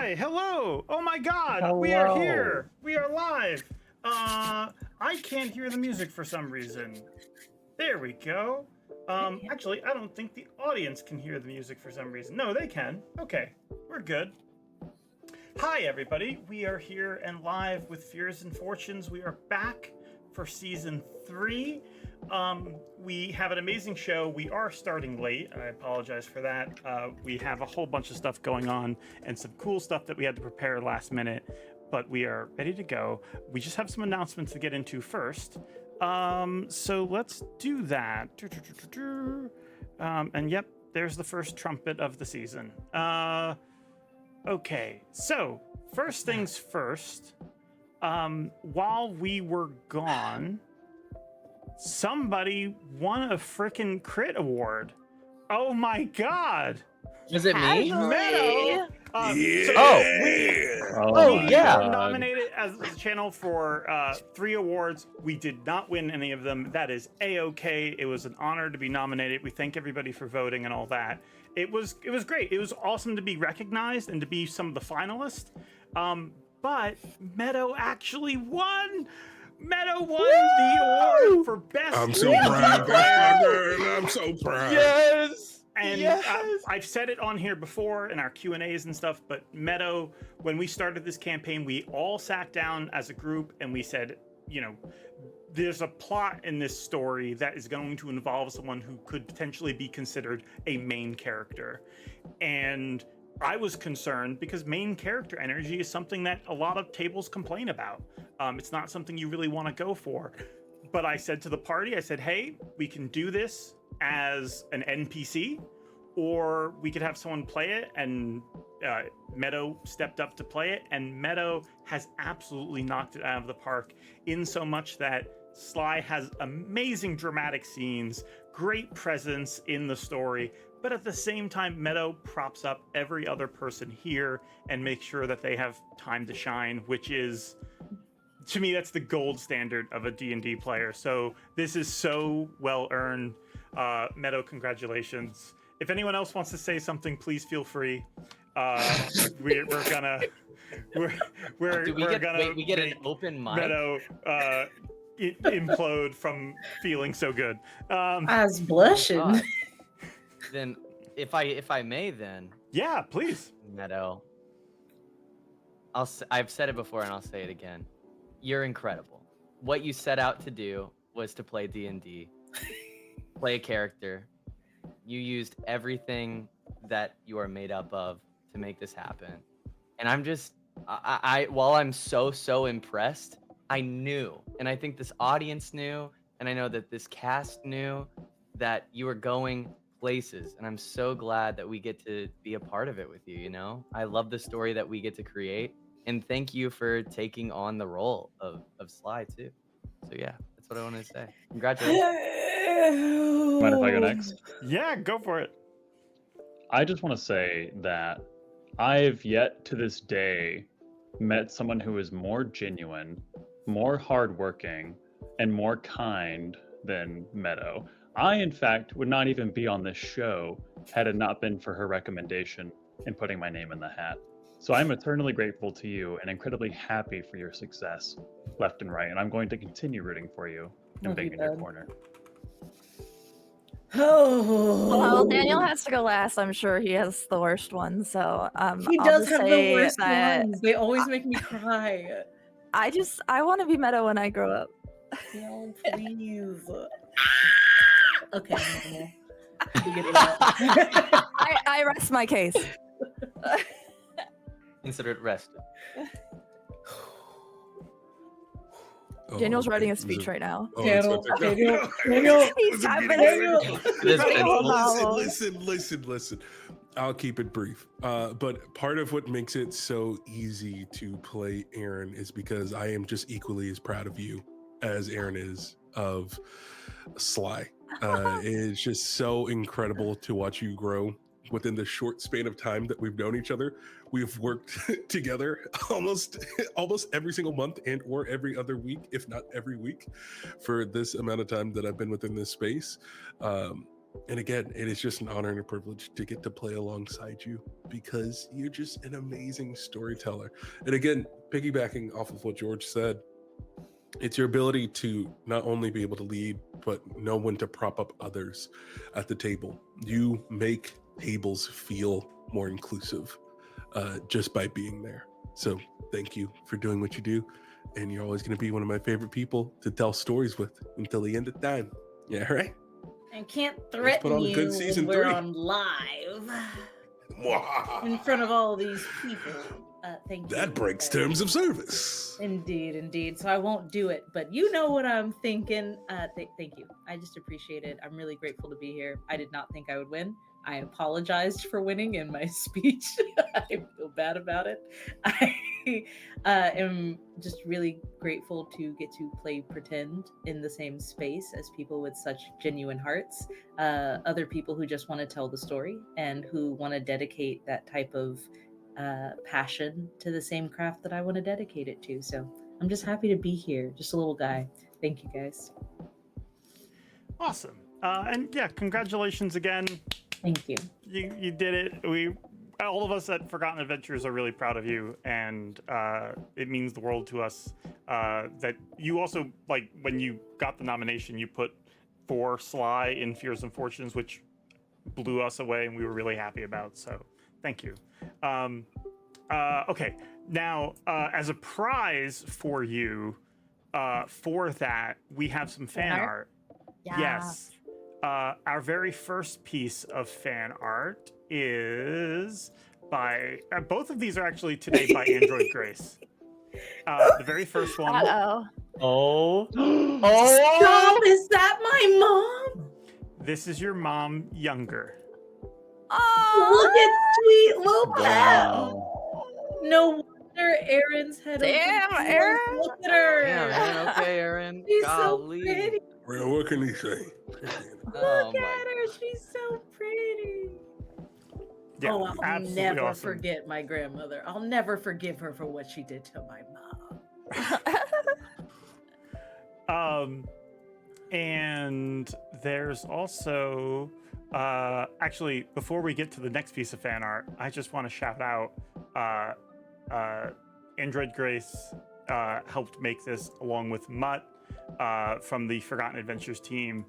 Hi, hello. Oh my God, Hello. we are here. We are live. I can't hear the music for some reason. There we go. Actually, I don't think the audience can hear the music for some reason. No, they can. Okay, we're good. Hi, everybody. We are here and live with Fears and Fortunes. We are back for season 3. We have an amazing show. We are starting late. I apologize for that. We have a whole bunch of stuff going on and some cool stuff that we had to prepare last minute, but we are ready to go. We just have some announcements to get into first. So let's do that. And yep, there's the first trumpet of the season. Okay, so first things first, while we were gone, somebody won a frickin' crit award. Oh my God. Was it me? Meadow. We were nominated as a channel for 3 awards. We did not win any of them. That is A-okay. It was an honor to be nominated. We thank everybody for voting and all that. It was great. It was awesome to be recognized and to be some of the finalists. But Meadow actually won. Meadow won the award for best. I'm so proud. I'm so proud. Yes. And I've said it on here before in our Q&As and stuff, but Meadow, when we started this campaign, we all sat down as a group and we said, you know, there's a plot in this story that is going to involve someone who could potentially be considered a main character. And I was concerned because main character energy is something that a lot of tables complain about. It's not something you really want to go for. But I said to the party, I said, hey, we can do this as an NPC, or we could have someone play it, and Meadow stepped up to play it, and Meadow has absolutely knocked it out of the park, in so much that Sly has amazing dramatic scenes, great presence in the story, but at the same time, Meadow props up every other person here and makes sure that they have time to shine, which is, to me, that's the gold standard of a D&D player. So this is so well earned. Meadow, congratulations. If anyone else wants to say something, please feel free. We're gonna we get an open mic? Meadow implode from feeling so good. I was blushing. Then, if I may, then. Yeah, please. Meadow. I've said it before and I'll say it again. You're incredible. What you set out to do was to play D&D, play a character. You used everything that you are made up of to make this happen. And I'm just, while I'm so impressed, I knew, and I think this audience knew, and I know that this cast knew that you were going places. And I'm so glad that we get to be a part of it with you, you know? I love the story that we get to create. And thank you for taking on the role of Sly too. So yeah, that's what I wanted to say. Congratulations. Mind if I go next? Yeah, go for it. I just want to say that I've yet to this day met someone who is more genuine, more hardworking, and more kind than Meadow. I, in fact, would not even be on this show had it not been for her recommendation and putting my name in the hat. So I'm eternally grateful to you and incredibly happy for your success, left and right, and I'm going to continue rooting for you and being in your corner. Oh. Well, Daniel has to go last. I'm sure he has the worst one. So He I'll does just have the say worst that ones. They always make me cry. I want to be Meadow when I grow up. No, please. Okay. I rest my case. Consider it rested. Daniel's writing a speech right now. Daniel. He's tapping Listen. I'll keep it brief. But part of what makes it so easy to play Aaren is because I am just equally as proud of you as Aaren is of Sly. It's just so incredible to watch you grow within the short span of time that we've known each other. We've worked together almost every single month and or every other week, if not every week, for this amount of time that I've been within this space. And again, it is just an honor and a privilege to get to play alongside you because you're just an amazing storyteller. And again, piggybacking off of what George said, it's your ability to not only be able to lead, but know when to prop up others at the table. You make tables feel more inclusive just by being there. So thank you for doing what you do. And you're always going to be one of my favorite people to tell stories with until the end of time. Yeah, right? I can't put threaten on a you good when season we're 3. on live in front of all these people. Thank you. That breaks terms of service. Indeed, indeed. So I won't do it, but you know what I'm thinking. Thank you. I just appreciate it. I'm really grateful to be here. I did not think I would win. I apologized for winning in my speech. I feel bad about it. I am just really grateful to get to play pretend in the same space as people with such genuine hearts, other people who just want to tell the story and who want to dedicate that type of passion to the same craft that I want to dedicate it to. So I'm just happy to be here. Just a little guy. Thank you, guys. Awesome. And yeah, congratulations again. Thank you. You did it. All of us at Forgotten Adventures are really proud of you, and it means the world to us that you also, like, when you got the nomination, you put for Sly in Fears and Fortunes, which blew us away, and we were really happy about. So thank you. Okay, now as a prize for you, for that, we have some fan art. Yeah. Yes. Our very first piece of fan art is by both of these are actually today by Android Grace. The very first one. Uh-oh. Oh. Stop! Is that my mom? This is your mom younger. Look at sweet little Wow. No wonder Aaron's head. Damn, open. Aaren. Look at her. Yeah, man. Okay, Aaren. She's Golly. so pretty. Well, what can he say? Oh Look my. at her. She's so pretty. Yeah, Oh, I'll absolutely never awesome. forget my grandmother. I'll never forgive her for what she did to my mom. And there's also actually, before we get to the next piece of fan art, I just want to shout out Android Grace helped make this along with Mutt from the Forgotten Adventures team.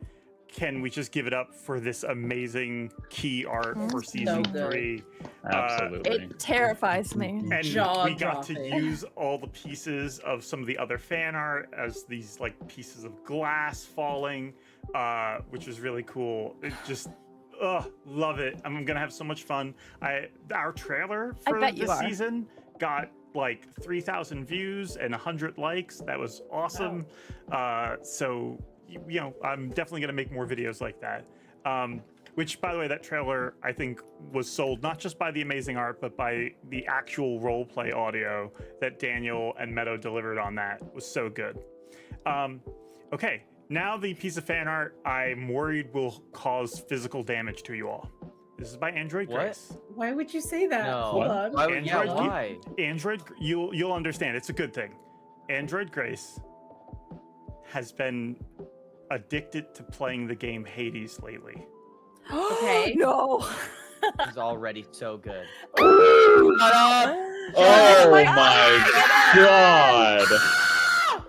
Can we just give it up for this amazing key art for season So good. 3? Absolutely. It terrifies me. And we got to Jaw-dropping. use all the pieces of some of the other fan art as these like pieces of glass falling, which was really cool. It just, love it. I'm gonna have so much fun. Our trailer for bet you this are. season got like 3,000 views and 100 likes. That was awesome. So you know, I'm definitely gonna make more videos like that. Which, by the way, that trailer I think was sold not just by the amazing art, but by the actual roleplay audio that Daniel and Meadow delivered on that was so good. Okay, now the piece of fan art I'm worried will cause physical damage to you all. This is by Android What? Grace. Why would you say that? No. Hold on. Why would, yeah, Android, why? Android, you'll understand. It's a good thing. Android Grace has been addicted to playing the game Hades lately. Okay. No. It's already so good. Oh my god.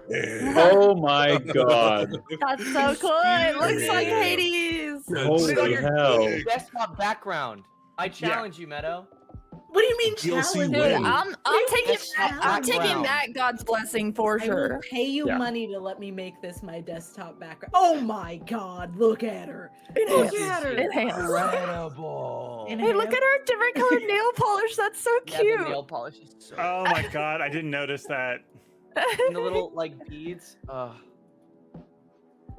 Oh my god. That's so cool. It looks like Hades. Holy hell. Desktop background. I challenge you, Meadow. What do you mean DLC challenge? win. Dude, I'm taking That's that. I'm taking background. that God's blessing for I will sure. pay you Yeah. money to let me make this my desktop background. Oh my god, look at her. Look at her. Enhance. Incredible. Hey, look at her different colored nail polish. That's so Yeah, cute. the nail polish is so Oh my god, I didn't notice that. and the little like beads.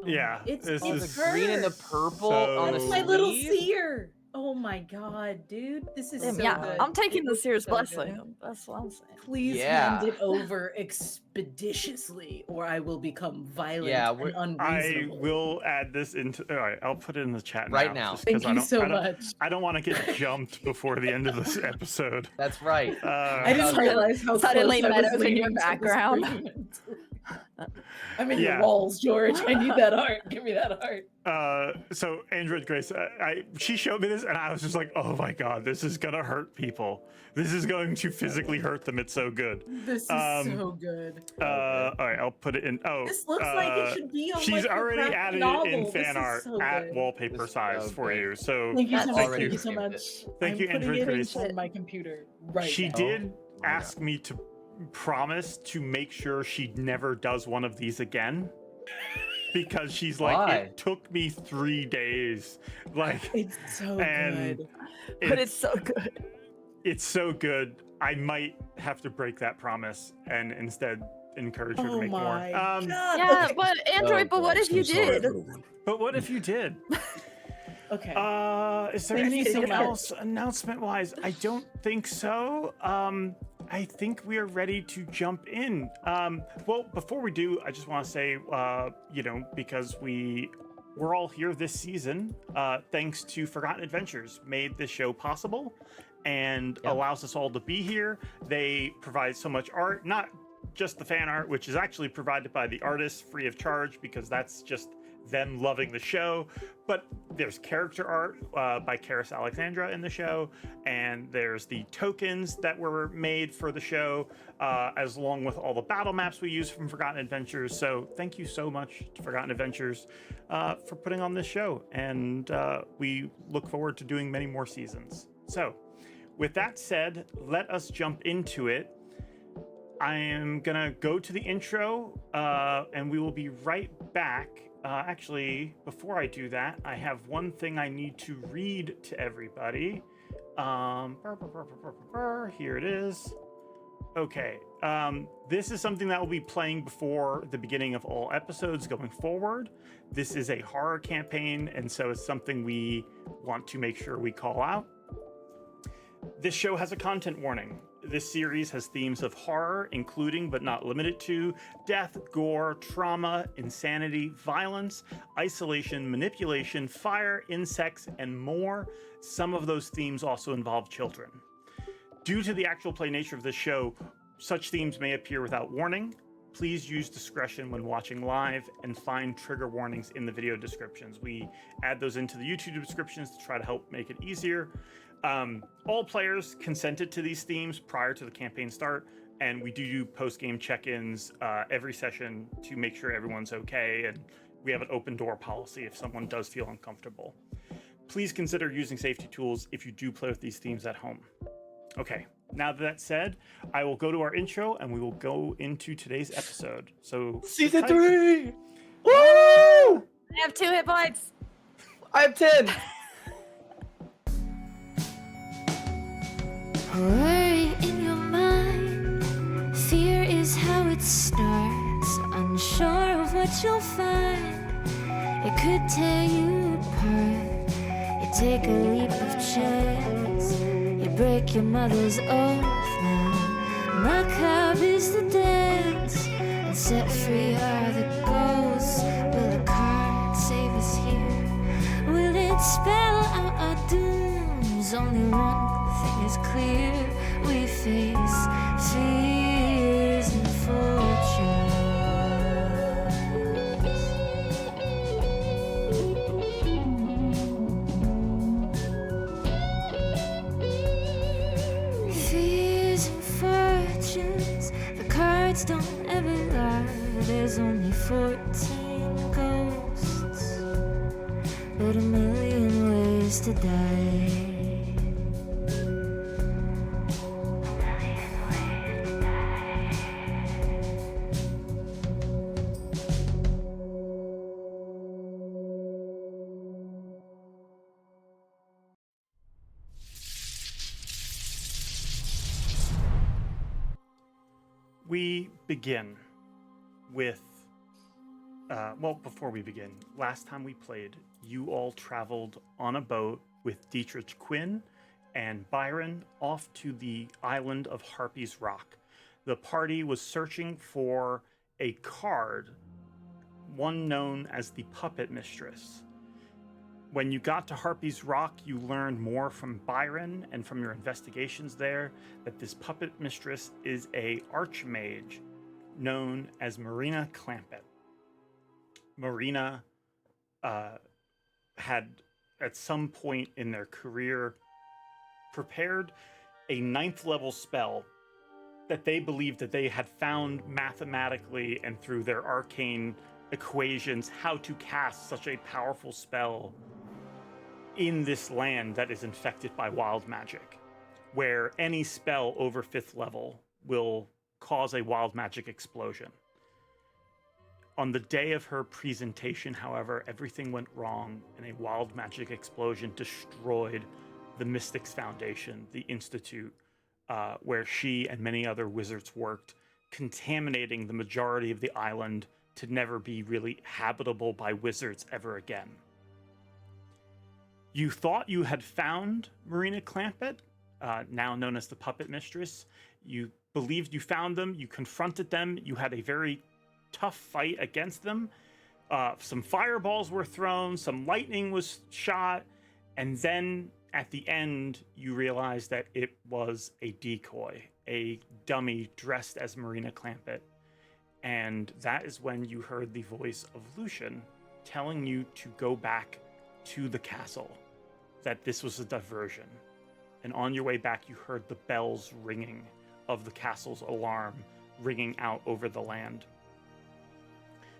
Yeah, It's this Oh, is the green and the so- purple on the That's my little sleeve. seer. Oh my god, dude. This is so Yeah, good. I'm taking It the looks Seer's so blessing. good. That's what I'm saying. Please Yeah. hand it over expeditiously, or I will become violent Yeah, and I unreasonable. will add this into. All right, I'll put it in the chat Right now. just 'cause Thank you so I don't, much. I don't want to get jumped before the end of this episode. That's right. I didn't Suddenly- realize how suddenly close I was Meadow's in your leaning to the background. screen. I'm in Yeah. your walls, George. I need that art. Give me that art. So Android Grace, she showed me this, and I was just like, "Oh my god, this is gonna hurt people. This is going to physically hurt them. It's so good." This is so good. All right, I'll put it in. Oh, This looks like it should be on she's like her already graphic added novel. it in This fan is art so at good. wallpaper This is size so for good. you. So Thank you so That's much. already Thank you so saved it. much. Thank you, I'm putting Android it Grace. on my computer right she now. did my ask me to promise to make sure she never does one of these again. Because she's like, Why? it took me 3 days. Like, It's so and good. But it's so good. it's so good. I might have to break that promise and instead encourage her to Oh make more. my god. Yeah, but Android, but what if you I'm sorry, did? everyone. But what if you did? Okay. Is there Thank you so anything much. else announcement-wise? I don't think so. I think we are ready to jump in. Well, before we do, I just want to say, because we're all here this season, thanks to Forgotten Adventures, made this show possible and allows us all to be here. They provide so much art, not just the fan art, which is actually provided by the artists free of charge because that's just them loving the show, but there's character art by Karis Alexandra in the show, and there's the tokens that were made for the show, as along with all the battle maps we use from Forgotten Adventures. So thank you so much to Forgotten Adventures for putting on this show, and we look forward to doing many more seasons. So with that said, let us jump into it. I am gonna go to the intro, and we will be right back. Actually, before I do that, I have one thing I need to read to everybody. Here it is. Okay, this is something that will be playing before the beginning of all episodes going forward. This is a horror campaign, and so it's something we want to make sure we call out. This show has a content warning. This series has themes of horror, including but not limited to death, gore, trauma, insanity, violence, isolation, manipulation, fire, insects, and more. Some of those themes also involve children. Due to the actual play nature of this show, such themes may appear without warning. Please use discretion when watching live and find trigger warnings in the video descriptions. We add those into the YouTube descriptions to try to help make it easier. All players consented to these themes prior to the campaign start, and we do post-game check-ins every session to make sure everyone's okay, and we have an open door policy if someone does feel uncomfortable. Please consider using safety tools if you do play with these themes at home. Okay, now that said, I will go to our intro and we will go into today's episode. So Season 3! Woo! I have 2 hit points. I have 10. Worry in your mind, fear is how it starts. Unsure of what you'll find, it could tear you apart. You take a leap of chance, you break your mother's oath now. Macabre is the dance, and set free are the ghosts. Will a card save us here? Will it spell out our dooms? Only one thing is clear, we face fears and fortunes. Fears and fortunes, the cards don't ever lie. There's only 14 ghosts, but a million ways to die. We begin with, before we begin, last time we played, you all traveled on a boat with Dietrich Quinn and Byron off to the island of Harpy's Rock. The party was searching for a card, one known as the Puppet Mistress. When you got to Harpy's Rock, you learned more from Byron and from your investigations there that this Puppet Mistress is a archmage known as Marina Clampett. Marina had, at some point in their career, prepared a 9th level spell that they believed that they had found mathematically and through their arcane equations how to cast such a powerful spell in this land that is infected by wild magic, where any spell over 5th level will cause a wild magic explosion. On the day of her presentation, however, everything went wrong and a wild magic explosion destroyed the Mystics Foundation, the institute, where she and many other wizards worked, contaminating the majority of the island to never be really habitable by wizards ever again. You thought you had found Marina Clampett, now known as the Puppet Mistress. You believed you found them, you confronted them, you had a very tough fight against them. Some fireballs were thrown, some lightning was shot, and then at the end, you realized that it was a decoy, a dummy dressed as Marina Clampett. And that is when you heard the voice of Lucian telling you to go back to the castle, that this was a diversion. And on your way back, you heard the bells ringing of the castle's alarm ringing out over the land.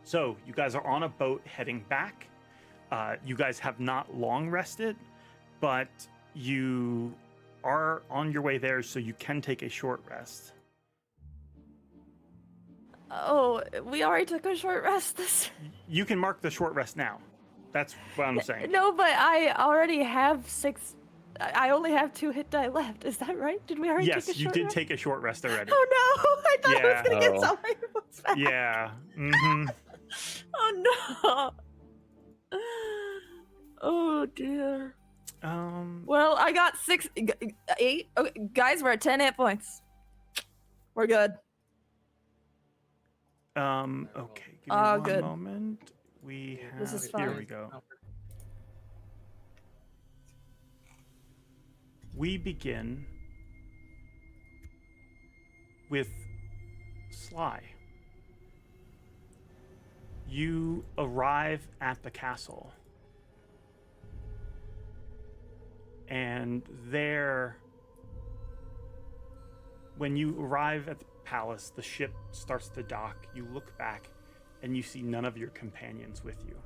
So you guys are on a boat heading back. You guys have not long rested, but you are on your way there, so you can take a short rest. Oh, we already took a short rest this. You can mark the short rest now. That's what I'm saying. No, but I already have 6. I only have 2 hit die left. Is that right? Did we already Yes, take a you short did rest? take a short rest already. Oh no! I thought I Yeah. was gonna get Oh. some of my books back. Yeah. Mm-hmm. Oh no! Oh dear. Well, I got 8. Okay, guys, we're at 10 hit points. We're good. Okay. Give me one Good. moment. We have. This is Here fine. we go. We begin with Sly. You arrive at the castle. And there, when you arrive at the palace, the ship starts to dock. You look back and you see none of your companions with you.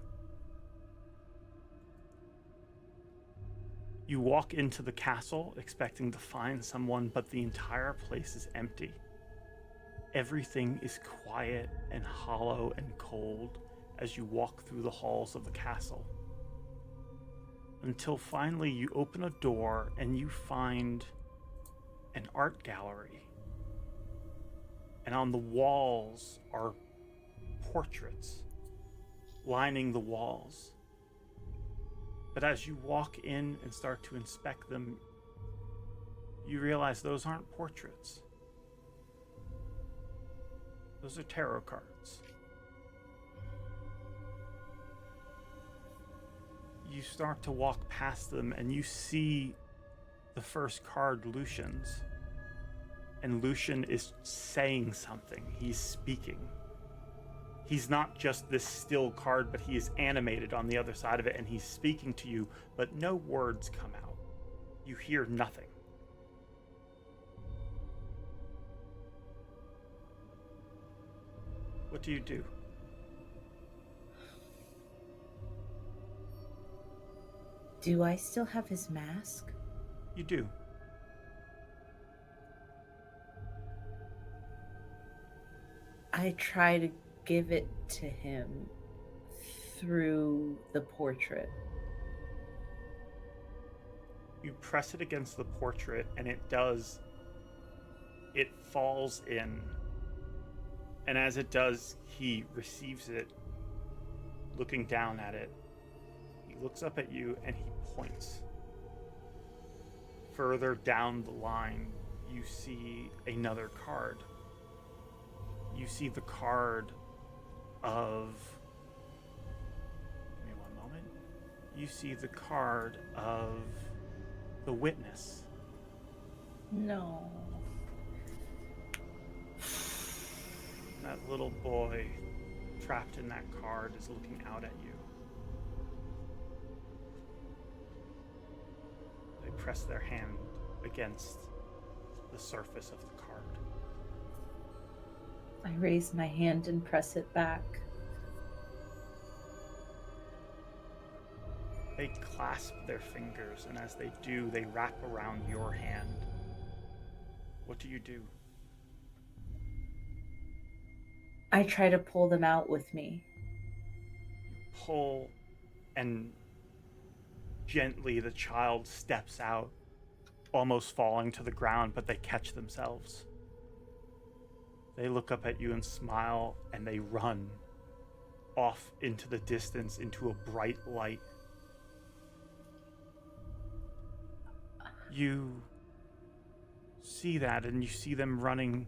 You walk into the castle expecting to find someone, but the entire place is empty. Everything is quiet and hollow and cold as you walk through the halls of the castle. Until finally you open a door and you find an art gallery. And on the walls are portraits lining the walls. But as you walk in and start to inspect them, you realize those aren't portraits. Those are tarot cards. You start to walk past them and you see the first card, Lucian's. And Lucian is saying something. He's speaking. He's not just this still card, but he is animated on the other side of it, and he's speaking to you, but no words come out. You hear nothing. What do you do? Do I still have his mask? You do. I try to give it to him through the portrait. You press it against the portrait, and it falls in. And as it does, he receives it, looking down at it. He looks up at you and he points. Further down the line, you see another card. You see the card of... Give me one moment. You see the card of the witness. No. That little boy trapped in that card is looking out at you. They press their hand against the surface of the card. I raise my hand and press it back. They clasp their fingers, and as they do, they wrap around your hand. What do you do? I try to pull them out with me. You pull, and gently the child steps out, almost falling to the ground, but they catch themselves. They look up at you and smile, and they run off into the distance, into a bright light. You see that, and you see them running.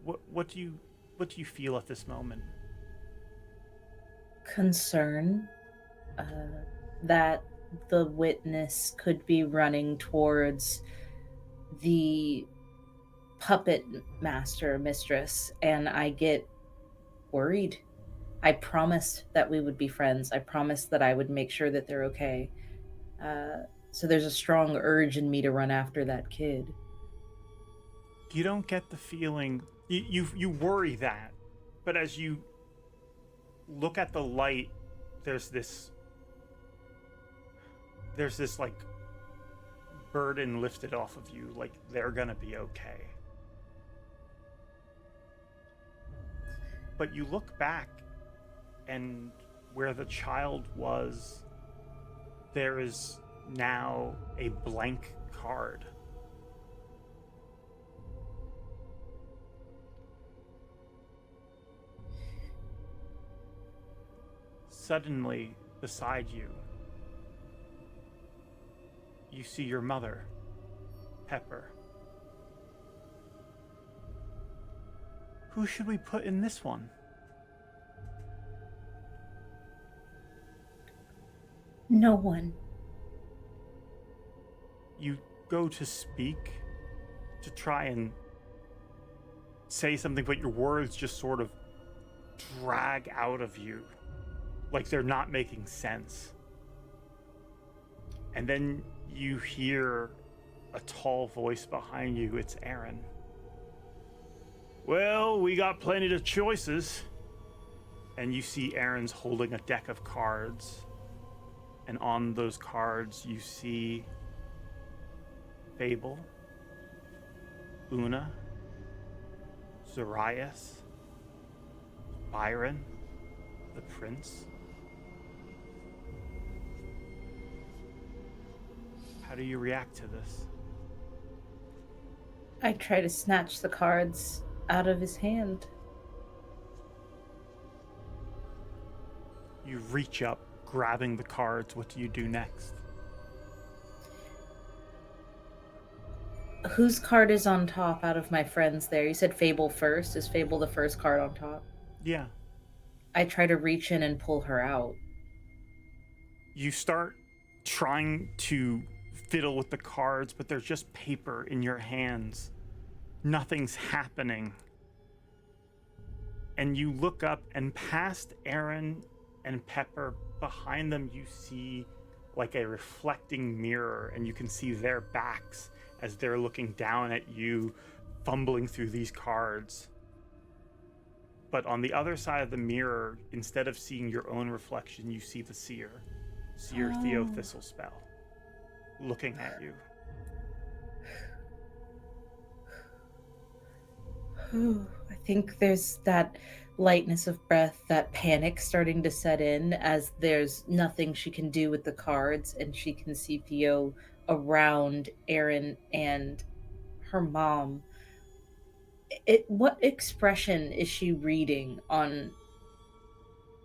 What do you feel at this moment? Concern that the witness could be running towards the puppet mistress, and I get worried. I promised that we would be friends. I promised that I would make sure that they're okay. So there's a strong urge in me to run after that kid. You don't get the feeling, you worry that, but as you look at the light, there's this like burden lifted off of you, like they're gonna be okay. But you look back, and where the child was, there is now a blank card. Suddenly, beside you, you see your mother, Pepper. Who should we put in this one? No one. You go to speak, to try and say something, but your words just sort of drag out of you, like they're not making sense. And then you hear a tall voice behind you. It's Aaren. Well, we got plenty of choices. And you see Aaron's holding a deck of cards. And on those cards, you see Fable, Una, Zoraius, Byron, the Prince. How do you react to this? I try to snatch the cards out of his hand. You reach up, grabbing the cards. What do you do next? Whose card is on top out of my friends there? You said Fable first. Is Fable the first card on top? Yeah. I try to reach in and pull her out. You start trying to fiddle with the cards, but there's just paper in your hands. Nothing's happening. And you look up, and past Aaren and Pepper, behind them you see like a reflecting mirror, and you can see their backs as they're looking down at you, fumbling through these cards. But on the other side of the mirror, instead of seeing your own reflection, you see the Seer Theo Thistlespell, looking at you. I think there's that lightness of breath, that panic starting to set in as there's nothing she can do with the cards, and she can see Theo around Aaren and her mom. What expression is she reading on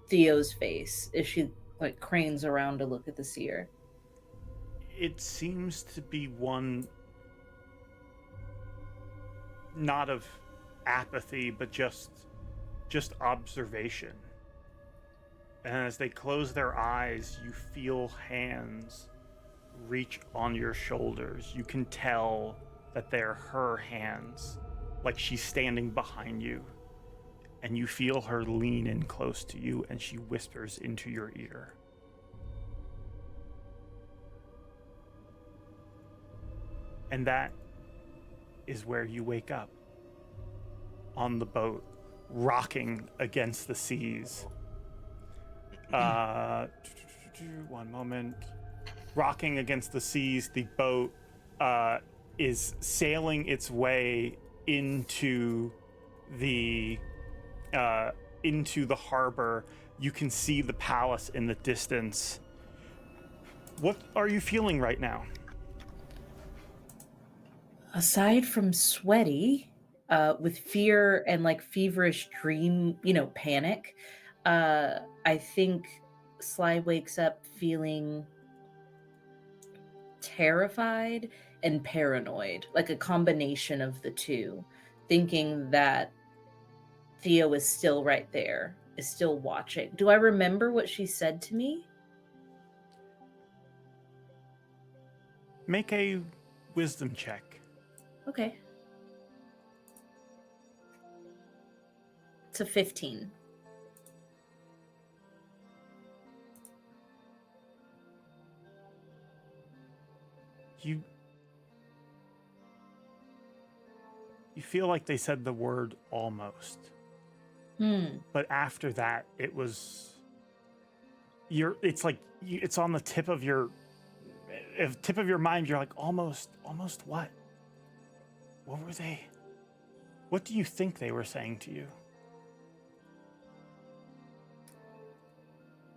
Theo's face if she like cranes around to look at the Seer? It seems to be one not of apathy, but just observation. And as they close their eyes, you feel hands reach on your shoulders. You can tell that they're her hands, like she's standing behind you. and you feel her lean in close to you, and she whispers into your ear. And that is where you wake up, on the boat, rocking against the seas. 1 moment. Rocking against the seas, the boat is sailing its way into the harbor. You can see the palace in the distance. What are you feeling right now? Aside from sweaty, with fear and like feverish dream, panic, I think Sly wakes up feeling terrified and paranoid, like a combination of the two, thinking that Theo is still right there, is still watching. Do I remember what she said to me? Make a wisdom check. Okay. It's a 15. You feel like they said the word almost. But after that, it's like it's on the tip of your mind. You're like, almost what? What were they? What do you think they were saying to you?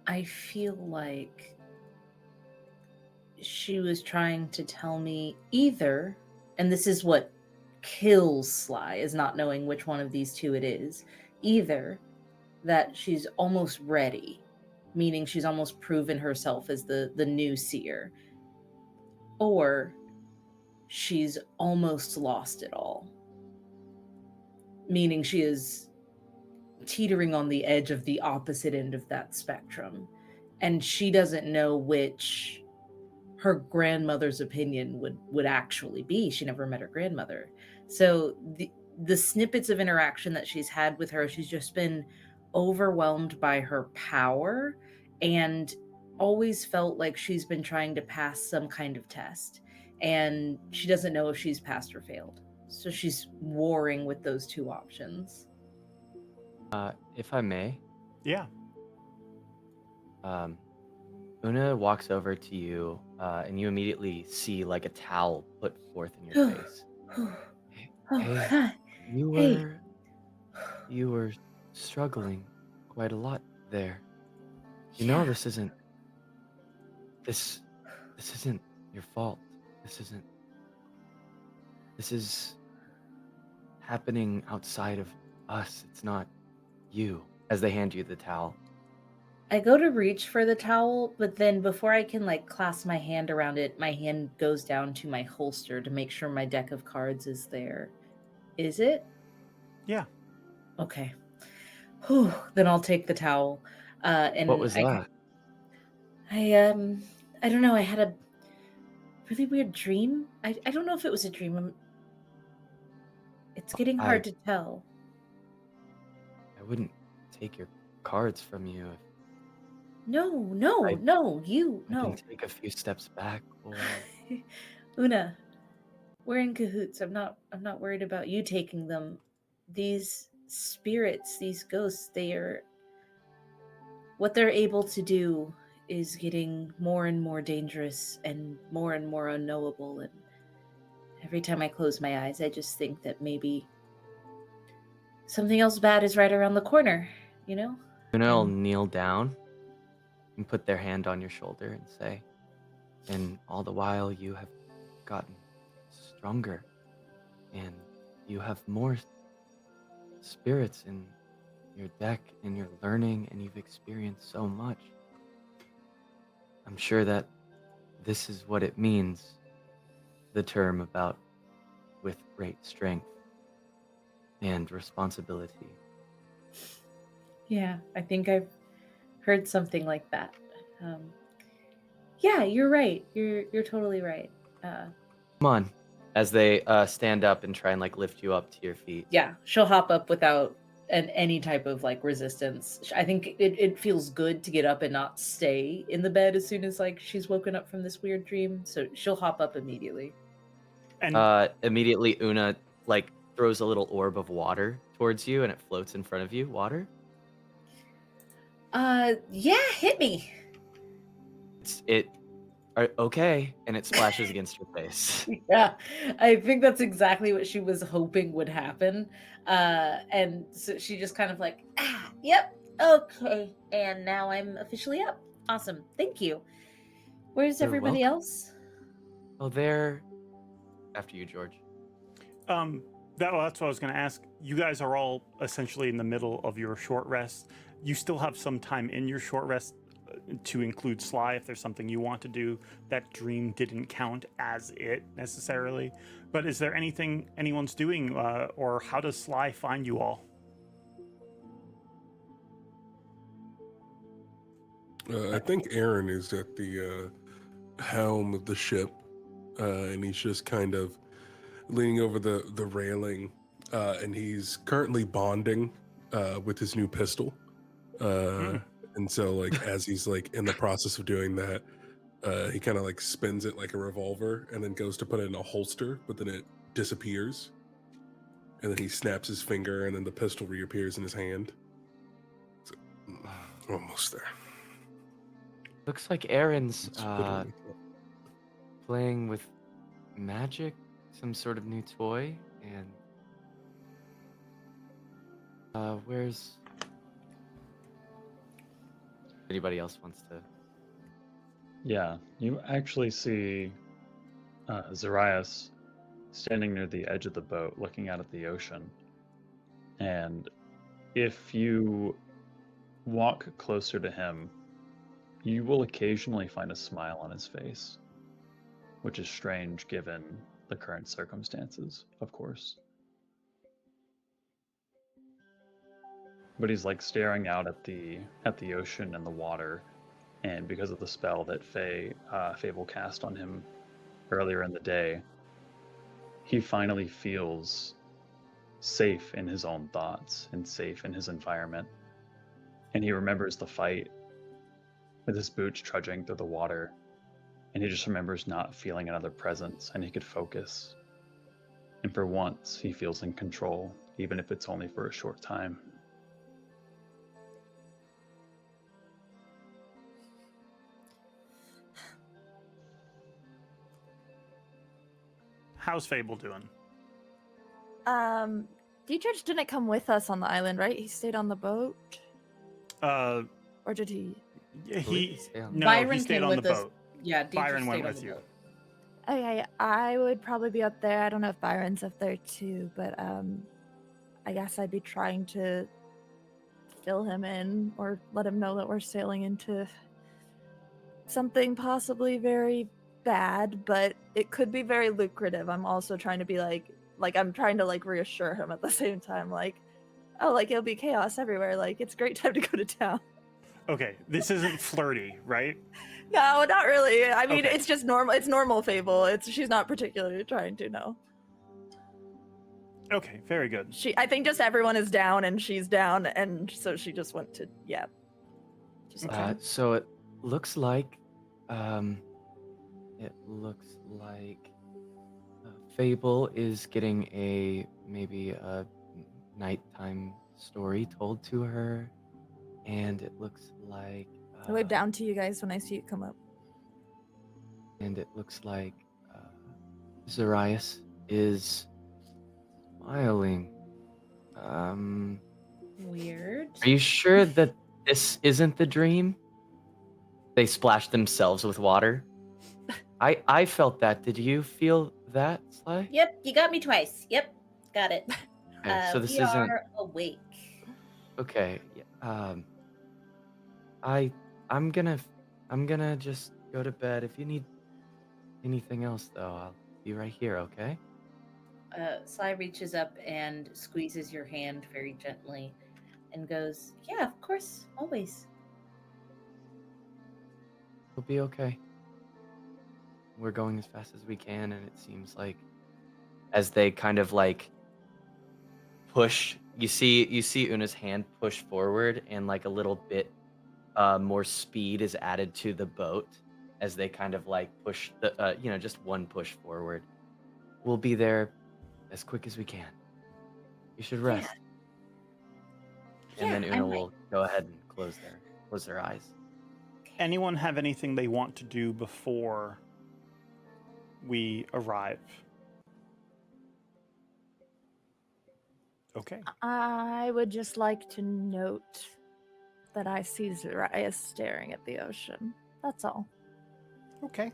I feel like she was trying to tell me either, and this is what kills Sly, is not knowing which one of these two it is, either that she's almost ready, meaning she's almost proven herself as the new Seer, or she's almost lost it all, meaning she is teetering on the edge of the opposite end of that spectrum, and she doesn't know which her grandmother's opinion would actually be. She never met her grandmother. So the snippets of interaction that she's had with her, she's just been overwhelmed by her power and always felt like she's been trying to pass some kind of test, and she doesn't know if she's passed or failed. So she's warring with those two options. If I may. Yeah. Una walks over to you, and you immediately see like a towel put forth in your face. Hey, you were struggling quite a lot there. You know, this isn't your fault. This is happening outside of us. It's not you. As they hand you the towel. I go to reach for the towel, but then before I can like clasp my hand around it, my hand goes down to my holster to make sure my deck of cards is there. Is it? Yeah. Okay. Whew. Then I'll take the towel. And what was that? I don't know. I had a really weird dream. I don't know if it was a dream. It's getting hard to tell. I wouldn't take your cards from you. No. I can take a few steps back. Or... Una, we're in cahoots. I'm not worried about you taking them. These spirits, these ghosts, what they're able to do is getting more and more dangerous and more unknowable. And every time I close my eyes, I just think that maybe something else bad is right around the corner, you know? Una will kneel down and put their hand on your shoulder and say, and all the while you have gotten stronger and you have more spirits in your deck and you're learning and you've experienced so much. I'm sure that this is what it means, the term about with great strength and responsibility. Yeah, I think I've heard something like that. Yeah, you're right. You're totally right. Come on, as they stand up and try and like lift you up to your feet. Yeah, she'll hop up without and any type of like resistance. I think it feels good to get up and not stay in the bed as soon as like she's woken up from this weird dream. So she'll hop up immediately. And Immediately, Una like throws a little orb of water towards you, and it floats in front of you. Water. Yeah, hit me. Okay, and it splashes against your face. Yeah, I think that's exactly what she was hoping would happen. And so she just kind of like, yep, okay. And now I'm officially up. Awesome. Thank you. Where's You're everybody else? Oh, there. After you, George. that's what I was going to ask. You guys are all essentially in the middle of your short rest. You still have some time in your short rest to include Sly if there's something you want to do. That dream didn't count as it necessarily. But is there anything anyone's doing, or how does Sly find you all? I think Aaren is at the helm of the ship, and he's just kind of leaning over the railing, and he's currently bonding with his new pistol. And so, like, as he's like in the process of doing that, he kind of like spins it like a revolver, and then goes to put it in a holster, but then it disappears, and then he snaps his finger, and then the pistol reappears in his hand. So, almost there. Looks like Aaron's It's literally- playing with magic, some sort of new toy, and where's anybody else wants to? Yeah, you actually see Zoraius standing near the edge of the boat looking out at the ocean. And if you walk closer to him, you will occasionally find a smile on his face, which is strange given the current circumstances, of course. But he's like staring out at the ocean and the water, and because of the spell that Fable cast on him earlier in the day, he finally feels safe in his own thoughts and safe in his environment. And he remembers the fight with his boots trudging through the water, and he just remembers not feeling another presence, and he could focus. And for once, he feels in control, even if it's only for a short time. How's Fable doing? Dietrich didn't come with us on the island, right? He stayed on the boat, Uh, or did he? he on- no, he stayed on the boat. Yeah, Dietrich Byron stayed went on with the you. boat. Okay, I would probably be up there. I don't know if Byron's up there too, but I guess I'd be trying to fill him in or let him know that we're sailing into something possibly very bad, but it could be very lucrative. I'm also trying to be like I'm trying to like reassure him at the same time, like, oh, like it'll be chaos everywhere. Like it's a great time to go to town. Okay, this isn't flirty, right? No, not really. I mean, Okay. it's just normal. It's normal Fable. She's not particularly trying to know. Okay, very good. I think just everyone is down and she's down, and so she just went to just So it looks like, Fable is getting maybe a nighttime story told to her, and it looks like I wave down to you guys when I see it come up. and it looks like Zoraius is smiling. Weird. Are you sure that this isn't the dream? They splashed themselves with water. I felt that. Did you feel that, Sly? Yep, you got me twice. Yep, got it. Okay, so this we isn't are awake. okay. I'm gonna just go to bed. If you need anything else, though, I'll be right here. Okay? Sly reaches up and squeezes your hand very gently and goes, yeah, of course, always. We'll be okay. We're going as fast as we can, and it seems like as they kind of like push You see Una's hand push forward, and like a little bit more speed is added to the boat as they kind of like push the just one push forward. We'll be there as quick as we can. You should rest. And then Yeah, Una will go ahead and close their eyes. Anyone have anything they want to do before we arrive? Okay. I would just like to note that I see Zoraius staring at the ocean. That's all. Okay.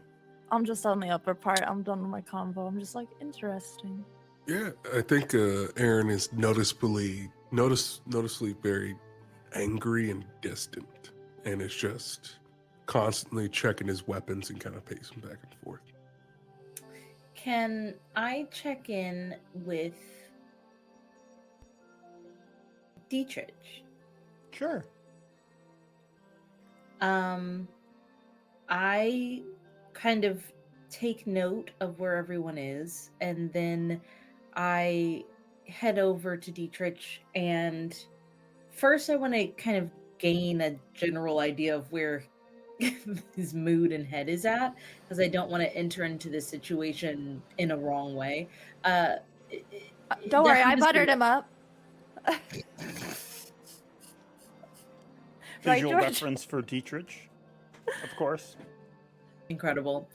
I'm just on the upper part. I'm done with my convo. I'm just like, interesting. Yeah, I think Aaren is noticeably very angry and distant, and is just constantly checking his weapons and kind of pacing back and forth. Can I check in with Dietrich? Sure. I kind of take note of where everyone is, and then I head over to Dietrich, and first I want to kind of gain a general idea of where his mood and head is at, because I don't want to enter into this situation in a wrong way. Don't worry, I definitely buttered him up. Right, Visual George? reference for Dietrich, of course. incredible.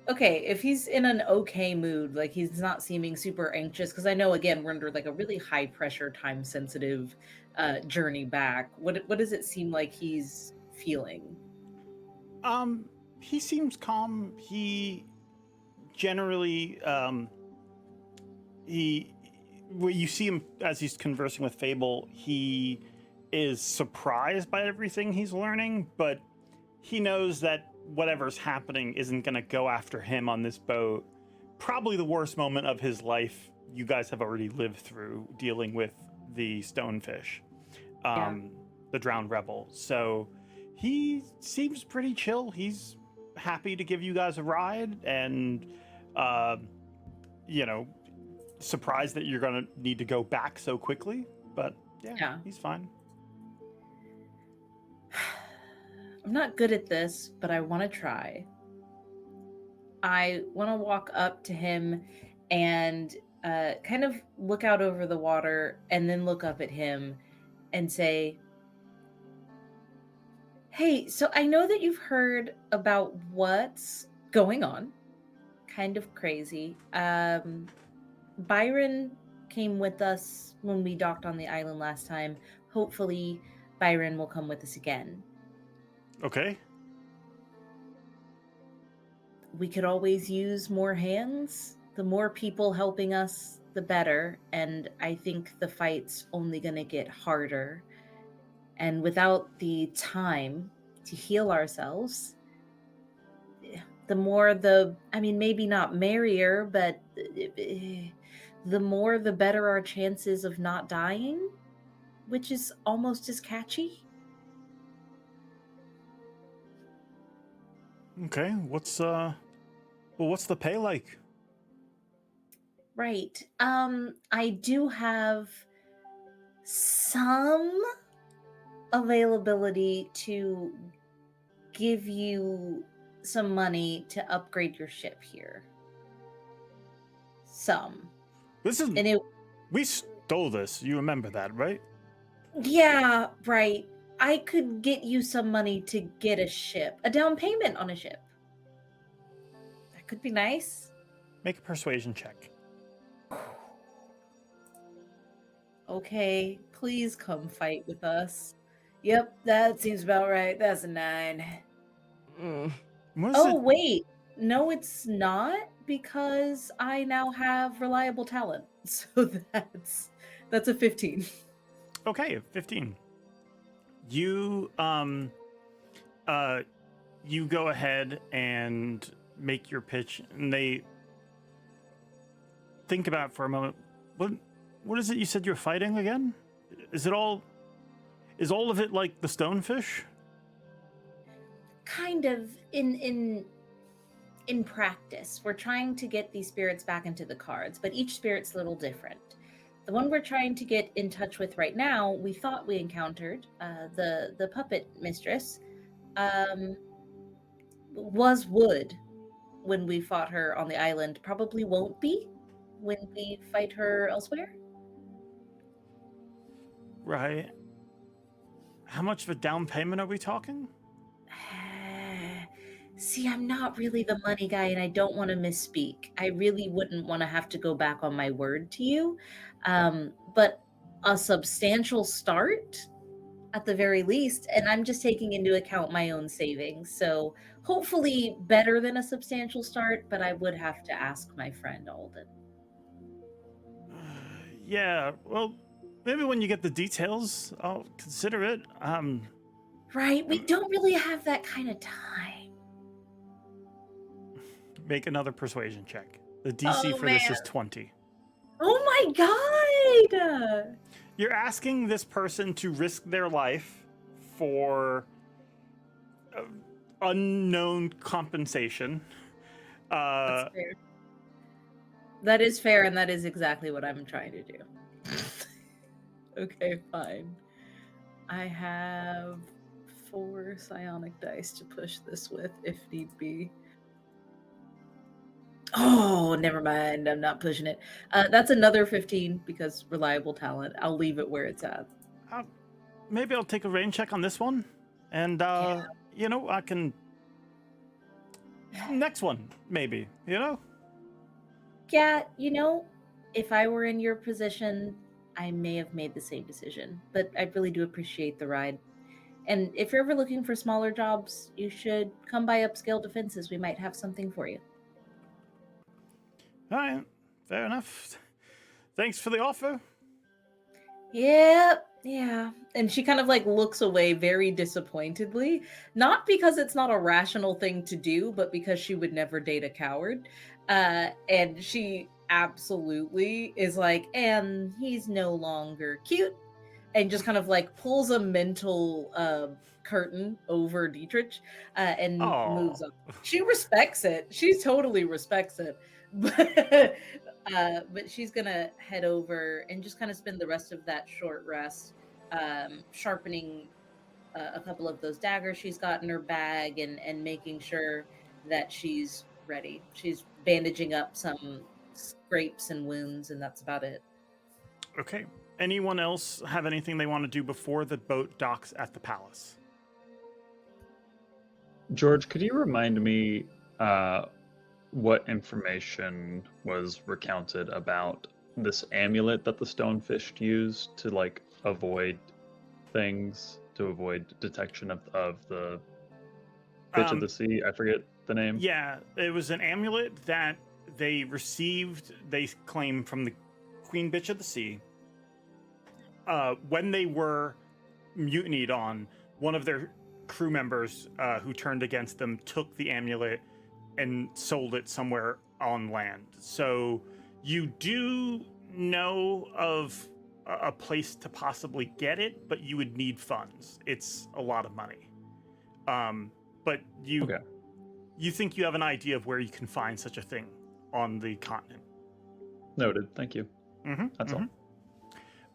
Okay, if he's in an okay mood, like he's not seeming super anxious, because I know again we're under like a really high pressure, time sensitive journey back. What does it seem like he's feeling? He seems calm. He generally when you see him as he's conversing with Fable, he is surprised by everything he's learning, but he knows that whatever's happening isn't going to go after him on this boat. Probably the worst moment of his life you guys have already lived through, dealing with the stonefish, the drowned rebel. So he seems pretty chill. He's happy to give you guys a ride, and surprised that you're going to need to go back so quickly, but yeah. He's fine. I'm not good at this, but I want to try. I want to walk up to him and kind of look out over the water, and then look up at him and say, hey, so I know that you've heard about what's going on. Kind of crazy. Byron came with us when we docked on the island last time. Hopefully Byron will come with us again. Okay. We could always use more hands. The more people helping us, the better. And I think the fight's only going to get harder. And without the time to heal ourselves, the more maybe not merrier, but the more the better our chances of not dying, which is almost as catchy. Okay, what's the pay like? Right. I do have some availability to give you some money to upgrade your ship here. Some. We stole this. You remember that, right? Yeah, right. I could get you some money to get a ship, a down payment on a ship. That could be nice. Make a persuasion check. Okay, please come fight with us. Yep, that seems about right. That's a 9. Wait. No, it's not, because I now have reliable talent. So that's a 15. Okay, 15. You you go ahead and make your pitch, and they think about it for a moment. What is it you said you're fighting again? Is all of it like the stonefish? Kind of in practice. We're trying to get these spirits back into the cards, but each spirit's a little different. The one we're trying to get in touch with right now, we thought we encountered the Puppet Mistress. Was wood when we fought her on the island. Probably won't be when we fight her elsewhere. Right. How much of a down payment are we talking? See, I'm not really the money guy and I don't want to misspeak. I really wouldn't want to have to go back on my word to you. But a substantial start at the very least, and I'm just taking into account my own savings. So hopefully better than a substantial start, but I would have to ask my friend Alden. Yeah, well, maybe when you get the details, I'll consider it. Right, we don't really have that kind of time. Make another persuasion check. The DC for this is 20. Oh my god! You're asking this person to risk their life for unknown compensation. That's fair. That is fair, and that is exactly what I'm trying to do. Okay, fine. I have 4 psionic dice to push this with, if need be. Oh, never mind. I'm not pushing it. That's another 15 because reliable talent. I'll leave it where it's at. Maybe I'll take a rain check on this one. And, you know, I can... Next one, maybe, you know? Yeah, you know, if I were in your position, I may have made the same decision. But I really do appreciate the ride. And if you're ever looking for smaller jobs, you should come by Upscale Defenses. We might have something for you. All right, fair enough. Thanks for the offer. Yep, yeah. And she kind of like looks away very disappointedly, not because it's not a rational thing to do, but because she would never date a coward. And she absolutely is like, and he's no longer cute, and just kind of like pulls a mental curtain over Dietrich and moves up. She respects it. She totally respects it. But she's gonna head over and just kind of spend the rest of that short rest sharpening a couple of those daggers she's got in her bag and making sure that she's ready. She's bandaging up some scrapes and wounds, and that's about it. Okay. Anyone else have anything they want to do before the boat docks at the palace? George, could you remind me what information was recounted about this amulet that the stonefish used to like avoid things, to avoid detection of the bitch of the sea? I forget the name. Yeah, it was an amulet that they received, they claim, from the Queen Bitch of the Sea. When they were mutinied on, one of their crew members who turned against them took the amulet and sold it somewhere on land. So you do know of a place to possibly get it, but you would need funds. It's a lot of money. But you think you have an idea of where you can find such a thing on the continent. Noted. Thank you. That's all.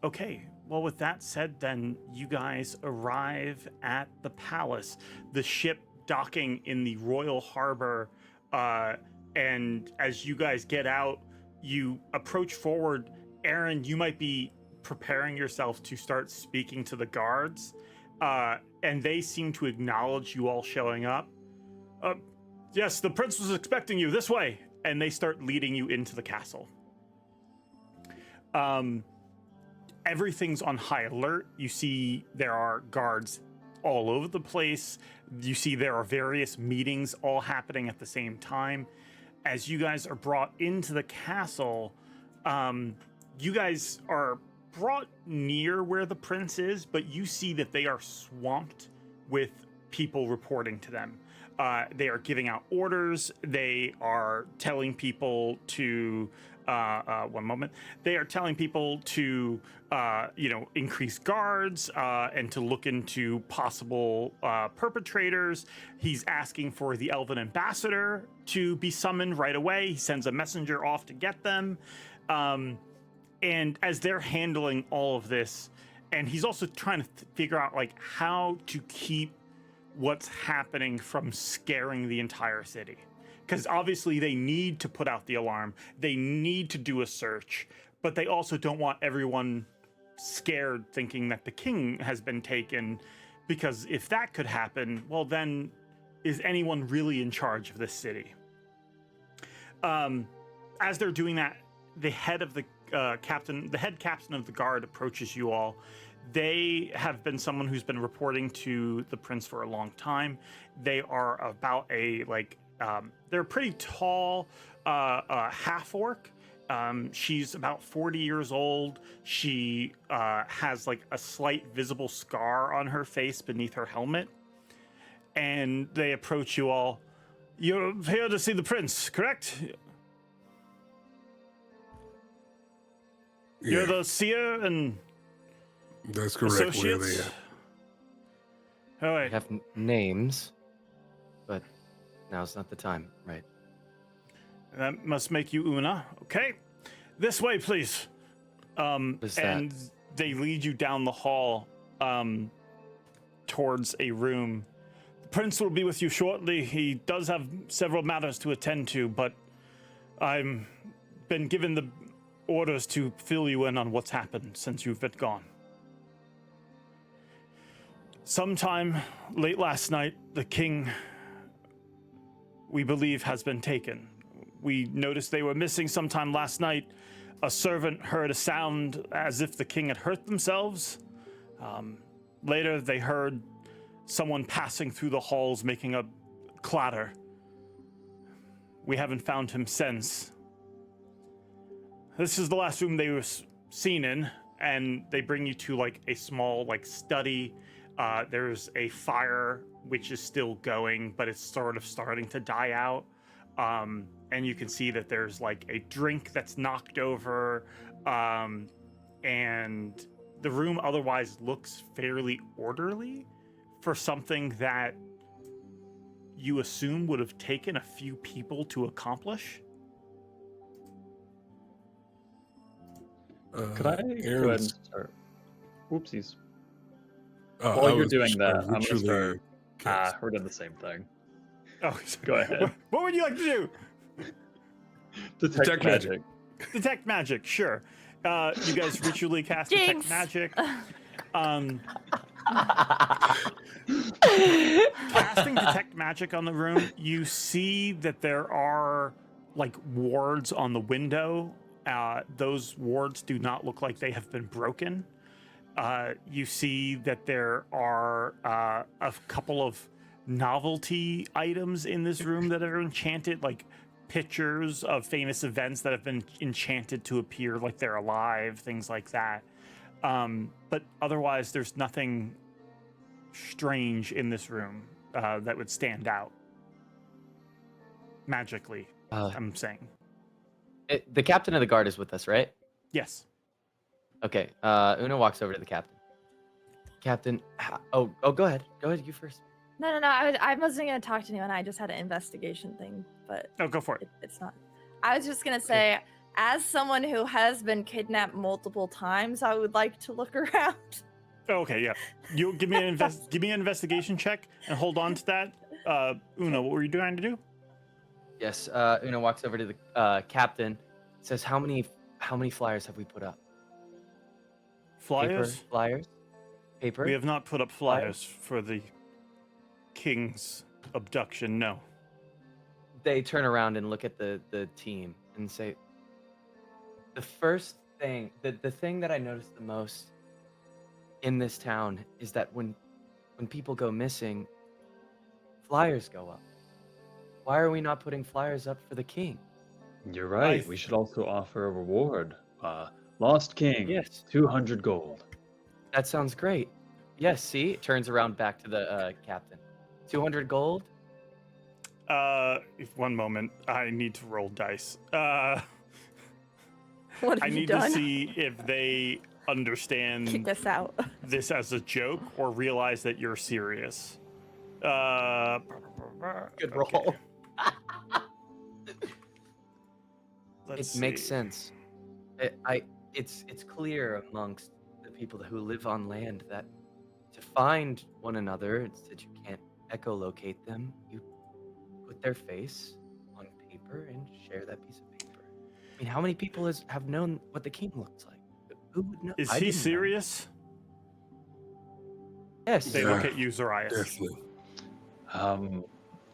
Okay. Well, with that said, then you guys arrive at the palace. The ship docking in the Royal Harbor, and as you guys get out, you approach forward. Aaren, you might be preparing yourself to start speaking to the guards, and they seem to acknowledge you all showing up. Yes, the prince was expecting you. This way. And they start leading you into the castle. Everything's on high alert. You see there are guards all over the place. You see there are various meetings all happening at the same time. As you guys are brought into the castle, you guys are brought near where the prince is, but you see that they are swamped with people reporting to them. They are giving out orders. They are telling people to, one moment. They are telling people to, increase guards and to look into possible perpetrators. He's asking for the Elven ambassador to be summoned right away. He sends a messenger off to get them. And as they're handling all of this, and he's also trying to figure out like how to keep what's happening from scaring the entire city. Because obviously they need to put out the alarm, they need to do a search, but they also don't want everyone scared thinking that the king has been taken, because if that could happen, well then, is anyone really in charge of this city? As they're doing that, the head of the head captain of the guard approaches you all. They have been someone who's been reporting to the prince for a long time. They are about they're a pretty tall half orc. She's about 40 years old. She has like a slight visible scar on her face beneath her helmet. And they approach you all. You're here to see the prince, correct? Yeah, You're the Seer and that's correct. Where are they associates? at? All We right. have names, but now's not the time, right? That must make you Una. Okay. This way, please. What is that? And they lead you down the hall towards a room. The prince will be with you shortly. He does have several matters to attend to, but I'm been given the orders to fill you in on what's happened since you've been gone. Sometime late last night, the king, we believe, has been taken. We noticed they were missing sometime last night. A servant heard a sound as if the king had hurt themselves. Later, they heard someone passing through the halls making a clatter. We haven't found him since. This is the last room they were seen in, and they bring you to like a small like study. There's a fire which is still going, but it's sort of starting to die out. And you can see that there's like a drink that's knocked over, and the room otherwise looks fairly orderly for something that you assume would have taken a few people to accomplish. Could I go ahead and Aaron's- start? Oopsies. I While you're was doing that, I'm gonna ritually start. cast. We're doing the same thing. Oh, Go ahead. What would you like to do? Detect magic. Detect magic, sure. You guys ritually cast detect Jinx. magic. Casting detect magic on the room, you see that there are like wards on the window. Those wards do not look like they have been broken. You see that there are a couple of novelty items in this room that are enchanted, like pictures of famous events that have been enchanted to appear like they're alive, things like that. But otherwise, there's nothing strange in this room that would stand out magically. I'm saying. The captain of the guard is with us, right? Yes. Okay. Una walks over to the captain. Captain, go ahead. Go ahead, you first. No. I wasn't gonna talk to anyone. I just had an investigation thing, but Oh, go for it. it's not. I was just gonna say, as someone who has been kidnapped multiple times, I would like to look around. Okay, yeah. You give me an give me an investigation check and hold on to that. Una, what were you trying to do? Yes. Una walks over to the captain. Says, "How many flyers have we put up? Flyers? Paper, flyers. Paper. We have not put up flyers for the king's abduction, no. They turn around and look at the team and say, the first thing, the thing that I noticed the most in this town is that when people go missing, flyers go up. Why are we not putting flyers up for the king? You're right. We should also offer a reward. Lost King. Yes. 200 gold. That sounds great. Yes, see? It turns around back to the captain. 200 gold? One moment. I need to roll dice. What have I you need done? to see if they understand Kick us out. this as a joke or realize that you're serious. Good roll. Okay. Let's It makes see. sense. it's clear amongst the people who live on land that to find one another, it's that you can't echolocate them. You put their face on paper and share that piece of paper. I mean, how many people have known what the king looks like? Who would know? Is I he didn't know. serious? Yes. They look at you, Zoraius. Definitely.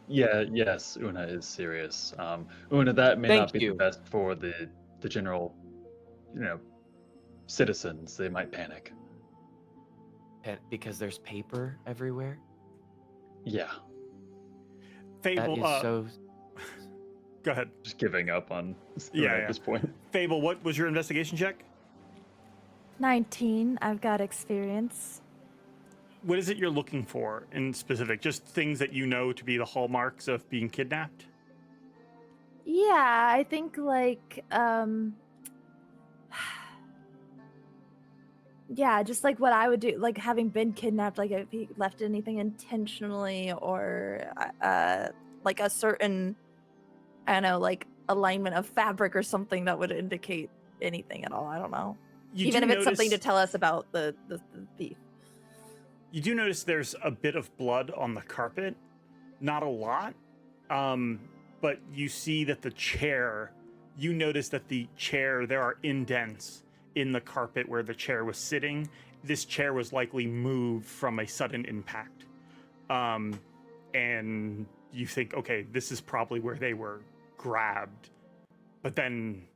Yes, Una is serious. Una, that may Thank not be you. the best for the general, citizens. They might panic. Because there's paper everywhere. Yeah, Fable, That is so. go ahead. just giving up on Una Yeah, at yeah. this point. Fable, what was your investigation check? 19. I've got experience. What is it you're looking for in specific? Just things that you know to be the hallmarks of being kidnapped? Yeah, I think yeah, just like what I would do, like having been kidnapped, like if he left anything intentionally or like a certain, I don't know, like alignment of fabric or something that would indicate anything at all. I don't know. Even if it's something to tell us about the thief. You do notice there's a bit of blood on the carpet. Not a lot. But you see that the chair, you notice that the chair, there are indents in the carpet where the chair was sitting. This chair was likely moved from a sudden impact. And you think, okay, this is probably where they were grabbed. But then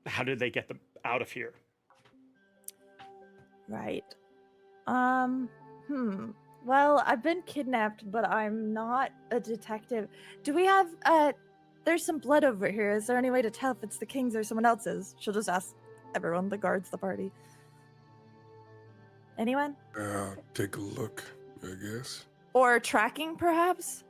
how did they get them out of here? Right. Well, I've been kidnapped, but I'm not a detective. Do we have there's some blood over here. Is there any way to tell if it's the king's or someone else's? She'll just ask everyone that guards the party. Anyone? Take a look, I guess. Or tracking, perhaps?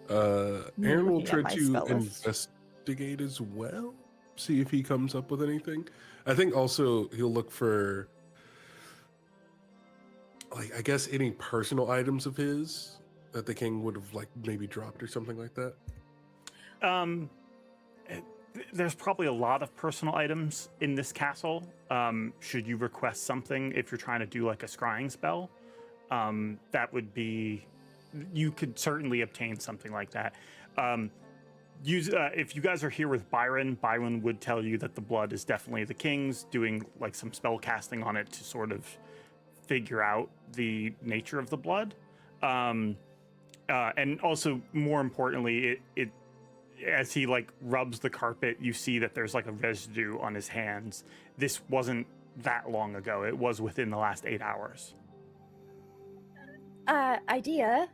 Aaren will looking at try my to spell list. investigate as well. See if he comes up with anything. I think also he'll look for, like, I guess any personal items of his that the king would have, like, maybe dropped or something like that. There's probably a lot of personal items in this castle. Should you request something, if you're trying to do like a scrying spell, that would be, you could certainly obtain something like that. If you guys are here with Byron would tell you that the blood is definitely the king's, doing like some spell casting on it to sort of figure out the nature of the blood. And also, more importantly, it as he like rubs the carpet, you see that there's like a residue on his hands. This wasn't that long ago. It was within the last 8 hours. Idea.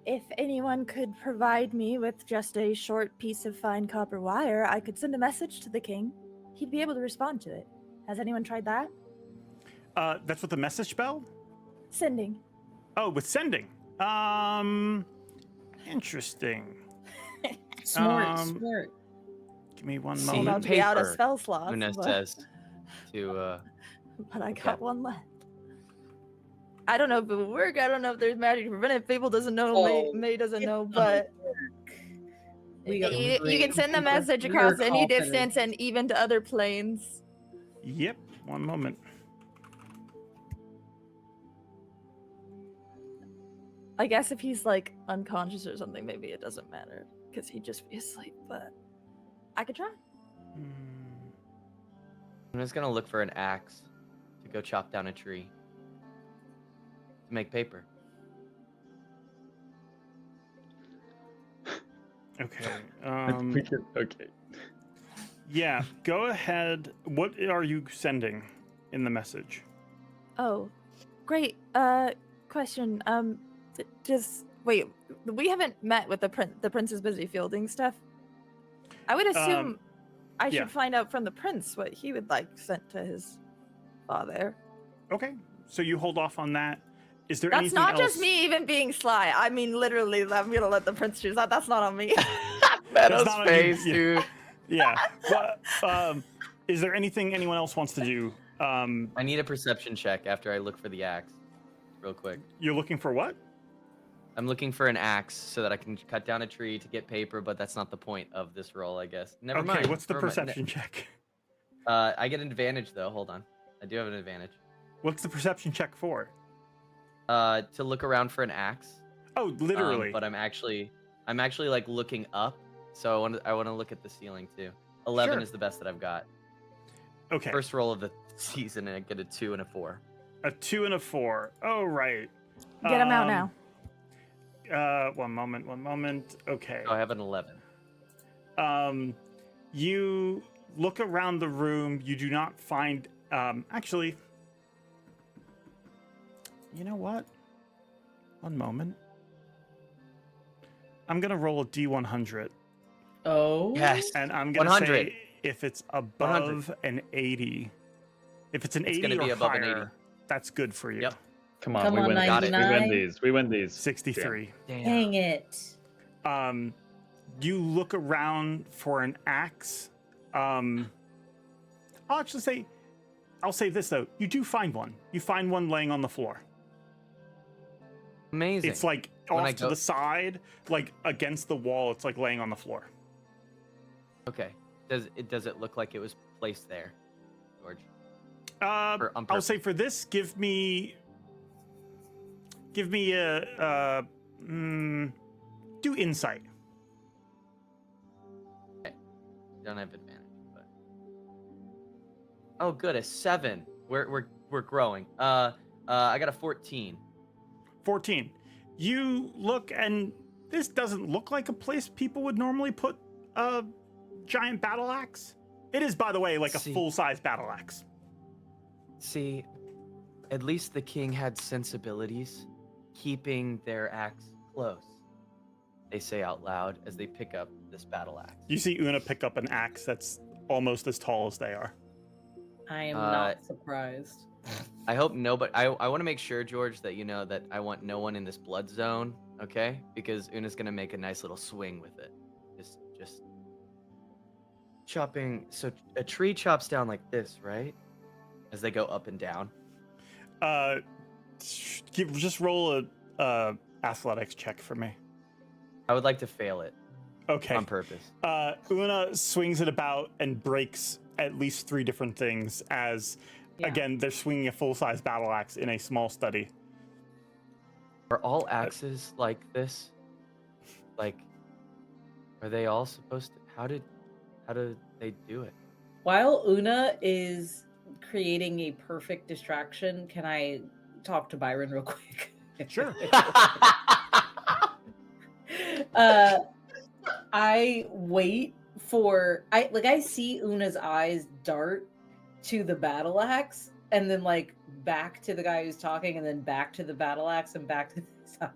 If anyone could provide me with just a short piece of fine copper wire, I could send a message to the king. He'd be able to respond to it. Has anyone tried that? That's what the message spell? Sending. Oh, with sending. Interesting. Smart. Give me one See, I'm moment. about to be out of paper, spell slots. Una but, says to but I okay. got one left. I don't know if it would work. I don't know if there's magic to prevent it. Fable doesn't know. May doesn't know. But you can send the message across any distance and even to other planes. Yep, one moment. I guess if he's like unconscious or something, maybe it doesn't matter because he'd just be asleep. But I could try. I'm just gonna look for an axe to go chop down a tree to make paper. Okay. Okay. Yeah, go ahead. What are you sending in the message? Oh, great. Question. Just wait. We haven't met with the prince. The prince is busy fielding stuff. I would assume I yeah. should find out from the prince what he would like sent to his father. Okay, so you hold off on that. Is there That's anything not else? just me even being sly. I mean, literally, I'm gonna let the prince choose that. That's not on me. Meadow's not on face, you. dude. Yeah. But, is there anything anyone else wants to do? I need a perception check after I look for the axe, real quick. You're looking for what? I'm looking for an axe so that I can cut down a tree to get paper, but that's not the point of this roll, I guess. Never mind. Okay, what's the never mind. perception check? I get an advantage though. Hold on. I do have an advantage. What's the perception check for? To look around for an axe. Oh, literally. But I'm actually like looking up, so I want to look at the ceiling too. 11 Sure. is the best that I've got. Okay. First roll of the season, and I get a 2 and a 4. A 2 and a 4. Oh, right. Get him out now. One moment. Okay. Oh, I have an 11. You look around the room. You do not find. Actually, you know what? One moment. I'm gonna roll a D100, Oh. Yes. and I'm gonna 100. say if it's above an 80, if it's an It's 80 gonna be or above an higher, 80. that's good for you. Yep. Come on, Come we on, win. Got it. We win 99. these. We win these. 63. Dang it. You look around for an axe. I'll say this though. You do find one. You find one laying on the floor. Amazing. It's like When I off to go- the side, like against the wall. It's like laying on the floor. Okay. Does it look like it was placed there, George? I'll purpose. say for this, give me a do insight. Don't have advantage, but oh, good, a 7. We're growing. I got a 14. 14. You look, and this doesn't look like a place people would normally put a giant battle axe. It is, by the way, like a See. full-size battle axe. See, at least the king had sensibilities, keeping their axe close. They say out loud as they pick up this battle axe. You see Una pick up an axe that's almost as tall as they are. I am not surprised. I hope nobody. I want to make sure, George, that you know that I want no one in this blood zone. Okay, because Una's gonna make a nice little swing with it. Just chopping. So a tree chops down like this, right? As they go up and down. Just roll a athletics check for me. I would like to fail it Okay. on purpose. Una swings it about and breaks at least 3 different things as, Yeah. again, they're swinging a full-size battle axe in a small study. Are all axes like this? Like, are they all supposed to? How do they do it? While Una is creating a perfect distraction, can I talk to Byron real quick? Sure. I wait for I see Una's eyes dart to the battle axe and then like back to the guy who's talking and then back to the battle axe and back to the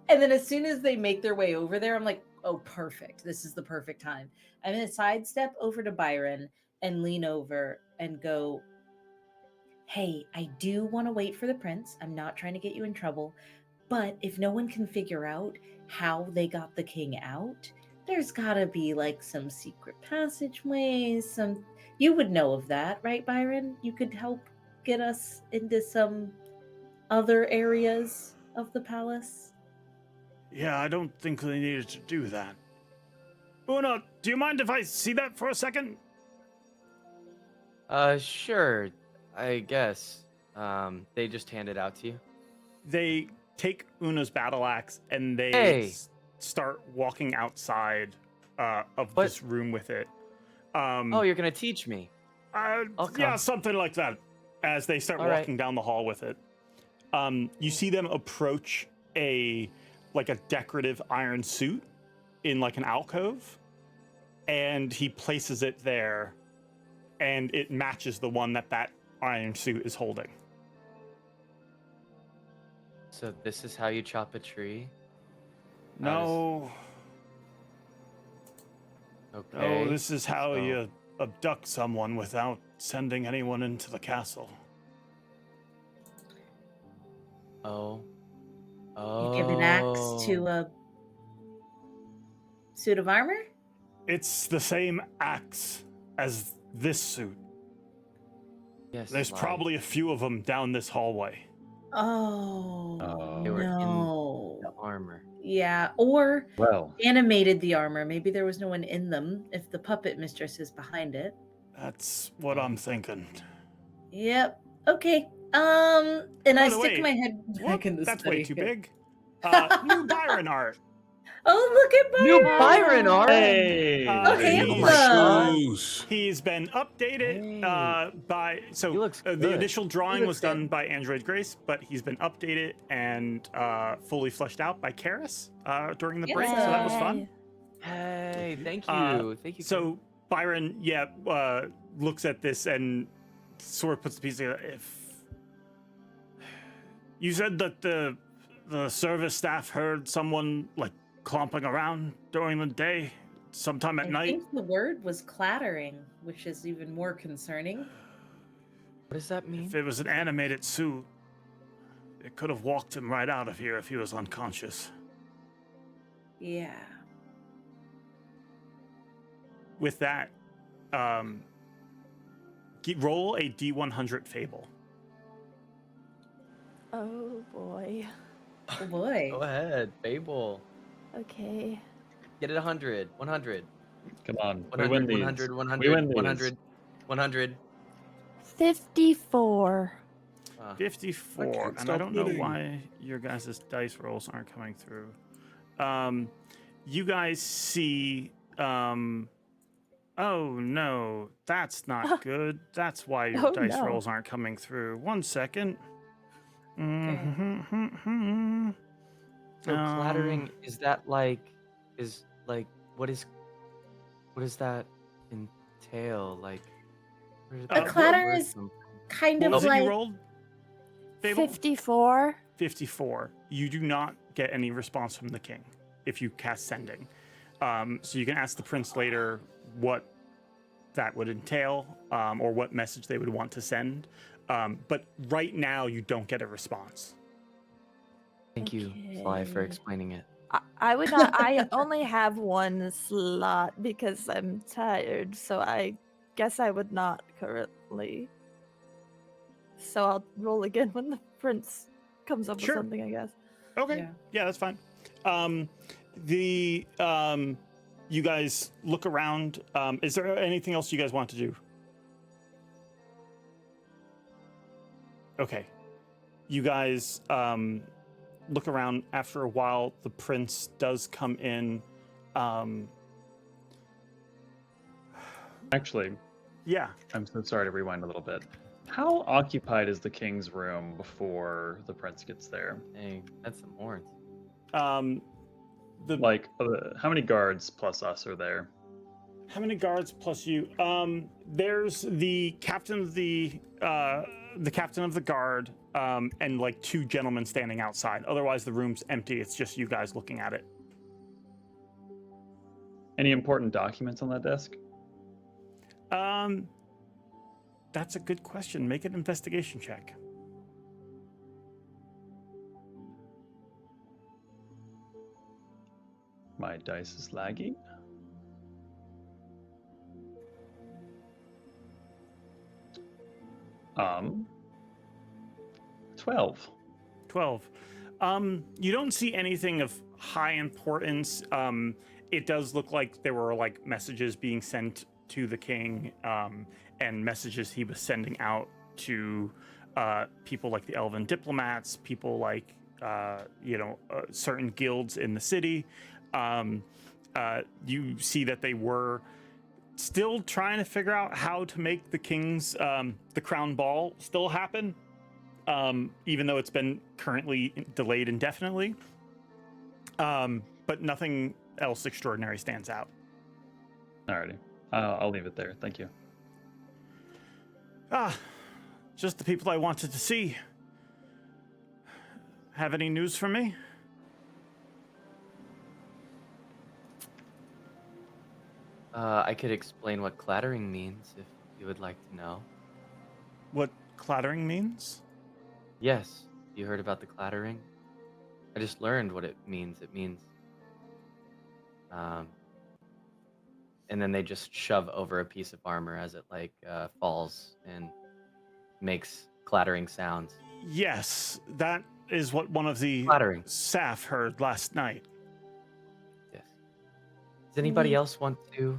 and then as soon as they make their way over there, I'm like, oh, perfect. This is the perfect time. I'm gonna sidestep over to Byron and lean over and go, hey, I do want to wait for the prince. I'm not trying to get you in trouble. But if no one can figure out how they got the king out, there's gotta be like some secret passageways, you would know of that, right, Byron? You could help get us into some other areas of the palace. Yeah, I don't think they needed to do that. Una, do you mind if I see that for a second? Sure. I guess. They just hand it out to you. They take Una's battle axe and they Hey. start walking outside of What? this room with it. Oh, you're gonna teach me. I'll Yeah, come. something like that. As they start All right. walking down the hall with it, you see them approach a decorative iron suit in like an alcove, and he places it there, and it matches the one that iron suit is holding. So this is how you chop a tree? No, Okay. no, this is how So- you abduct someone without sending anyone into the castle. Oh. You give an axe to a suit of armor? It's the same axe as this suit. Yes. There's Sly. probably a few of them down this hallway. Oh, Oh. They were in no. the armor. Yeah, or Well, animated the armor. Maybe there was no one in them if the puppet mistress is behind it. That's what I'm thinking. Yep. Okay. And By I the stick way, my head back in the That's study. way too big. New Byron art. Oh, look at Byron! New Byron art. hey, Okay, Oh handsome. my god. Shoes. He's been updated Hey. by He looks the good. initial drawing He was looks done good. by Android Grace, but he's been updated and fully fleshed out by Karis during the Yes. break, so that was fun. Yay. Hey, thank you. Thank you. So Byron, looks at this and sort of puts the piece together. If you said that the service staff heard someone like clomping around during the day, sometime at I night. think the word was clattering, which is even more concerning. What does that mean? If it was an animated suit, it could have walked him right out of here if he was unconscious. Yeah. With that, roll a D100 Fable. Oh boy. Oh boy. Go ahead, Fable. Okay. Get it 100. 100. come on. We win 100. these. 100. We 100. win these. 100. 100. 54. 54, I can't and I stop don't know winning. why your guys' dice rolls aren't coming through. You guys see, oh no, that's not good. That's why your Oh, dice no. rolls aren't coming through. 1 second. So clattering, is that like, what does that entail? Like, where did A that clatter word is- come from? Kind What of was it like you rolled? Fable? 54. 54. You do not get any response from the king if you cast sending. So you can ask the prince later what that would entail, or what message they would want to send. But right now, you don't get a response. Thank you, Sly, for Okay. explaining it. I would not. I only have one slot because I'm tired, so I guess I would not currently. So I'll roll again when the prince comes up Sure. with something, I guess. Okay. Yeah, that's fine. You guys look around. Is there anything else you guys want to do? Okay. You guys look around. After a while, the prince does come in. Actually, Yeah. I'm so sorry to rewind a little bit. How occupied is the king's room before the prince gets there? Dang, that's some horns. Like, how many guards plus us are there? How many guards plus you? There's the captain of the guard, and like 2 gentlemen standing outside. Otherwise, the room's empty. It's just you guys looking at it. Any important documents on that desk? That's a good question. Make an investigation check. My dice is lagging. Um, 12. 12. You don't see anything of high importance. It does look like there were like messages being sent to the king, and messages he was sending out to people like the Elven diplomats, people like certain guilds in the city. You see that they were still trying to figure out how to make the king's the crown ball still happen, even though it's been currently delayed indefinitely. But nothing else extraordinary stands out. Alrighty. I'll leave it there. Thank you. Just the people I wanted to see. Have any news for me? I could explain what clattering means if you would like to know. What clattering means? Yes, you heard about the clattering? I just learned what it means. It means, and then they just shove over a piece of armor as it falls and makes clattering sounds. Yes, that is what one of the Flattering. staff heard last night. Yes. Does anybody We- else want to?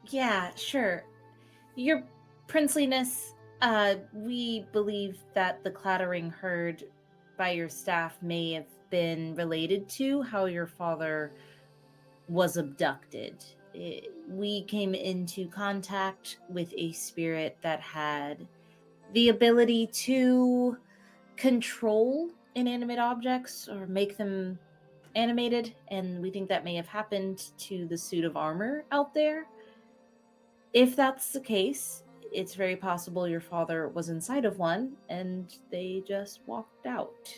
Yeah, sure. Your princeliness, we believe that the clattering heard by your staff may have been related to how your father was abducted. We came into contact with a spirit that had the ability to control inanimate objects or make them animated, and we think that may have happened to the suit of armor out there. If that's the case, it's very possible your father was inside of one and they just walked out.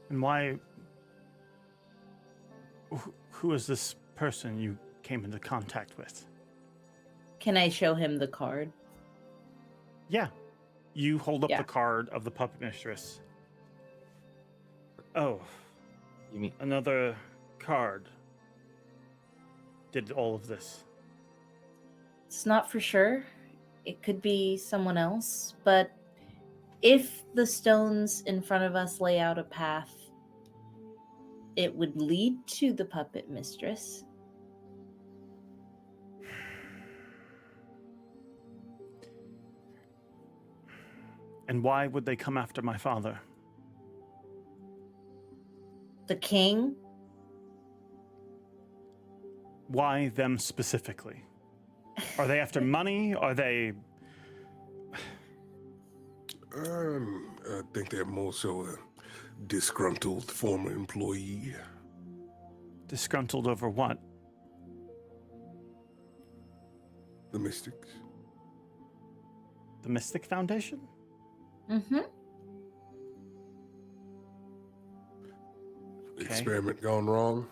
And why? Who is this person you came into contact with? Can I show him the card? Yeah. You hold up Yeah. the card of the Puppet Mistress. Oh, You mean another card did all of this. It's not for sure. It could be someone else, but if the stones in front of us lay out a path, it would lead to the Puppet Mistress. And why would they come after my father? The king? Why them specifically? Are they after money? Are they... I think they're more so a disgruntled former employee. disgruntled over what? The Mystics. The Mystic Foundation? Mm-hmm. Okay. Experiment gone wrong.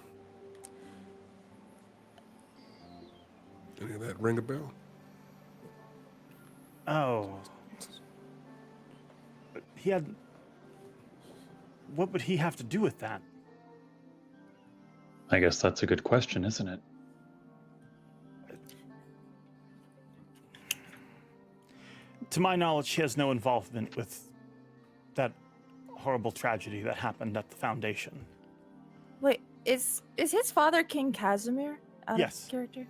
Any of that ring a bell? Oh. But he had... What would he have to do with that? I guess that's a good question, isn't it? To my knowledge, he has no involvement with that horrible tragedy that happened at the Foundation. Wait, is his father King Casimir? Yes. Character.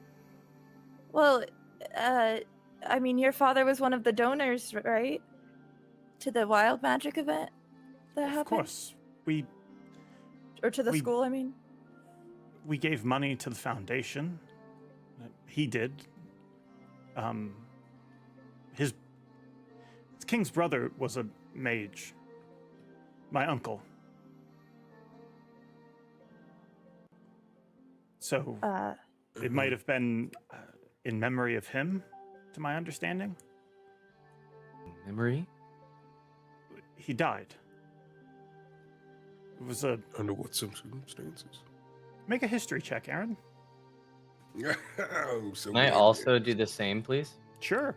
Well, I mean, your father was one of the donors, right? To the wild magic event that happened. Of course. We Or to the we- school, I mean. we gave money to the Foundation. He did. His King's brother was a mage. My uncle. So it might have been in memory of him, to my understanding. memory? He died. It was a... Under what circumstances? Make a history check, Aaren. I'm so Can I glad also you- do the same, please? Sure.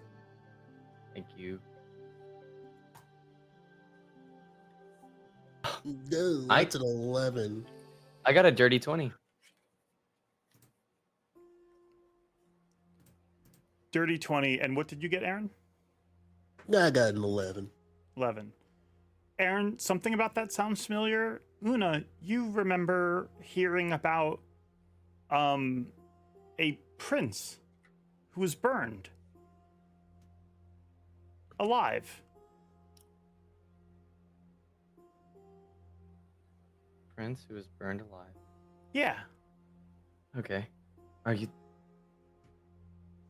Thank you. No, I- that's an 11. I got a dirty 20. Dirty 20. And what did you get, Aaren? No, I got an 11. 11. Aaren, something about that sounds familiar. Una, you remember hearing about a prince who was burned alive. Prince who was burned alive. Yeah. Okay. Are you...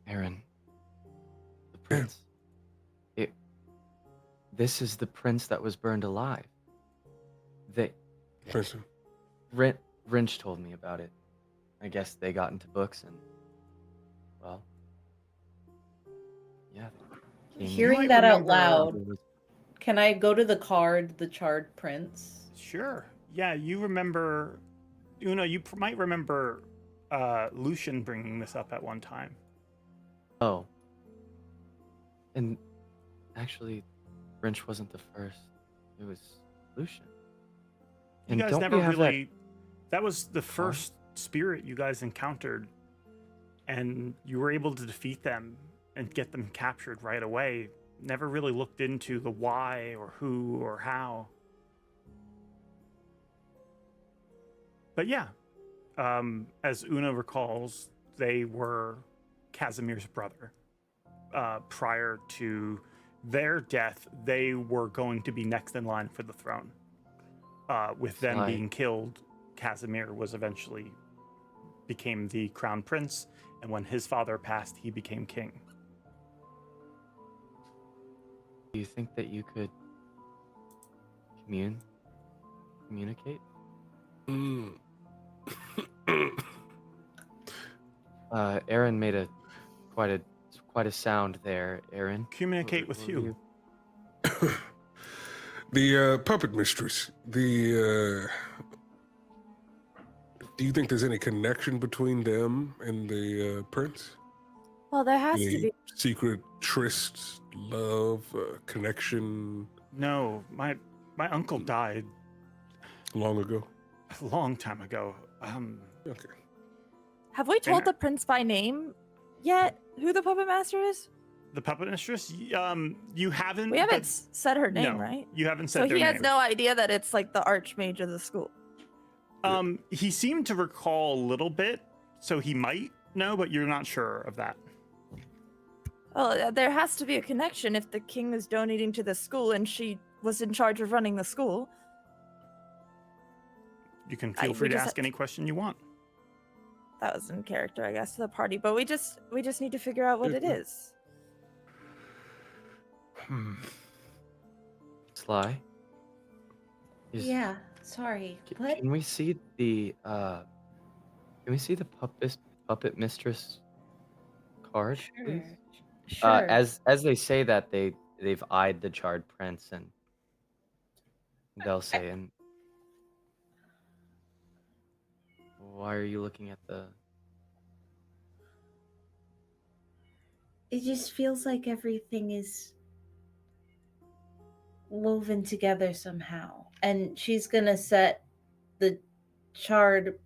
Aaren. The prince. This is the prince that was burned alive. Princeton. Wrench told me about it. I guess they got into books and... Well... Yeah. they came- Hearing might that out remember- loud, can I go to the card, the charred prince? Sure. Yeah, you remember... Una, you might remember Lucian bringing this up at one time. Oh. And actually, Wrench wasn't the first. It was Lucian. You guys don't never we have really... That was the first spirit you guys encountered, and you were able to defeat them and get them captured right away never really looked into the why or who or how. But yeah, as Una recalls, they were Casimir's brother. Prior to their death, they were going to be next in line for the throne. With them Sly. being killed, Casimir was eventually became the crown prince, and when his father passed, he became king. Do you think that you could communicate? Mm. Aaren made quite a sound there. Aaren, Communicate with what were you. The puppet mistress. Do you think there's any connection between them and the prince? Well, there has to Any be. secret tryst, love, connection No, my uncle died long ago? a long time ago. Okay. Have we told the prince by name yet who the puppet master is? The puppet mistress. You haven't. We haven't but- said her name, no, right? You haven't said So their he has name. no idea that it's like the archmage of the school. He seemed to recall a little bit, so he might know, but you're not sure of that. Well, there has to be a connection if the king is donating to the school and she was in charge of running the school. You can I- feel we free to just ask had- any question you want. That was in character, I guess, to the party. But we just need to figure out what it Mhm. is. Sly? Yeah, sorry. What? Can we see the puppet mistress card, Sure. please? Sure. As they say that they've eyed the charred prince, and they'll say, and why are you looking at the? It just feels like everything is woven together somehow. And she's gonna set the charred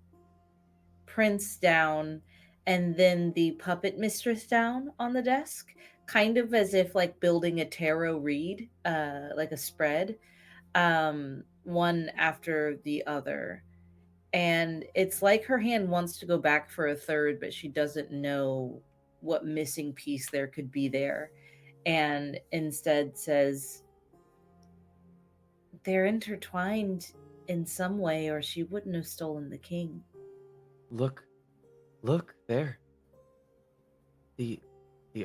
prince down and then the puppet mistress down on the desk, kind of as if like building a tarot read, like a spread, one after the other. And it's like her hand wants to go back for a third, but she doesn't know what missing piece there could be there, and instead says, they're intertwined in some way, or she wouldn't have stolen the king. Look there. The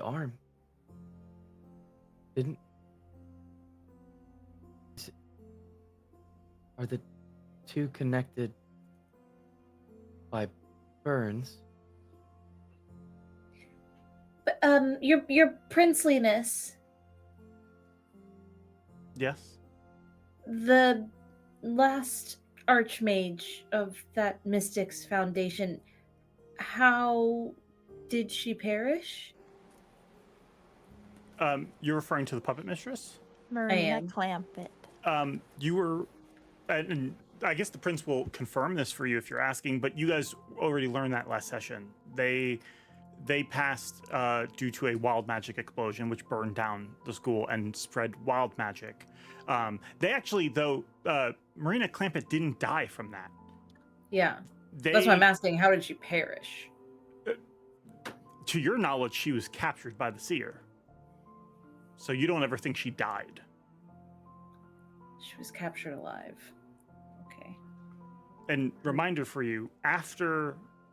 arm. Are the two connected by burns? But your princeliness, Yes. the last archmage of that mystic's foundation, how did she perish? You're referring to the puppet mistress. Marina am. Clampett. You were, and I guess the prince will confirm this for you if you're asking, but you guys already learned that last session. They passed due to a wild magic explosion, which burned down the school and spread wild magic. They actually, though, Marina Clampett didn't die from that. Yeah, They, that's why I'm asking. How did she perish? to your knowledge, she was captured by the Seer. So you don't ever think she died. She was captured alive. Okay. And reminder for you,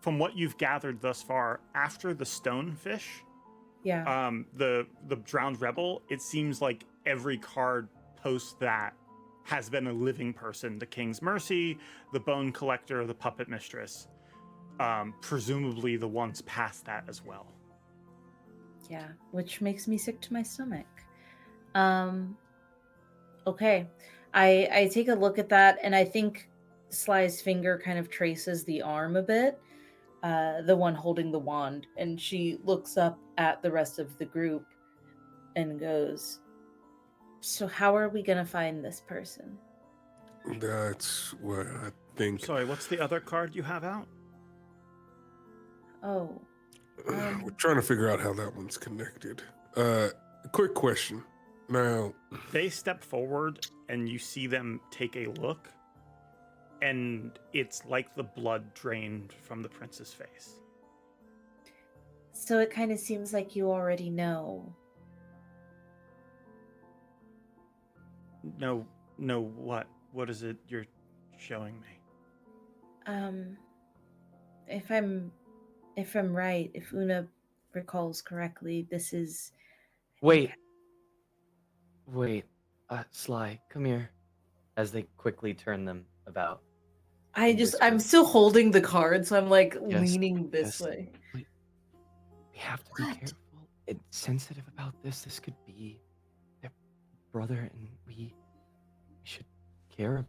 from what you've gathered thus far, after the stonefish, Yeah. the drowned rebel, it seems like every card post that has been a living person. The King's Mercy, the Bone Collector, the Puppet Mistress. Presumably the ones past that as well. Yeah, which makes me sick to my stomach. Okay. I take a look at that, and I think Sly's finger kind of traces the arm a bit, the one holding the wand, and she looks up at the rest of the group and goes, so how are we going to find this person? That's what I think. Sorry, what's the other card you have out? Oh. We're trying to figure out how that one's connected. Quick question. Now, They step forward and you see them take a look, and it's like the blood drained from the prince's face. So it kind of seems like you already know. No, what? What is it you're showing me? If I'm right, if Una recalls correctly, this is. Wait. Sly, come here. As they quickly turn them about. I'm still holding the card, so I'm like Yes, leaning this yes. way. We have to be careful and sensitive about this. This could be their brother, and we should care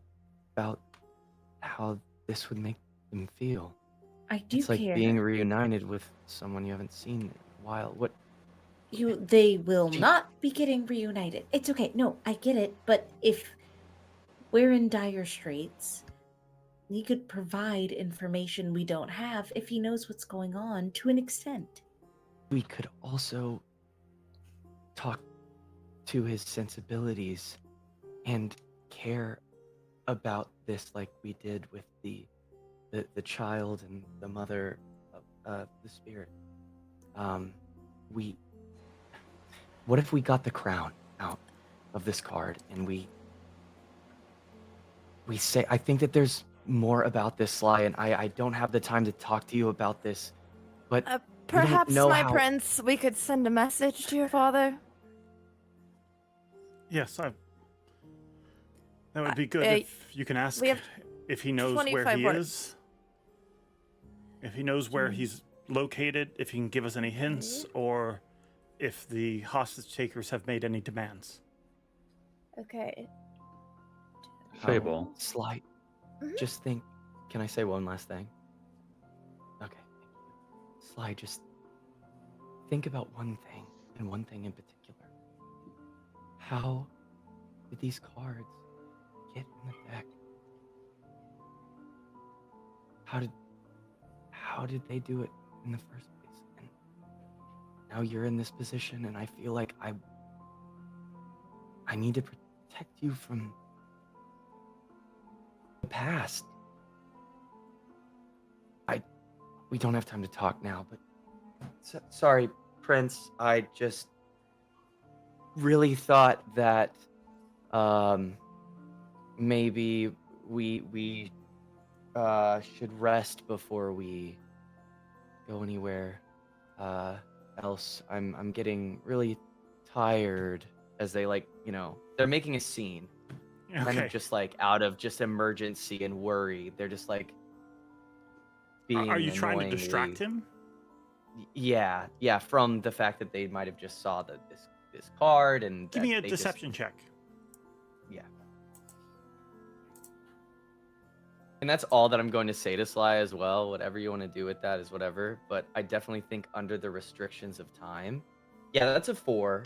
about how this would make them feel. I do It's like care. being reunited with someone you haven't seen in a while. What? They will not be getting reunited. It's okay. No, I get it. But if we're in dire straits, he could provide information we don't have if he knows what's going on to an extent. We could also talk to his sensibilities and care about this like we did with the child and the mother of the spirit. What if we got the crown out of this card and we say, I think that there's more about this, Sly, and I don't have the time to talk to you about this, but Perhaps, know my how- prince, we could send a message to your father. Yes, that would be good if you can ask we have if he knows where 25 he words. is. If he knows where he's located, if he can give us any hints, or if the hostage takers have made any demands. Okay. Fable. Sly, Mhm. just think. Can I say one last thing? Okay. Sly, just think about one thing, and one thing in particular. How did these cards get in the deck? How did they do it in the first place? And now you're in this position, and I feel like I need to protect you from the past. We don't have time to talk now, but sorry, Prince. I just really thought that maybe we should rest before we go anywhere else. I'm getting really tired as they they're making a scene. Kind Okay. of just out of just emergency and worry. They're just being Are you trying to distract annoyingly- him? Yeah, from the fact that they might have just saw this card and Give that me a they just- deception check. Yeah. And that's all that I'm going to say to Sly as well. Whatever you want to do with that is whatever. But I definitely think under the restrictions of time. Yeah, that's a 4.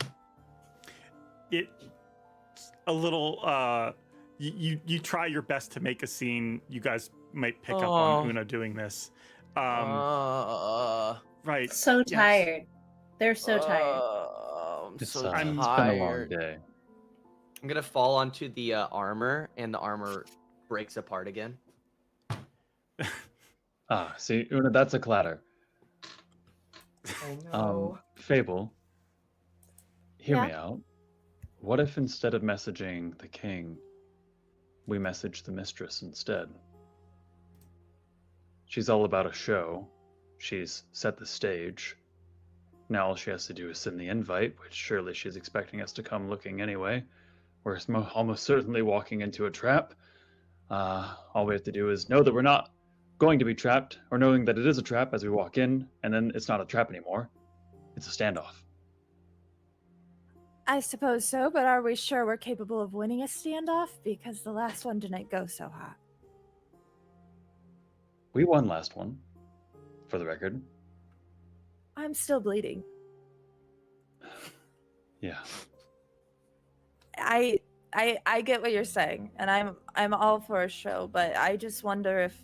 It's a little you try your best to make a scene. You guys might pick up on Oh. Una doing this. Right. So yes. tired. They're so tired. I'm It's, so it's been a long tired. day. I'm gonna fall onto the armor, and the armor breaks apart again. See, Una, that's a clatter. I know. Fable, hear Yeah? me out. What if instead of messaging the king, we message the mistress instead? She's all about a show. She's set the stage. Now all she has to do is send the invite, which surely she's expecting us to come looking anyway. We're almost certainly walking into a trap. All we have to do is know that we're not going to be trapped, or knowing that it is a trap as we walk in, and then it's not a trap anymore. It's a standoff. I suppose so, but are we sure we're capable of winning a standoff? Because the last one didn't go so hot. We won last one, for the record. I'm still bleeding. Yeah. I get what you're saying, and I'm all for a show, but I just wonder if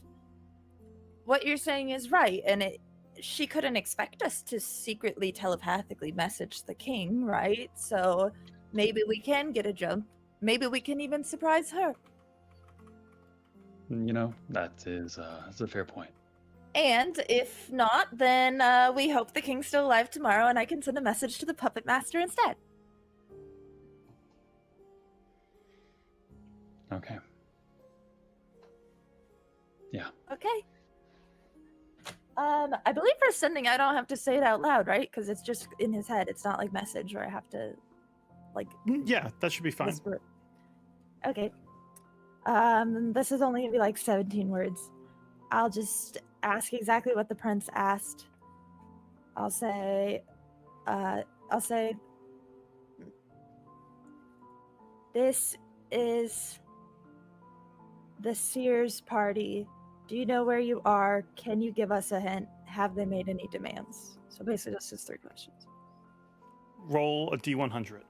what you're saying is right, and she couldn't expect us to secretly telepathically message the king, right? So maybe we can get a jump. Maybe we can even surprise her. You know, that's a fair point. And if not, then we hope the king's still alive tomorrow and I can send a message to the puppet master instead. Okay. Yeah. Okay. I believe for sending, I don't have to say it out loud, right? Because it's just in his head. It's not like message where I have to, like, Yeah, that should be fine. whisper it. Okay. This is only gonna be like 17 words. I'll just ask exactly what the prince asked. I'll say, this is the Seer's party. Do you know where you are? Can you give us a hint? Have they made any demands? So basically just his 3 questions. Roll a D100.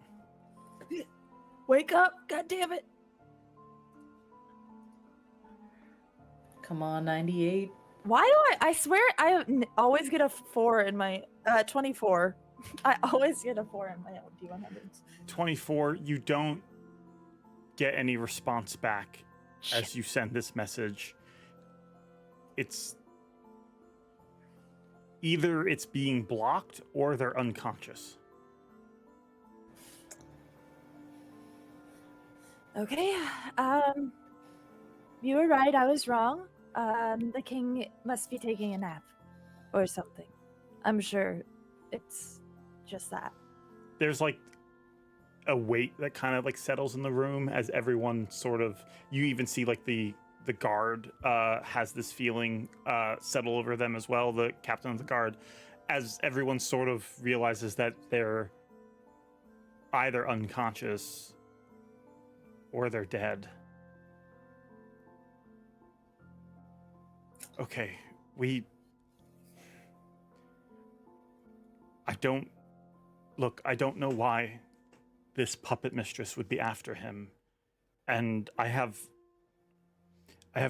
Wake up, god damn it. Come on, 98. Why do I swear I always get a 4 in my 24. I always get a 4 in my D100s. 24, you don't get any response back as you send this message. It's either it's being blocked or they're unconscious. Okay, you were right, I was wrong. The king must be taking a nap or something. I'm sure it's just that. There's like a weight that kind of like settles in the room as everyone sort of, you even see like the guard has this feeling settle over them as well, the captain of the guard, as everyone sort of realizes that they're either unconscious or they're dead. Okay, I don't know why this puppet mistress would be after him, and I have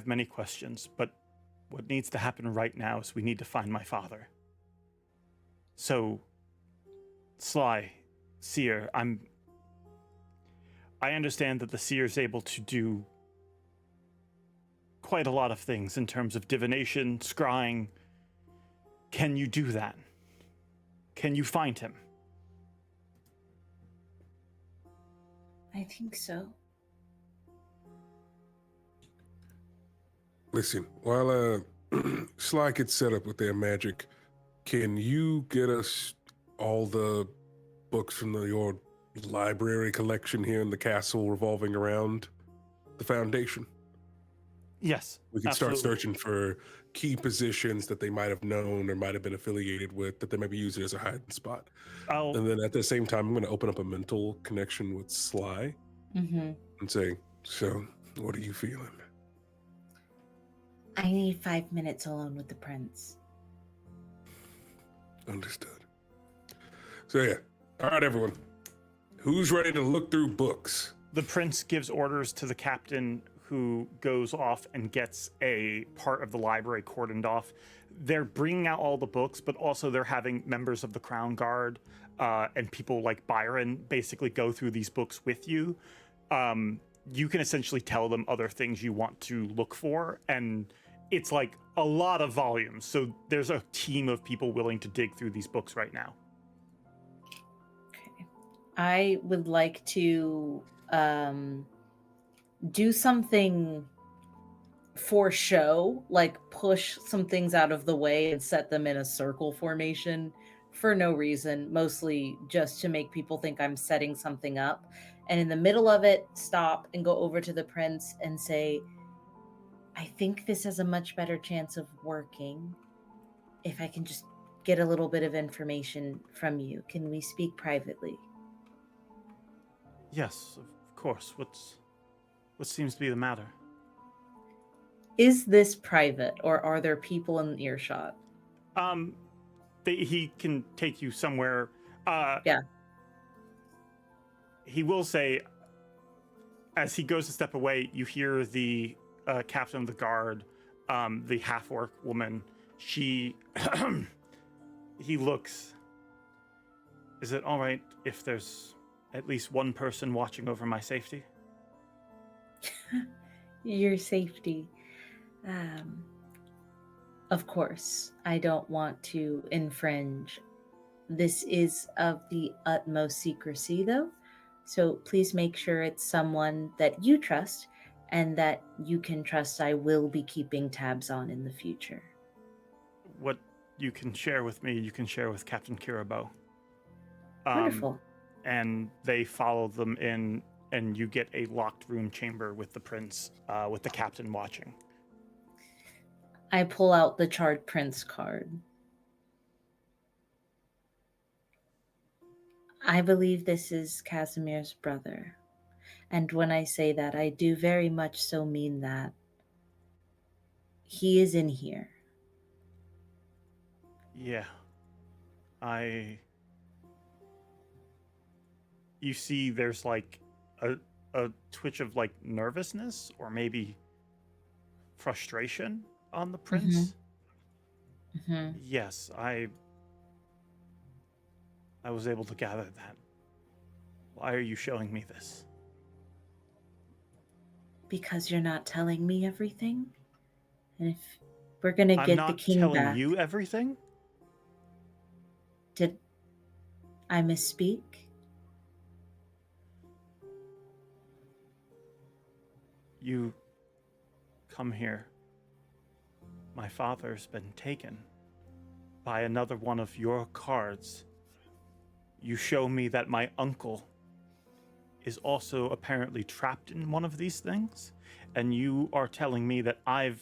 many questions, but what needs to happen right now is we need to find my father. So, Sly, Seer, I understand that the Seer is able to do quite a lot of things in terms of divination, scrying. Can you do that? Can you find him? I think so. Listen, while Sly gets set up with their magic, can you get us all the books from your library collection here in the castle revolving around the Foundation? Yes. We can start absolutely. searching for key positions that they might have known or might have been affiliated with that they might be using as a hiding spot. And then at the same time, I'm going to open up a mental connection with Sly Mm-hmm. and say, so what are you feeling? I need 5 minutes alone with the prince. Understood. So yeah. All right, everyone. Who's ready to look through books? The prince gives orders to the captain, who goes off and gets a part of the library cordoned off. They're bringing out all the books, but also they're having members of the Crown Guard and people like Byron basically go through these books with you. You can essentially tell them other things you want to look for, and it's like a lot of volumes. So there's a team of people willing to dig through these books right now. Okay. I would like to do something for show, like push some things out of the way and set them in a circle formation for no reason, mostly just to make people think I'm setting something up. And in the middle of it, stop and go over to the prince and say, I think this has a much better chance of working if I can just get a little bit of information from you. Can we speak privately? Yes, of course. What seems to be the matter? Is this private, or are there people in earshot? He can take you somewhere. Yeah. He will say, as he goes a step away, you hear the captain of the guard, the half-orc woman. He looks. Is it all right if there's at least one person watching over my safety? Your safety. Of course, I don't want to infringe. This is of the utmost secrecy, though. So please make sure it's someone that you trust and that you can trust I will be keeping tabs on in the future. What you can share with me, you can share with Captain Kirabo. Wonderful. And they follow them in, and you get a locked room chamber with the prince, with the captain watching. I pull out the Charred Prince card. I believe this is Casimir's brother. And when I say that, I do very much so mean that. He is in here. Yeah. You see there's like a twitch of like nervousness or maybe frustration on the prince. Mm-hmm. Yes, I was able to gather that. Why are you showing me this? Because you're not telling me everything. And if we're gonna I'm get not the king telling back, you everything. did I misspeak? You come here. My father's been taken by another one of your cards. You show me that my uncle is also apparently trapped in one of these things, and you are telling me that I've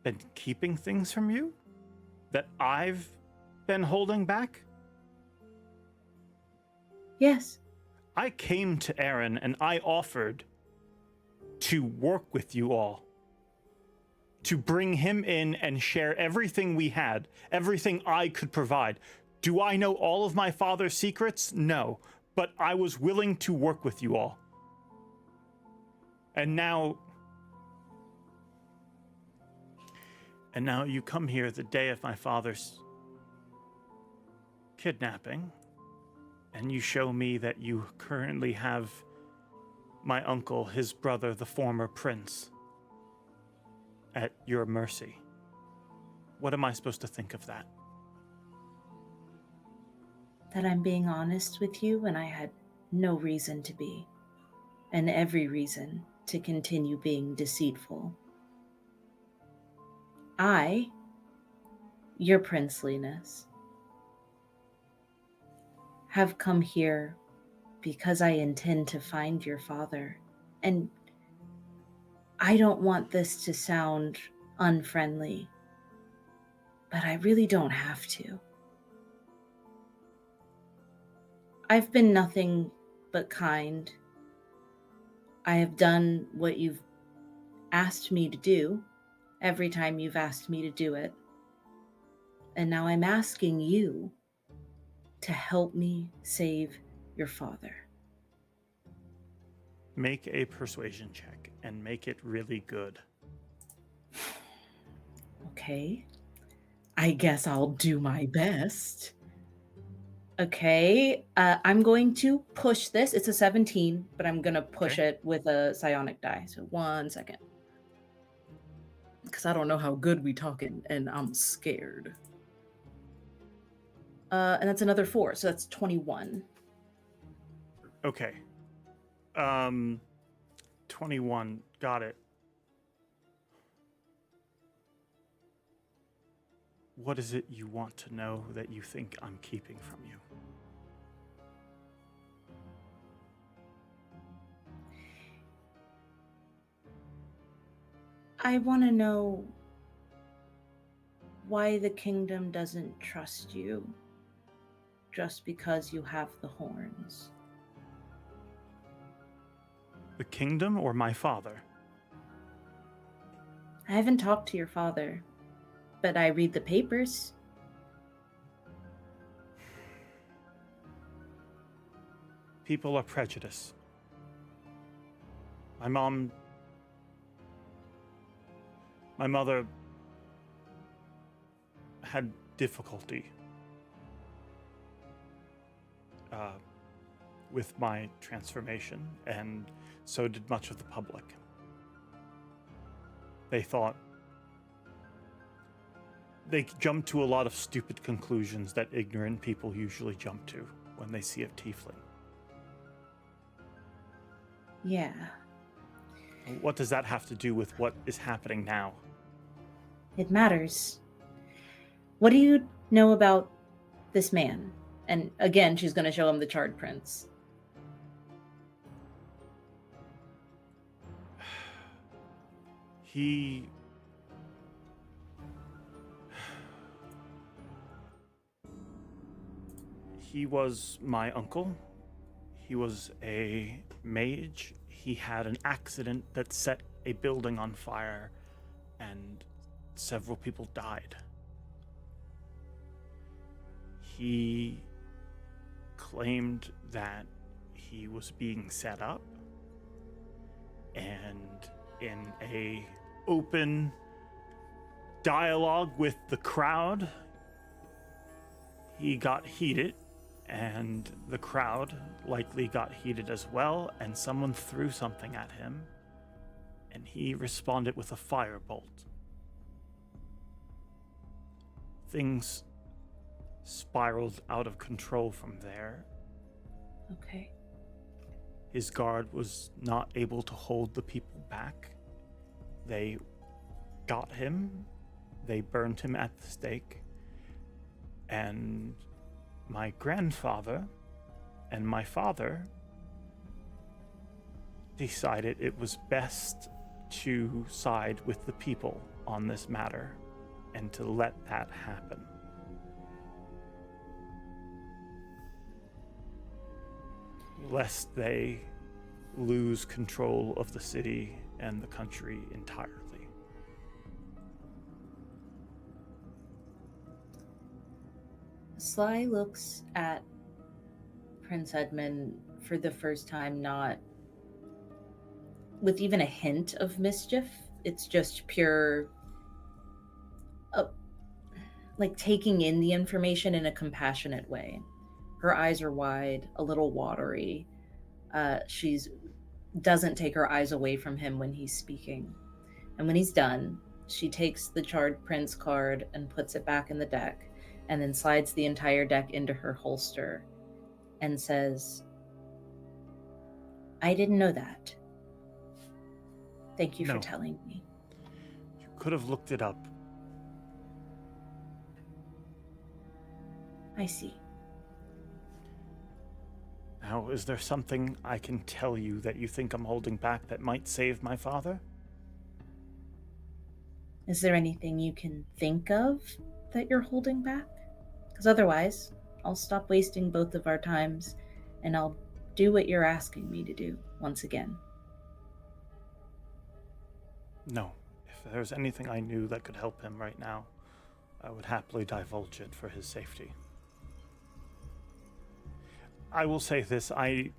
been keeping things from you? That I've been holding back? Yes. I came to Aaren and I offered to work with you all, to bring him in and share everything we had, everything I could provide. Do I know all of my father's secrets? No, but I was willing to work with you all. And now you come here the day of my father's kidnapping, and you show me that you currently have my uncle, his brother, the former prince, at your mercy. What am I supposed to think of that? That I'm being honest with you when I had no reason to be, and every reason to continue being deceitful. I, your princeliness, have come here because I intend to find your father, and I don't want this to sound unfriendly, but I really don't have to. I've been nothing but kind. I have done what you've asked me to do every time you've asked me to do it. And now I'm asking you to help me save your father. Make a persuasion check and make it really good. Okay. I guess I'll do my best. Okay. I'm going to push this. It's a 17, but I'm going to push it with a psionic die. So 1 second. Because I don't know how good we talking, and I'm scared. And that's another 4, so that's 21. Okay. 21. Got it. What is it you want to know that you think I'm keeping from you? I want to know why the kingdom doesn't trust you just because you have the horns. The kingdom or my father? I haven't talked to your father, but I read the papers. People are prejudiced. My mother had difficulty with my transformation, and so did much of the public. They jumped to a lot of stupid conclusions that ignorant people usually jump to when they see a tiefling. Yeah. What does that have to do with what is happening now? It matters. What do you know about this man? And again, she's going to show him the charred prints. He was my uncle. He was a mage. He had an accident that set a building on fire, and several people died. He claimed that he was being set up, and in a open dialogue with the crowd, he got heated, and the crowd likely got heated as well, and someone threw something at him, and he responded with a firebolt. Things spiraled out of control from there. Okay. His guard was not able to hold the people back. They got him, they burned him at the stake, and my grandfather and my father decided it was best to side with the people on this matter and to let that happen. Lest they lose control of the city and the country entirely. Sly looks at Prince Edmund for the first time, not with even a hint of mischief. It's just pure, like taking in the information in a compassionate way. Her eyes are wide, a little watery. She's doesn't take her eyes away from him when he's speaking. And when he's done, she takes the charred prince card and puts it back in the deck, and then slides the entire deck into her holster and says, I didn't know that. Thank you for No. telling me. You could have looked it up. I see. Now, is there something I can tell you that you think I'm holding back that might save my father? Is there anything you can think of that you're holding back? Because otherwise, I'll stop wasting both of our times and I'll do what you're asking me to do once again. No. If there's anything I knew that could help him right now, I would happily divulge it for his safety. I will say this, I've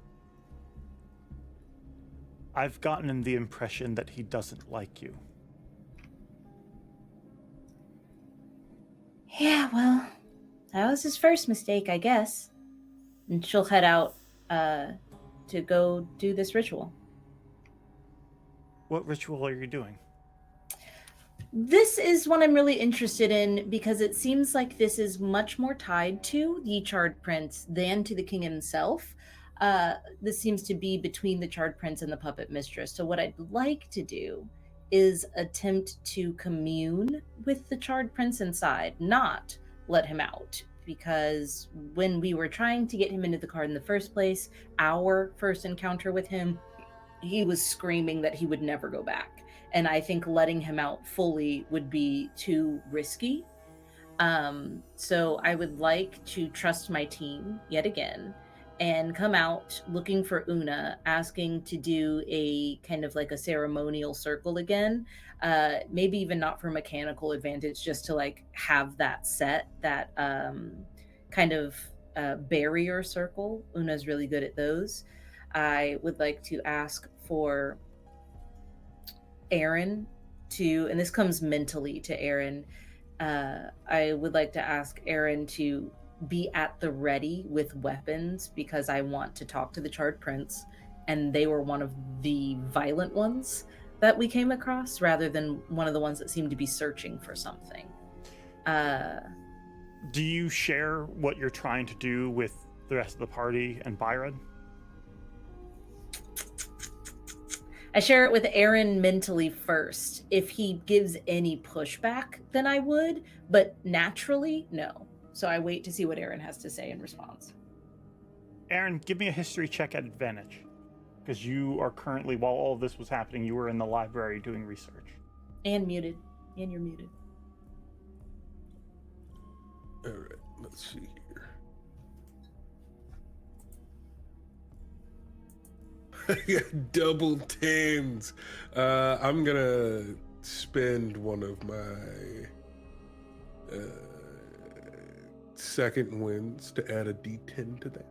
gotten the impression that he doesn't like you. Yeah, well, that was his first mistake, I guess. And she'll head out to go do this ritual. What ritual are you doing? This is one I'm really interested in because it seems like this is much more tied to the Charred Prince than to the king himself. This seems to be between the Charred Prince and the Puppet Mistress. So what I'd like to do is attempt to commune with the Charred Prince inside, not let him out. Because when we were trying to get him into the card in the first place, our first encounter with him, he was screaming that he would never go back. And I think letting him out fully would be too risky. So I would like to trust my team yet again and come out looking for Una, asking to do a kind of like a ceremonial circle again. Maybe even not for mechanical advantage, just to like have that set, that kind of barrier circle. Una's really good at those. I would like to ask for Aaren to, and this comes mentally to Aaren, I would like to ask Aaren to be at the ready with weapons because I want to talk to the Charred Prince, and they were one of the violent ones that we came across rather than one of the ones that seemed to be searching for something. Do you share what you're trying to do with the rest of the party and Byron? I share it with Aaren mentally first. If he gives any pushback, then I would, but naturally, no. So I wait to see what Aaren has to say in response. Aaren, give me a history check at advantage. Because you are currently, while all of this was happening, you were in the library doing research. And muted. And you're muted. All right, let's see here. I got double tens. I'm gonna spend one of my second wins to add a D10 to that.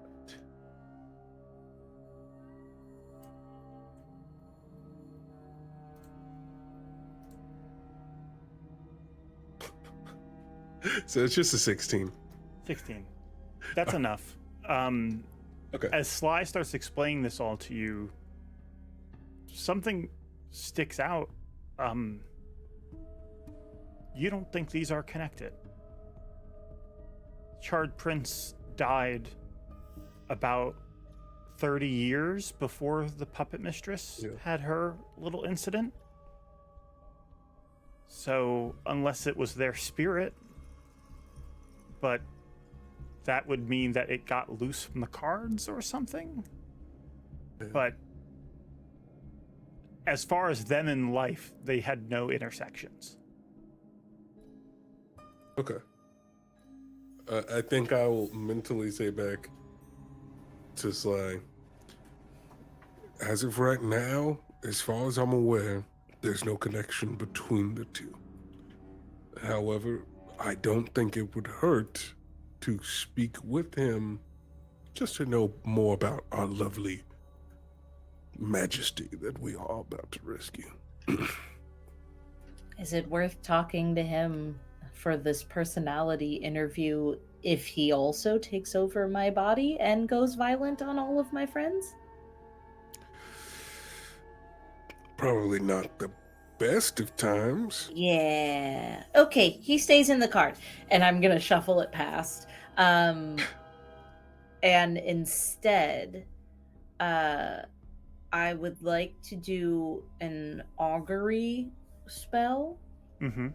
So it's just a 16. 16. That's enough. Okay. As Sly starts explaining this all to you, something sticks out. You don't think these are connected. Charred Prince died about 30 years before the Puppet Mistress had her little incident. So, unless it was their spirit, but that would mean that it got loose from the cards or something. But as far as them in life, they had no intersections. Okay. I think I will mentally say back to Sly. As of right now, as far as I'm aware, there's no connection between the two. However, I don't think it would hurt to speak with him just to know more about our lovely majesty that we are about to rescue. Is it worth talking to him for this personality interview if he also takes over my body and goes violent on all of my friends? Probably not the best of times. Yeah. Okay, he stays in the card, and I'm gonna shuffle it past. And instead, I would like to do an augury spell. Mm-hmm.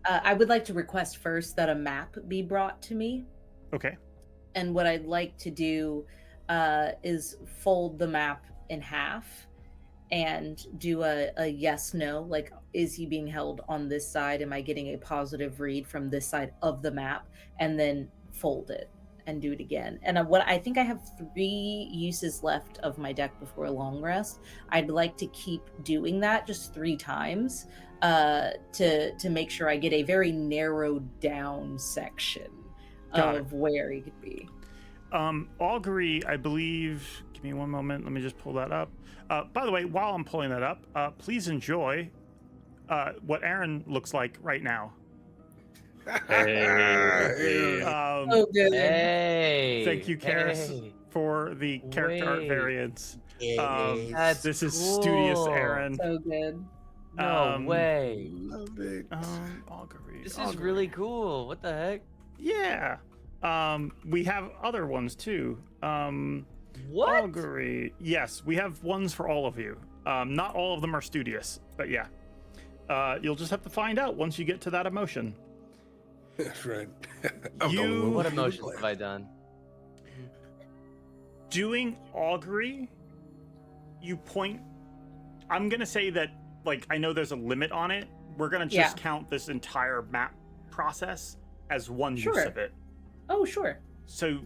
I would like to request first that a map be brought to me. Okay. And what I'd like to do is fold the map in half and do a yes/no, like, is he being held on this side? Am I getting a positive read from this side of the map? And then fold it and do it again. And what I think I have 3 uses left of my deck before a long rest. I'd like to keep doing that just 3 times to make sure I get a very narrowed down section of where he could be. Augury, I believe, give me one moment, let me just pull that up. By the way, while I'm pulling that up, please enjoy what Aaren looks like right now. Hey. Oh, good. Hey. Thank you, Karis, Hey. for the character art Wait. variants. That's This is studious cool. Aaren. So good. No way. Love it. Augury. This is Augury. really cool. What the heck? Yeah. We have other ones too. What? Augury. Yes, we have ones for all of you. Not all of them are studious, but yeah. You'll just have to find out once you get to that emotion. That's right. What emotions have I done? Doing augury, you point. I'm gonna say that, like, I know there's a limit on it. We're gonna just count this entire map process as one use of it. Oh, sure. So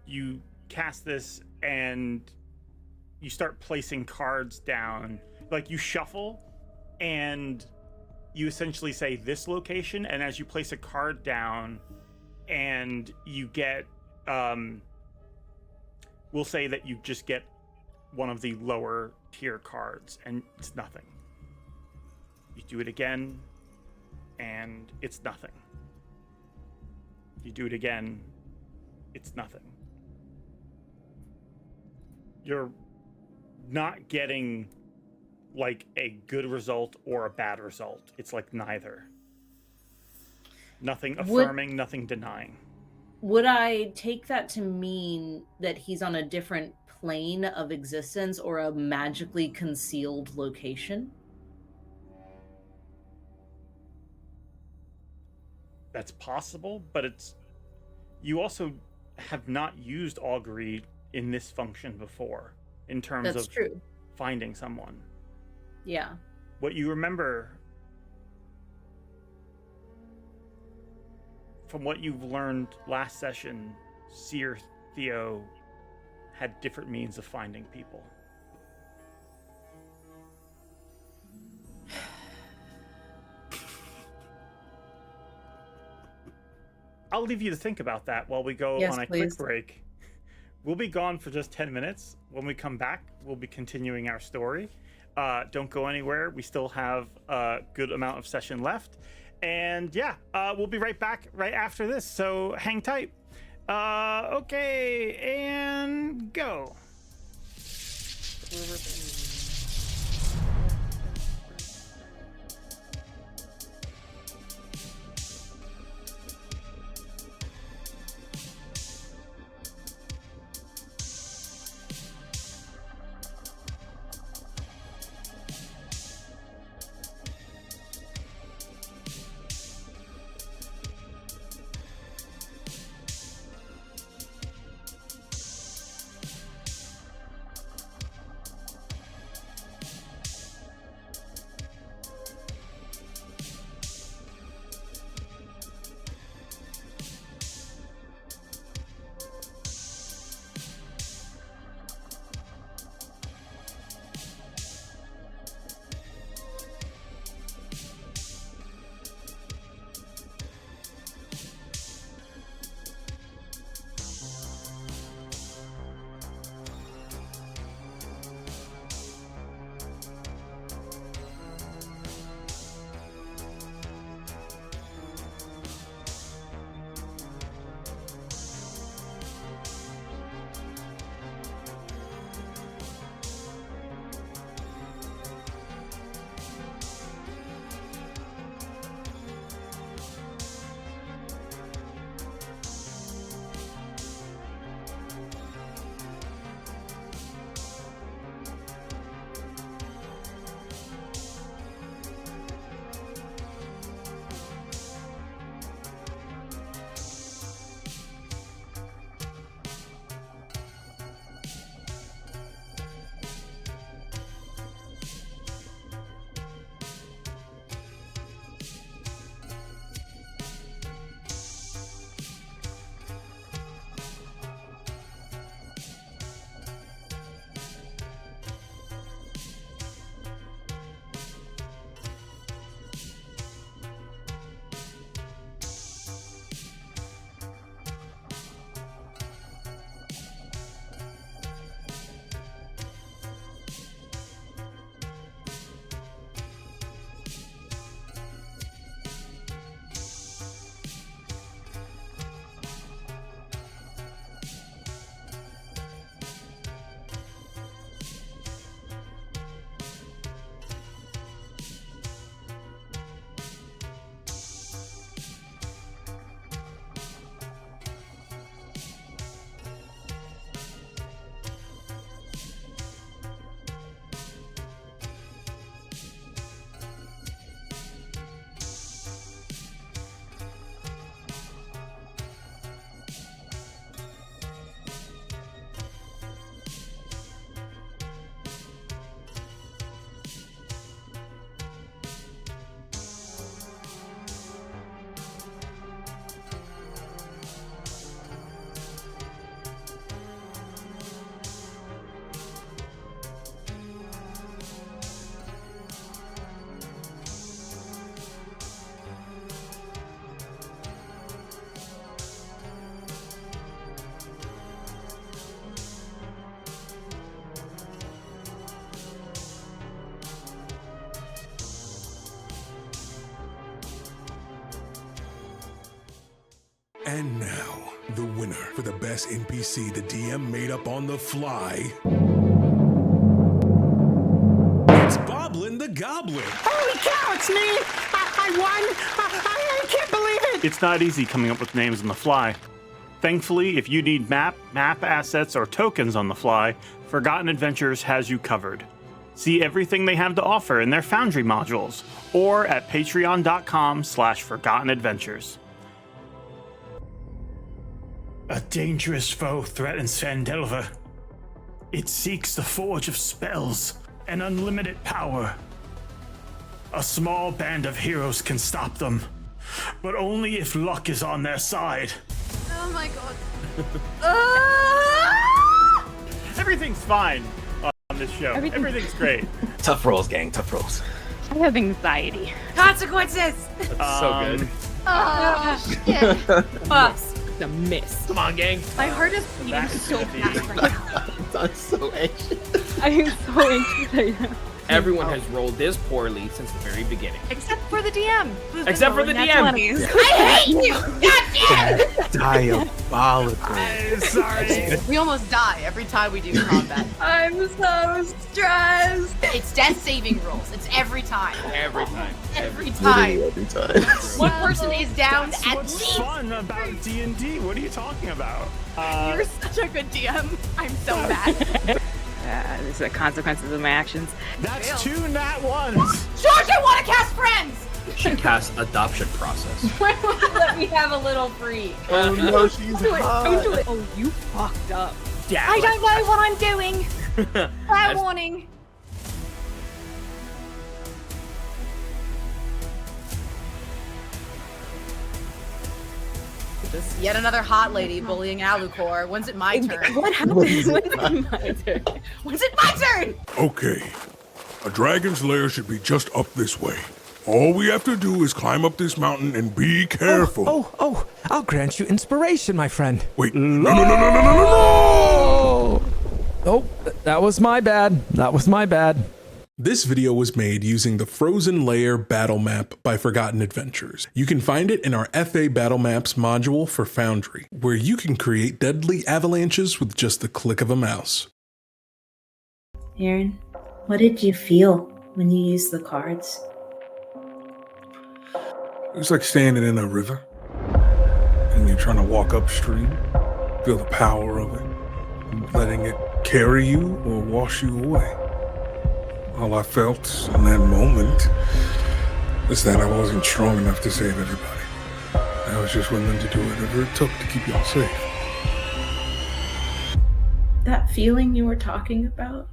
you cast this and you start placing cards down. Like, you shuffle and you essentially say this location, and as you place a card down and you get we'll say that you just get one of the lower tier cards and it's nothing. You do it again and it's nothing. you do it again, it's nothing. You're not getting like a good result or a bad result. It's like neither. Nothing affirming, nothing denying. Would I take that to mean that he's on a different plane of existence or a magically concealed location? That's possible, but it's... You also have not used augury in this function before, in terms That's of true. finding someone. Yeah. What you remember from what you've learned last session, Seer Theo had different means of finding people. I'll leave you to think about that while we go Yes, on a please. quick break. We'll be gone for just 10 minutes. When we come back, we'll be continuing our story. Don't go anywhere. We still have a good amount of session left. And yeah, we'll be right back right after this. So hang tight. Okay, and go. And now, the winner for the best NPC the DM made up on the fly. It's Boblin the Goblin. Holy cow, it's me! I won! I can't believe it! It's not easy coming up with names on the fly. Thankfully, if you need map assets, or tokens on the fly, Forgotten Adventures has you covered. See everything they have to offer in their Foundry modules, or at patreon.com/ForgottenAdventures. A dangerous foe threatens Phandelver. It seeks the forge of spells and unlimited power. A small band of heroes can stop them, but only if luck is on their side. Oh my god. Everything's fine on this show. Everything's great. Tough rolls, gang. Tough rolls. I have anxiety. Consequences! That's so good. Oh, shit. Us. It's a miss. Come on, gang. My heart is beating so fast right now. I'm so anxious. I am so anxious right now. Everyone has rolled this poorly since the very beginning. Except for the DM. Except for the DM. I hate you! God damn it! Diabolical. I'm sorry. We almost die every time we do combat. I'm so stressed. It's death saving rolls. It's every time. Every time. Every time. Every time. One person is down That's at what's least. fun about D&D. What are you talking about? You're such a good DM. I'm so mad. These are the consequences of my actions. That's Real. 2 nat 1s. George, I want to cast friends! She casts adoption process. Why won't you let me have a little free? Oh no, she's Don't do it. Oh, you fucked up. Yeah. I don't know what I'm doing. Fair warning. Just yet another hot lady bullying Alucor. When's it my turn? What happened? When's it my turn? When's it my turn? Okay, a dragon's lair should be just up this way. All we have to do is climb up this mountain and be careful. Oh, I'll grant you inspiration, my friend. Wait, no. Oh, that was my bad. This video was made using the Frozen Layer battle map by Forgotten Adventures. You can find it in our FA Battle Maps module for Foundry, where you can create deadly avalanches with just the click of a mouse. Aaren, what did you feel when you used the cards? It's like standing in a river and you're trying to walk upstream, feel the power of it, and letting it carry you or wash you away. All I felt in that moment is that I wasn't strong enough to save everybody. I was just willing to do whatever it took to keep y'all safe. That feeling you were talking about?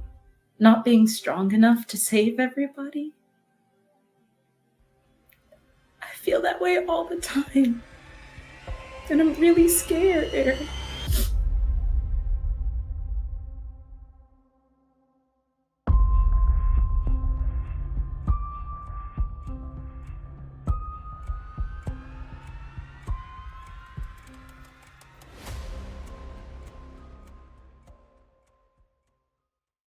Not being strong enough to save everybody? I feel that way all the time. And I'm really scared, Aaren.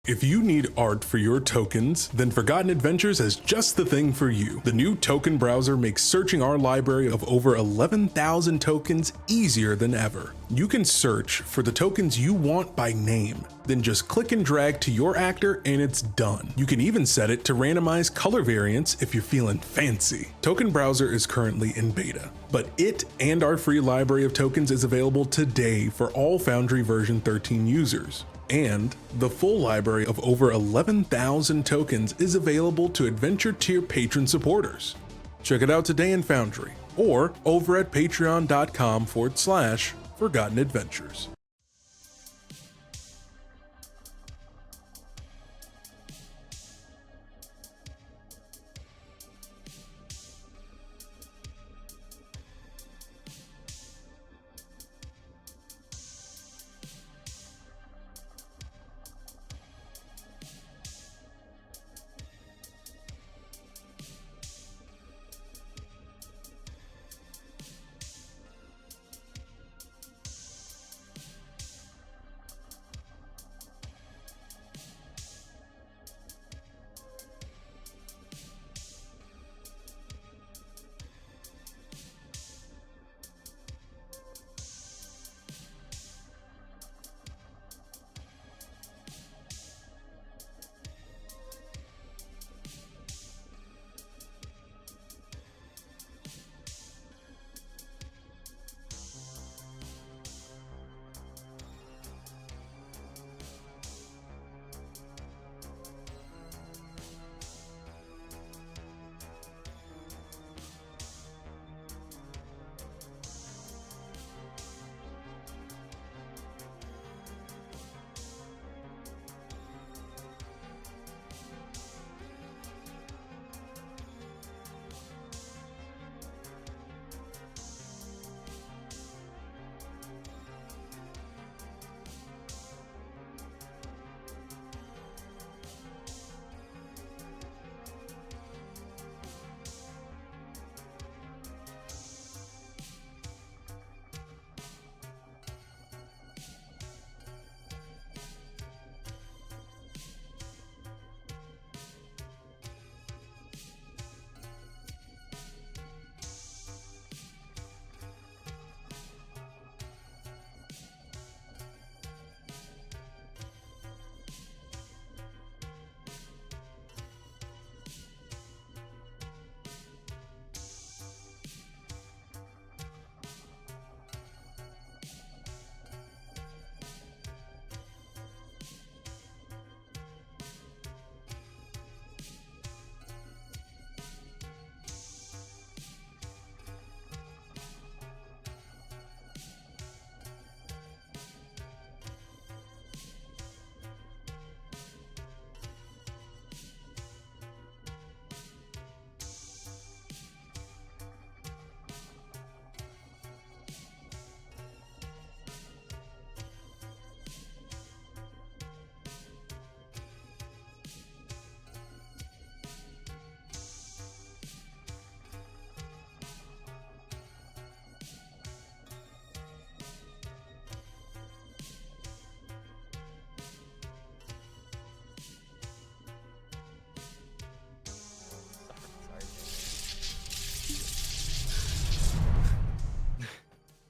If you need art for your tokens, then Forgotten Adventures has just the thing for you. The new token browser makes searching our library of over 11,000 tokens easier than ever. You can search for the tokens you want by name, then just click and drag to your actor and it's done. You can even set it to randomize color variants if you're feeling fancy. Token Browser is currently in beta, but it and our free library of tokens is available today for all Foundry version 13 users. And the full library of over 11,000 tokens is available to Adventure Tier patron supporters. Check it out today in Foundry or over at patreon.com/Forgotten Adventures.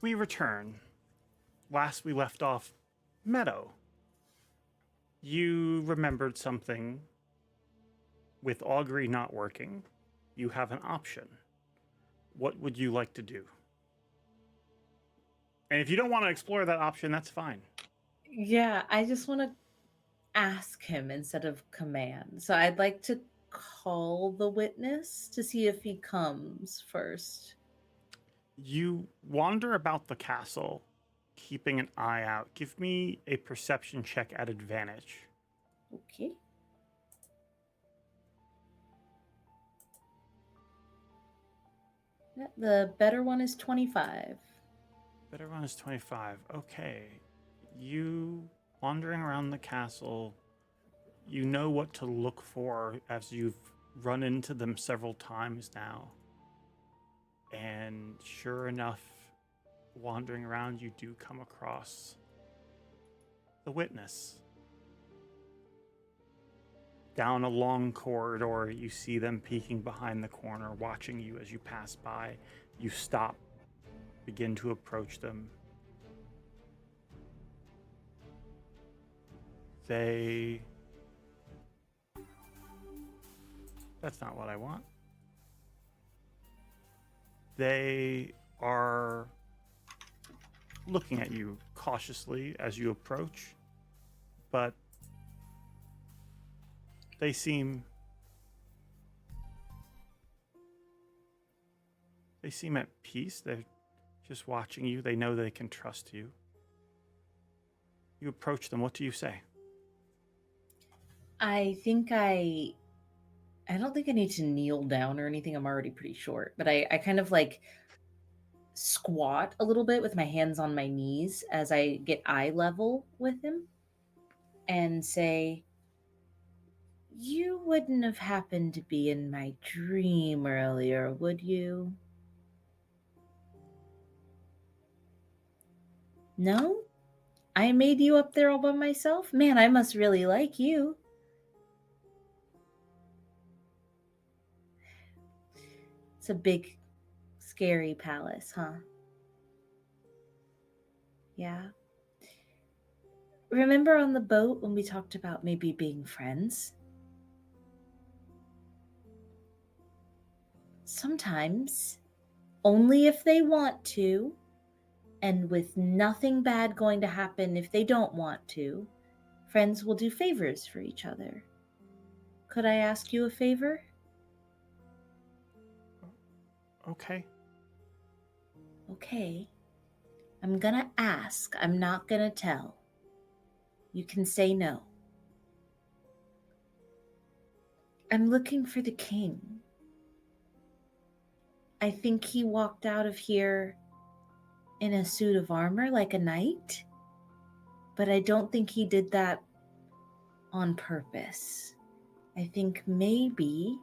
we return, last we left off, Meadow, you remembered something. With augury not working, you have an option. What would you like to do? And if you don't want to explore that option, that's fine. Yeah, I just want to ask him instead of command. So I'd like to call the witness to see if he comes first. You wander about the castle, keeping an eye out. Give me a perception check at advantage. Okay. Yeah, the better one is 25. Better one is 25. Okay. You wandering around the castle, you know what to look for as you've run into them several times now. And sure enough, wandering around, you do come across the witness. Down a long corridor, you see them peeking behind the corner, watching you as you pass by. You stop, begin to approach them. That's not what I want. They are looking at you cautiously as you approach, but they seem at peace. They're just watching you. They know they can trust you. You approach them. What do you say? I don't think I need to kneel down or anything. I'm already pretty short, but I kind of like squat a little bit with my hands on my knees as I get eye level with him and say, "You wouldn't have happened to be in my dream earlier, would you?" No? I made you up there all by myself? Man, I must really like you. It's a big, scary palace, huh? Yeah. Remember on the boat when we talked about maybe being friends? Sometimes, only if they want to, and with nothing bad going to happen if they don't want to, friends will do favors for each other. Could I ask you a favor? Okay. Okay. I'm gonna ask. I'm not gonna tell. You can say no. I'm looking for the king. I think he walked out of here in a suit of armor like a knight, but I don't think he did that on purpose. I think maybe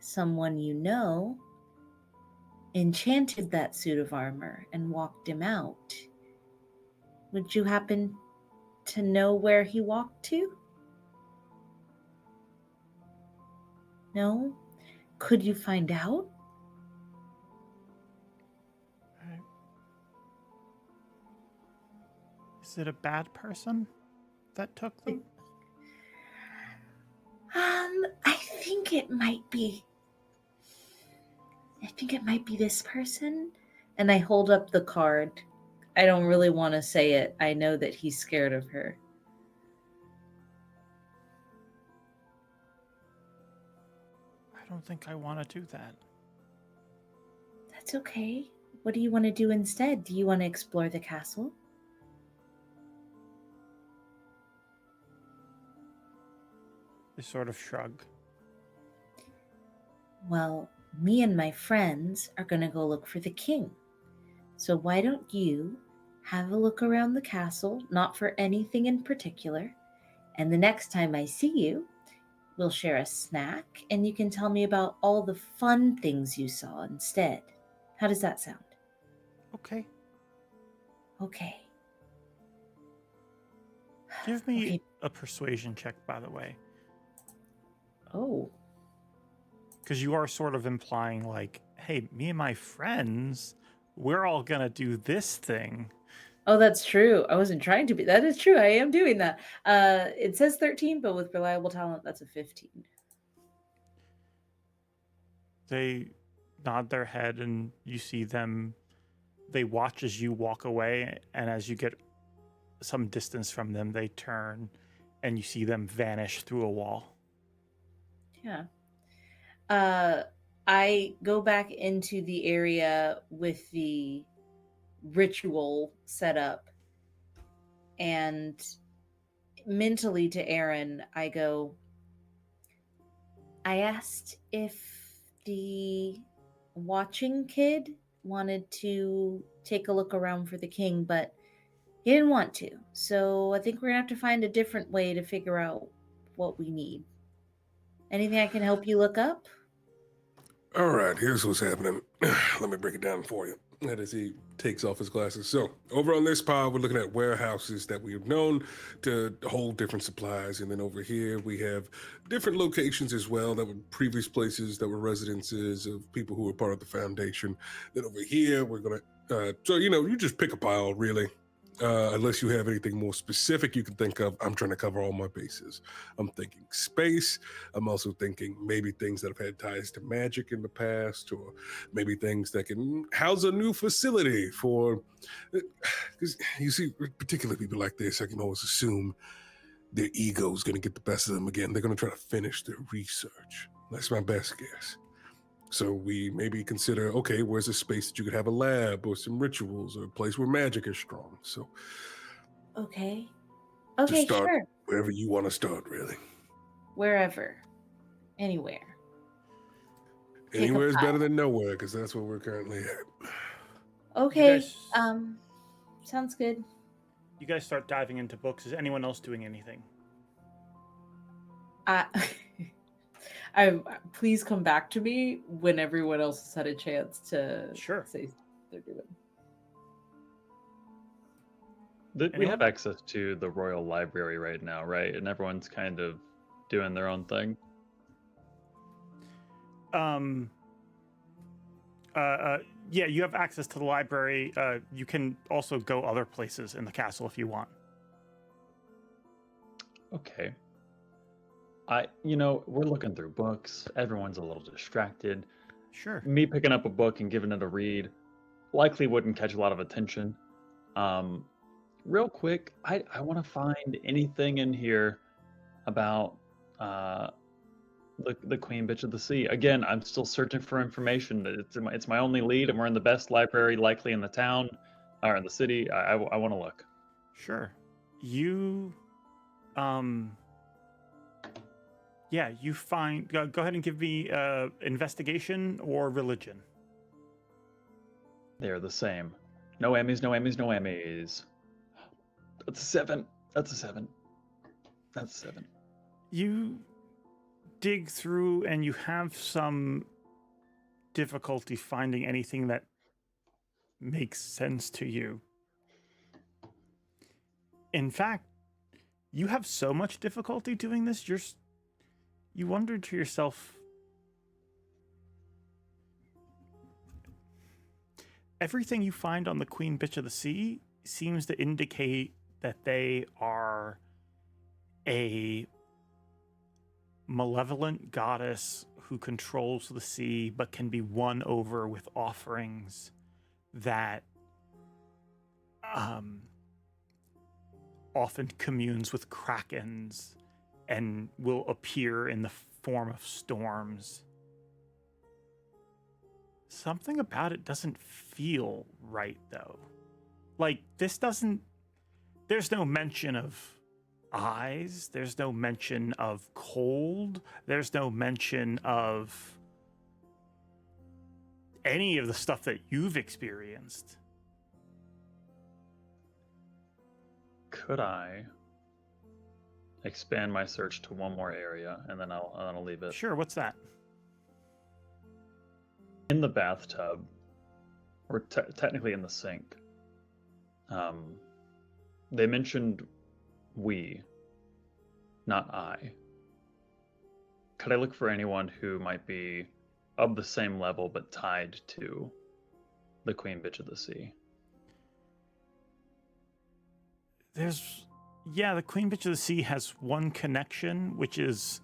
someone you know enchanted that suit of armor and walked him out. Would you happen to know where he walked to? No? Could you find out? Is it a bad person that took them? I think it might be. I think it might be this person. And I hold up the card. I don't really want to say it. I know that he's scared of her. I don't think I want to do that. That's okay. What do you want to do instead? Do you want to explore the castle? They sort of shrug. Well, me and my friends are going to go look for the king. So why don't you have a look around the castle, not for anything in particular, and the next time I see you, we'll share a snack and you can tell me about all the fun things you saw instead. How does that sound? Okay. Okay. Give me a persuasion check, by the way. Oh. Because you are sort of implying, like, hey, me and my friends we're all gonna do this thing. Oh, that's true. I wasn't trying to be. That is true. I am doing that. It says 13, but with reliable talent, that's a 15. They nod their head, and you see them. They watch as you walk away, and as you get some distance from them, they turn, and you see them vanish through a wall. Yeah. I go back into the area with the ritual set up, and mentally to Aaren, I go, I asked if the watching kid wanted to take a look around for the king, but he didn't want to. So I think we're gonna have to find a different way to figure out what we need. Anything I can help you look up? All right, here's what's happening. Let me break it down for you. And as he takes off his glasses. So, over on this pile, we're looking at warehouses that we have known to hold different supplies. And then over here, we have different locations as well that were previous places that were residences of people who were part of the foundation. Then over here, we're going to, so, you just pick a pile, really. Unless you have anything more specific you can think of, I'm trying to cover all my bases. I'm thinking space. I'm also thinking maybe things that have had ties to magic in the past, or maybe things that can house a new facility for, because you see, particularly people like this, I can always assume their ego is going to get the best of them again. They're going to try to finish their research. That's my best guess. So we maybe consider, okay, where's a space that you could have a lab or some rituals or a place where magic is strong? So Okay. to Okay, start sure. wherever you want to start, really. Wherever. Anywhere. Pick a Anywhere is pile. better than nowhere, because that's where we're currently at. Okay. guys- Sounds good. You guys start diving into books. Is anyone else doing anything? I please come back to me when everyone else has had a chance to Sure. say they're doing. We Anyone? have access to the Royal Library right now, right? And everyone's kind of doing their own thing. Yeah, you have access to the library. You can also go other places in the castle if you want. Okay. We're looking through books. Everyone's a little distracted. Sure. Me picking up a book and giving it a read likely wouldn't catch a lot of attention. Real quick, I want to find anything in here about the Queen Bitch of the Sea. Again, I'm still searching for information. It's my only lead, and we're in the best library likely in the town or in the city. I want to look. Sure. You, yeah, you find. Go ahead and give me investigation or religion. They're the same. No Emmys, no Emmys, no Emmys. That's a 7. That's a 7. That's a 7. You dig through and you have some difficulty finding anything that makes sense to you. In fact, you have so much difficulty doing this, you wonder to yourself, everything you find on the Queen Bitch of the Sea seems to indicate that they are a malevolent goddess who controls the sea but can be won over with offerings that often communes with krakens and will appear in the form of storms. Something about it doesn't feel right, though. Like, there's no mention of eyes, there's no mention of cold, there's no mention of any of the stuff that you've experienced. Could I expand my search to one more area and then I'll leave it? Sure, what's that? In the bathtub, or technically in the sink, they mentioned we, not I. Could I look for anyone who might be of the same level but tied to the Queen Bitch of the Sea? The Queen Bitch of the Sea has one connection, which is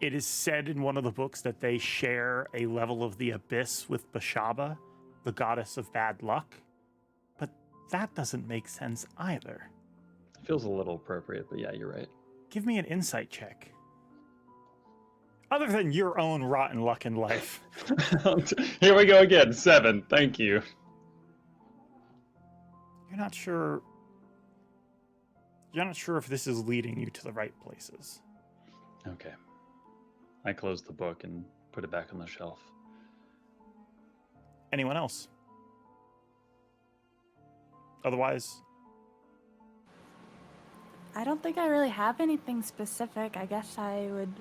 it is said in one of the books that they share a level of the abyss with Bashaba, the goddess of bad luck. But that doesn't make sense either. It feels a little appropriate, but yeah, you're right. Give me an insight check. Other than your own rotten luck in life. Here we go again. 7. Thank you. You're not sure if this is leading you to the right places. Okay. I closed the book and put it back on the shelf. Anyone else? Otherwise, I don't think I really have anything specific. I guess I would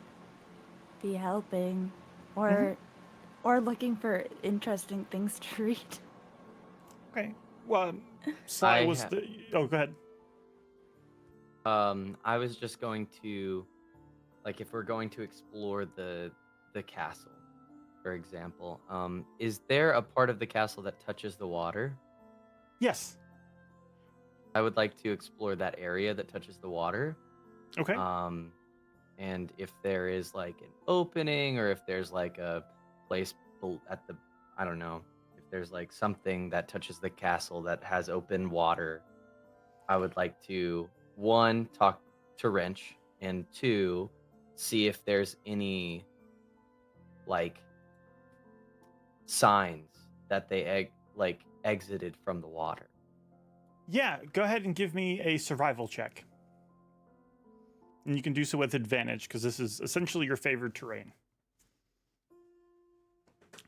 be helping or looking for interesting things to read. okay. Well, Sly was the. Oh, go ahead. I was just going to, like, if we're going to explore the castle, for example, is there a part of the castle that touches the water? Yes. I would like to explore that area that touches the water. Okay. And if there is like an opening, or if there's like a place at the, I don't know, if there's like something that touches the castle that has open water, I would like to, 1, talk to Wrench, and 2, see if there's any like signs that they exited from the water. Yeah, go ahead and give me a survival check. And you can do so with advantage, because this is essentially your favored terrain.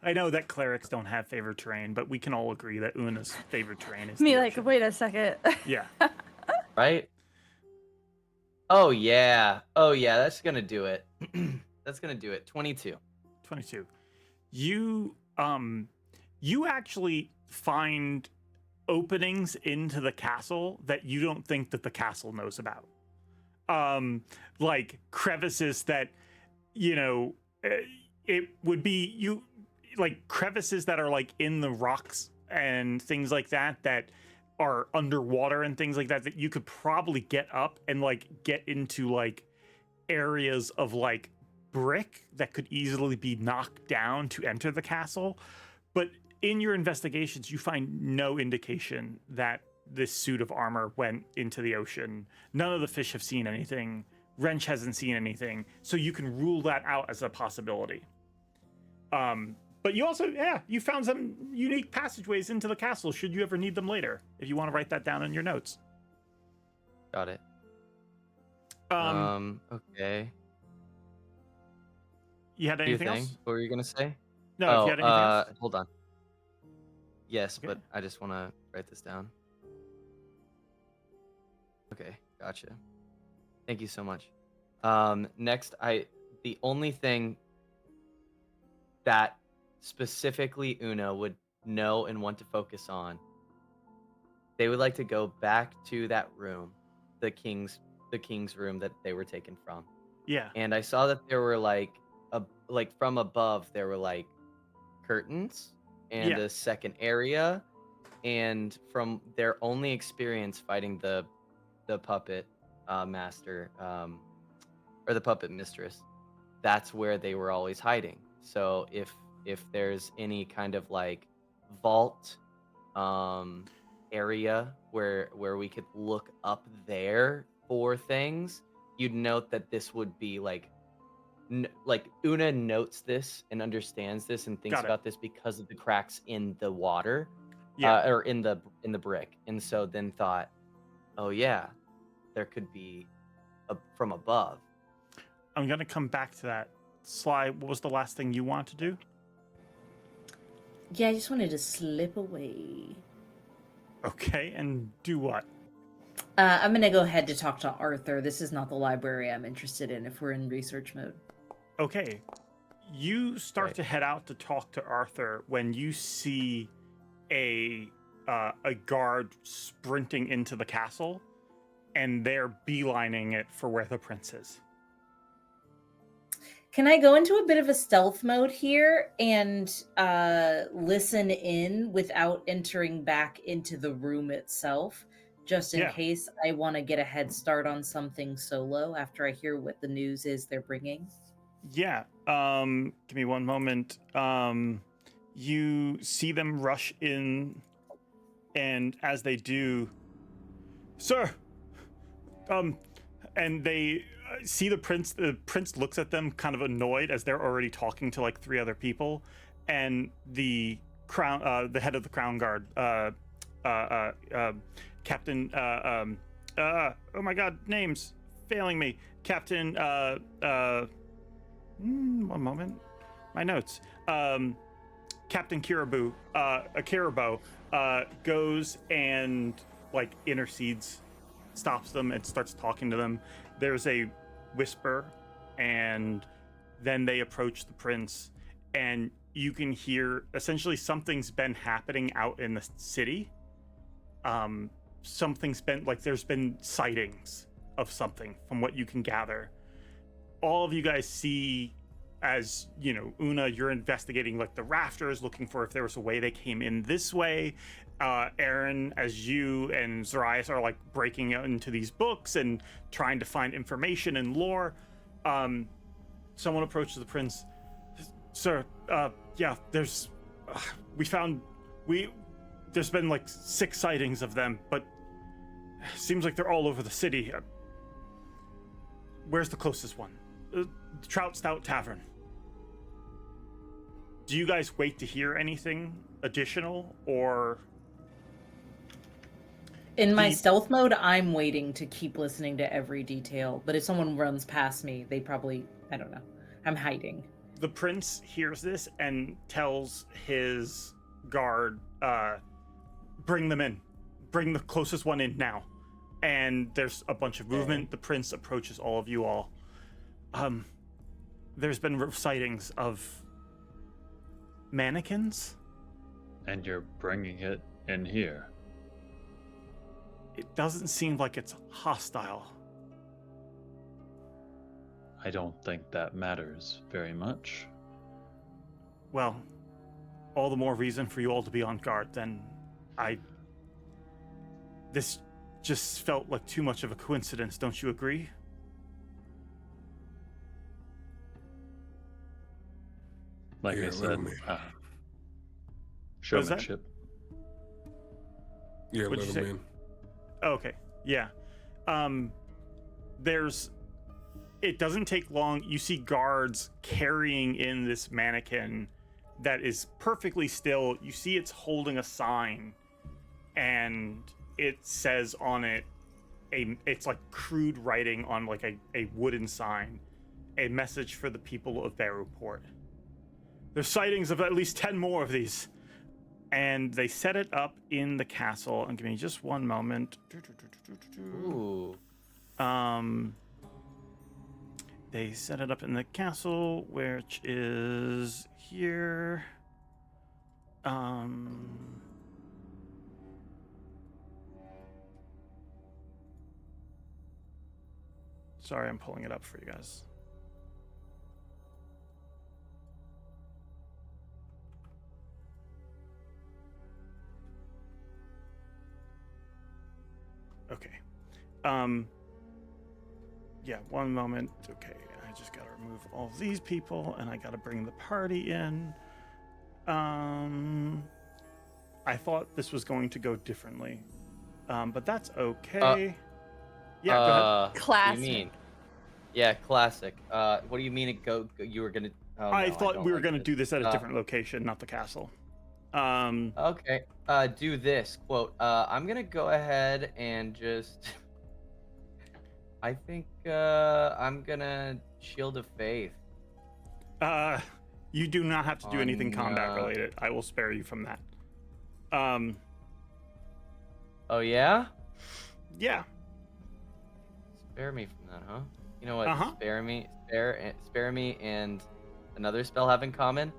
I know that clerics don't have favored terrain, but we can all agree that Una's favorite terrain is Me the like, ocean. wait a second. Yeah. Right? Oh yeah, that's gonna do it. That's gonna do it. 22. 22. You actually find openings into the castle that you don't think that the castle knows about. Like crevices that, it would be like crevices that are like in the rocks and things like that are underwater and things like that you could probably get up and like get into like areas of like brick that could easily be knocked down to enter the castle. But in your investigations, you find no indication that this suit of armor went into the ocean. None of the fish have seen anything. Wrench hasn't seen anything. So you can rule that out as a possibility. But you also, you found some unique passageways into the castle should you ever need them later, if you want to write that down in your notes. Got it. Okay. You had anything else? What were you gonna say? No, if you had anything else. Hold on. Yes, Okay. but I just want to write this down. Okay, gotcha. Thank you so much. Next, the only thing that specifically Una would know and want to focus on, they would like to go back to that room, the king's room that they were taken from. Yeah. And I saw that there were like from above there were like curtains and a second area, and from their only experience fighting the puppet master or the puppet mistress, that's where they were always hiding. So if there's any kind of like vault area where we could look up there for things, you'd note that this would be like Una notes this and understands this and thinks about this because of the cracks in the water, or in the brick, and so then thought, oh yeah, there could be from above. I'm gonna come back to that. Sly, what was the last thing you want to do? Yeah, I just wanted to slip away. Okay, and do what? I'm gonna go ahead to talk to Arthur. This is not the library I'm interested in if we're in research mode. Okay. You start to head out to talk to Arthur when you see a guard sprinting into the castle, and they're beelining it for where the prince is. Can I go into a bit of a stealth mode here and listen in without entering back into the room itself, just in case I want to get a head start on something solo after I hear what the news is they're bringing? Yeah. Give me one moment. You see them rush in, and as they do, sir, and they see the prince. The prince looks at them kind of annoyed as they're already talking to like 3 other people, and the the head of the crown guard, Captain, oh my God, names failing me. Captain, one moment, my notes. Captain Kiribo goes and like intercedes, stops them, and starts talking to them. There's a whisper, and then they approach the prince, and you can hear essentially something's been happening out in the city. Something's been like there's been sightings of something from what you can gather. All of you guys see, as you know, Una, you're investigating like the rafters, looking for if there was a way they came in this way. Aaren, as you and Zoraius are like breaking into these books and trying to find information and lore. Someone approaches the prince. Sir, yeah, there's been like 6 sightings of them, but seems like they're all over the city. Where's the closest one? Trout Stout Tavern. Do you guys wait to hear anything additional, or? In my stealth mode, I'm waiting to keep listening to every detail. But if someone runs past me, they probably, I don't know. I'm hiding. The prince hears this and tells his guard, bring them in. Bring the closest one in now. And there's a bunch of movement. The prince approaches all of you all. There's been sightings of mannequins. And you're bringing it in here. It doesn't seem like it's hostile. I don't think that matters very much. Well, all the more reason for you all to be on guard then. This just felt like too much of a coincidence, don't you agree? Like I said, showmanship. Yeah, What'd you say? in. Okay, yeah. It doesn't take long. You see guards carrying in this mannequin that is perfectly still. You see it's holding a sign, and it says on it, it's like crude writing on like a wooden sign, a message for the people of Ballroom. There's sightings of at least 10 more of these. And they set it up in the castle. And give me just one moment. Ooh. They set it up in the castle, which is here. Sorry, I'm pulling it up for you guys. Okay. Yeah, one moment. Okay, I just gotta remove all these people, and I gotta bring the party in. I thought this was going to go differently, but that's okay. Yeah, go ahead. Classic. Classic. What do you mean? Yeah, classic. What do you mean it go? You were gonna? Oh, I no, thought don't we were like gonna this. do this at a different location, not the castle. Okay. Do this quote. I'm gonna go ahead and just. I think I'm gonna Shield of Faith. You do not have to do anything combat no. related. I will spare you from that. Oh yeah. Yeah. Spare me from that, huh? You know what? Uh-huh. Spare me, and another spell have in common.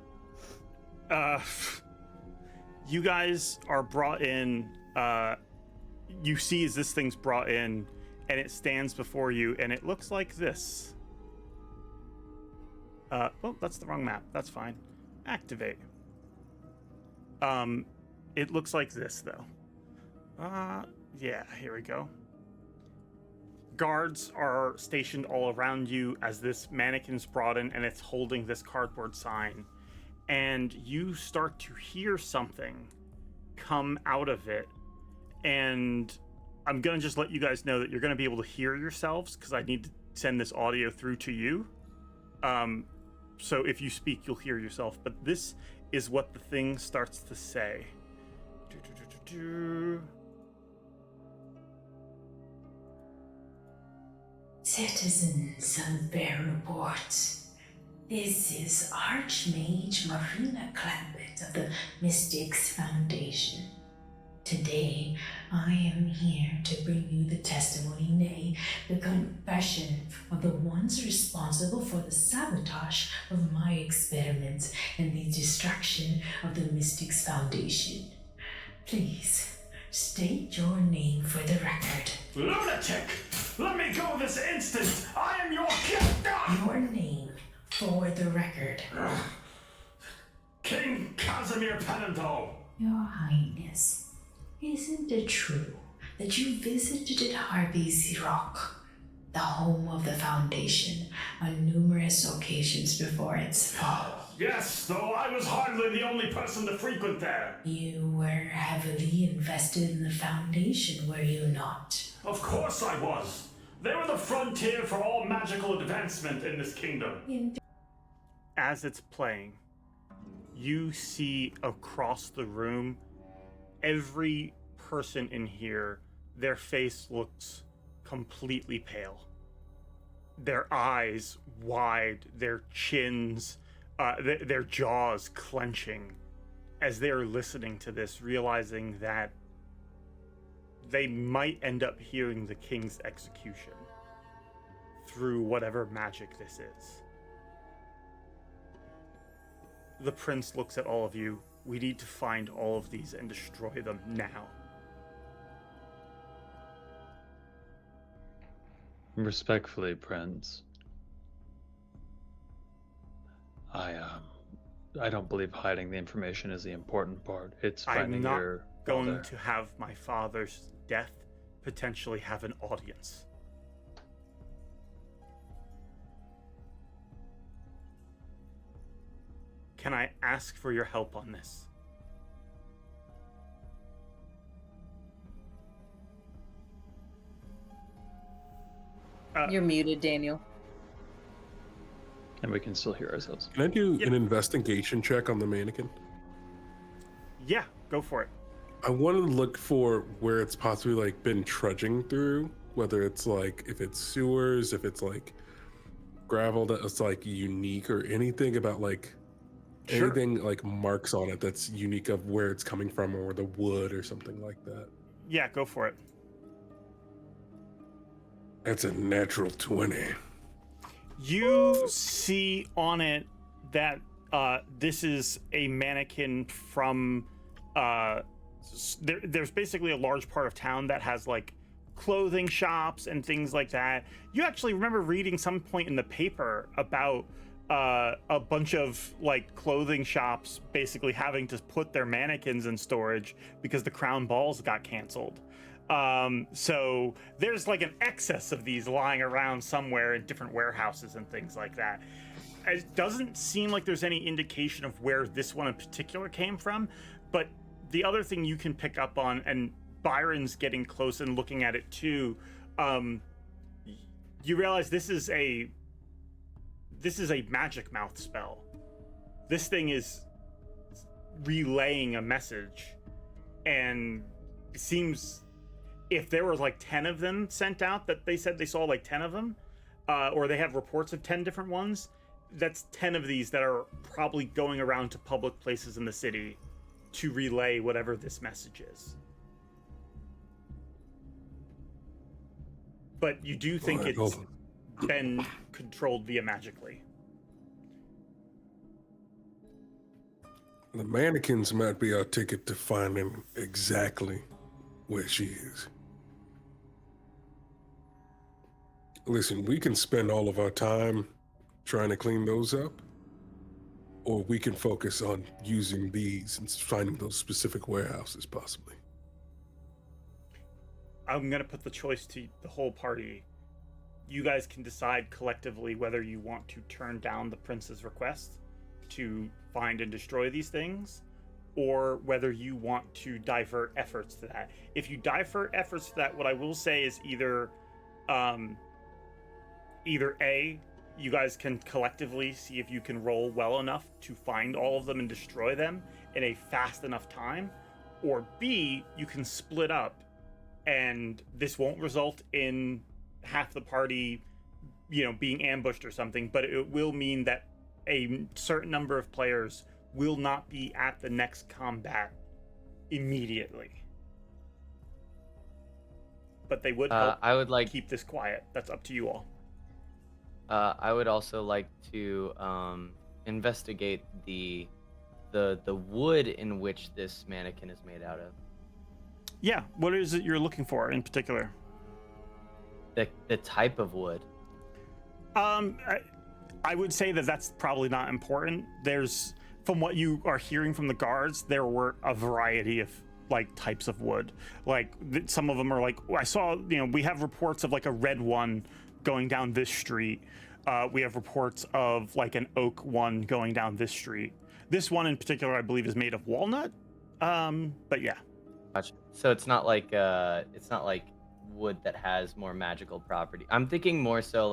You guys are brought in. You see as this thing's brought in, and it stands before you, and it looks like this. Well, that's the wrong map. That's fine. Activate. It looks like this, though. Yeah, here we go. Guards are stationed all around you as this mannequin's brought in, and it's holding this cardboard sign. And you start to hear something come out of it. And I'm going to just let you guys know that you're going to be able to hear yourselves, because I need to send this audio through to you. So if you speak, you'll hear yourself. But this is what the thing starts to say. Citizens of Bear Report, this is Archmage Marina Clampett of the Mystics Foundation. Today, I am here to bring you the testimony, nay, the confession of the ones responsible for the sabotage of my experiments and the destruction of the Mystics Foundation. Please, state your name for the record. Lunatic! Let me go this instant! I am your captain! Your name for the record. King Casimir Penanto! Your Highness, isn't it true that you visited Harvey's Rock, the home of the Foundation, on numerous occasions before its fall? Yes, though I was hardly the only person to frequent there. You were heavily invested in the Foundation, were you not? Of course I was. They were the frontier for all magical advancement in this kingdom. As it's playing, you see across the room, every person in here, their face looks completely pale. Their eyes wide, their chins, their jaws clenching as they're listening to this, realizing that they might end up hearing the king's execution through whatever magic this is. The prince looks at all of you. We need to find all of these and destroy them now. Respectfully, Prince. I don't believe hiding the information is the important part. It's finding your going father. to have my father's death potentially have an audience. Can I ask for your help on this? You're muted, Daniel. And we can still hear ourselves. Can I do an investigation check on the mannequin? Yeah, go for it. I want to look for where it's possibly like been trudging through, whether it's like if it's sewers, if it's like gravel that's like unique, or anything about like anything like marks on it that's unique of where it's coming from, or the wood or something like that. Yeah, go for it. That's a natural 20. You see on it that this is a mannequin from there's basically a large part of town that has like clothing shops and things like that. You actually remember reading some point in the paper about a bunch of like clothing shops basically having to put their mannequins in storage because the crown balls got canceled. So there's like an excess of these lying around somewhere in different warehouses and things like that. It doesn't seem like there's any indication of where this one in particular came from, but the other thing you can pick up on, and Byron's getting close and looking at it too, you realize this is a magic mouth spell. This thing is relaying a message, and it seems if there were like 10 of them sent out, that they said they saw like 10 of them, or they have reports of 10 different ones, that's 10 of these that are probably going around to public places in the city to relay whatever this message is. But you do think it's been controlled via magically. The mannequins might be our ticket to finding exactly where she is. Listen, we can spend all of our time trying to clean those up, or we can focus on using these and finding those specific warehouses, possibly. I'm gonna put the choice to the whole party. You guys can decide collectively whether you want to turn down the prince's request to find and destroy these things, or whether you want to divert efforts to that. If you divert efforts to that, what I will say is either A, you guys can collectively see if you can roll well enough to find all of them and destroy them in a fast enough time, or B, you can split up and this won't result in half the party, being ambushed or something, but it will mean that a certain number of players will not be at the next combat immediately. But they would help I would like keep this quiet. That's up to you all. I would also like to investigate the wood in which this mannequin is made out of. Yeah, what is it you're looking for in particular? The type of wood. I would say that that's probably not important. There's, from what you are hearing from the guards, there were a variety of types of wood. Some of them are I saw, we have reports of a red one going down this street. We have reports of an oak one going down this street. This one in particular, I believe, is made of walnut. But yeah. Gotcha. So it's not like wood that has more magical property. I'm thinking more so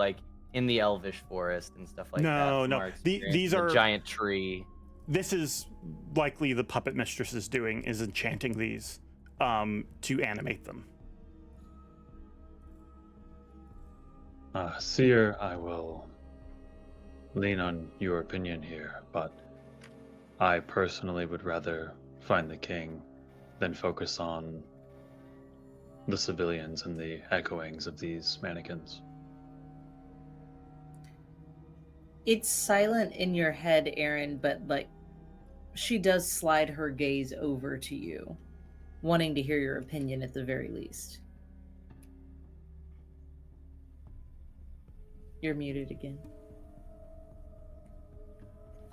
in the elvish forest and stuff like that. No. These are giant tree. This is likely the Puppet Mistress is doing, is enchanting these to animate them. Seer, I will lean on your opinion here, but I personally would rather find the king than focus on the civilians and the echoings of these mannequins. It's silent in your head, Aaren, but she does slide her gaze over to you, wanting to hear your opinion at the very least. You're muted again.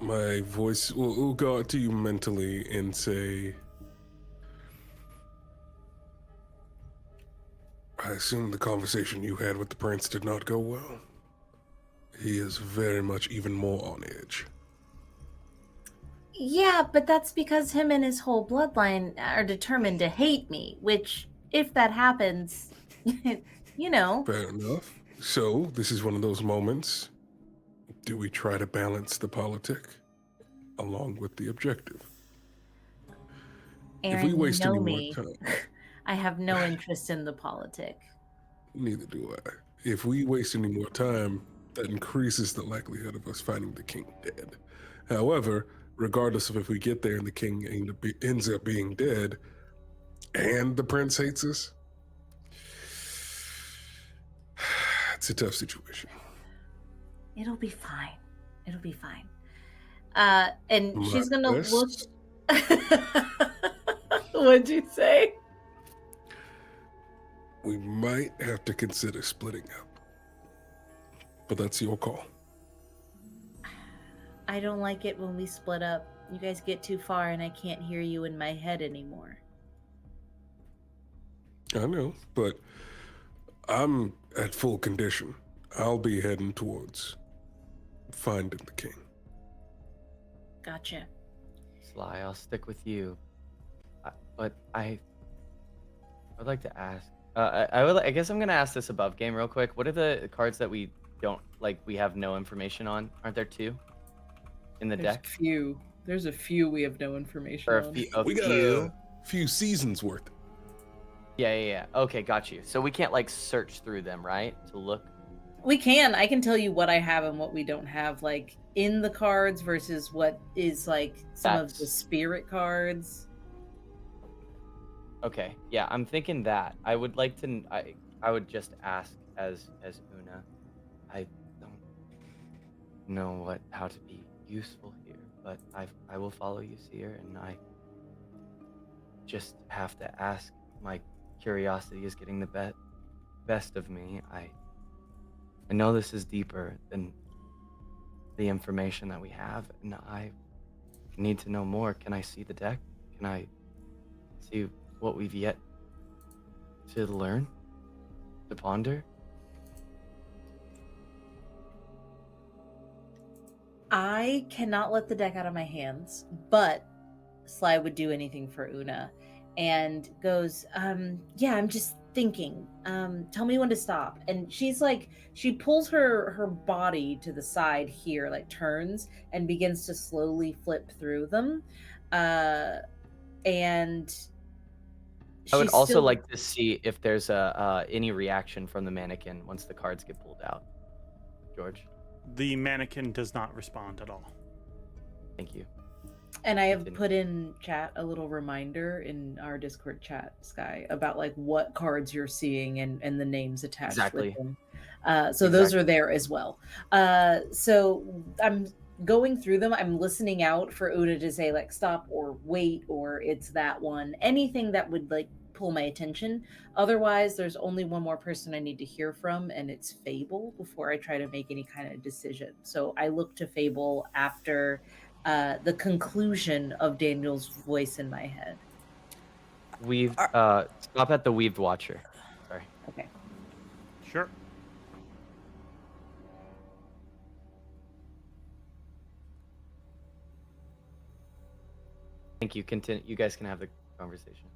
My voice will go out to you mentally and say, I assume the conversation you had with the prince did not go well. He is very much even more on edge. Yeah, but that's because him and his whole bloodline are determined to hate me, which, if that happens, Fair enough. So, this is one of those moments. Do we try to balance the politic along with the objective? Aaren, if we waste any me. more time... I have no interest in the politic. Neither do I. If we waste any more time, that increases the likelihood of us finding the king dead. However, regardless of if we get there and the king ends up being dead, and the prince hates us, it's a tough situation. It'll be fine. It'll be fine. And she's gonna look. What'd you say? We might have to consider splitting up. But that's your call. I don't like it when we split up. You guys get too far and I can't hear you in my head anymore. I know, but I'm at full condition. I'll be heading towards finding the king. Gotcha. Sly, I'll stick with you. But I would like to ask. I guess I'm gonna ask this above game real quick. What are the cards that we don't we have no information on? Aren't there two in the deck? There's a few we have no information on. We got a few seasons worth. Yeah. Okay, got you. So we can't search through them, right? To look. We can. I can tell you what I have and what we don't have, in the cards versus what is some of the spirit cards. Okay, yeah, I'm thinking that. I would like to. I would just ask as Una. I don't know how to be useful here, but I will follow you, Seer, and I just have to ask. My curiosity is getting the best of me. I know this is deeper than the information that we have, and I need to know more. Can I see the deck? Can I see what we've yet to learn, to ponder? I cannot let the deck out of my hands, but Sly would do anything for Una and goes, yeah, I'm just thinking. Tell me when to stop. And she's like, she pulls her body to the side here, like turns and begins to slowly flip through them. And I would she's also still- like to see if there's any reaction from the mannequin once the cards get pulled out. George? The mannequin does not respond at all. Thank you. And I have put in chat a little reminder in our Discord chat, Sky, about like what cards you're seeing and the names attached Exactly. with them. So those are there as well. So I'm going through them. I'm listening out for Una to say like stop or wait or it's that one. Anything that would like pull my attention. Otherwise, there's only one more person I need to hear from, and it's Fable before I try to make any kind of decision. So I look to Fable after the conclusion of Daniel's voice in my head. Weaved. Stop at the Weaved Watcher. Sorry. Okay. Sure. Thank you. Continue. You guys can have the conversation.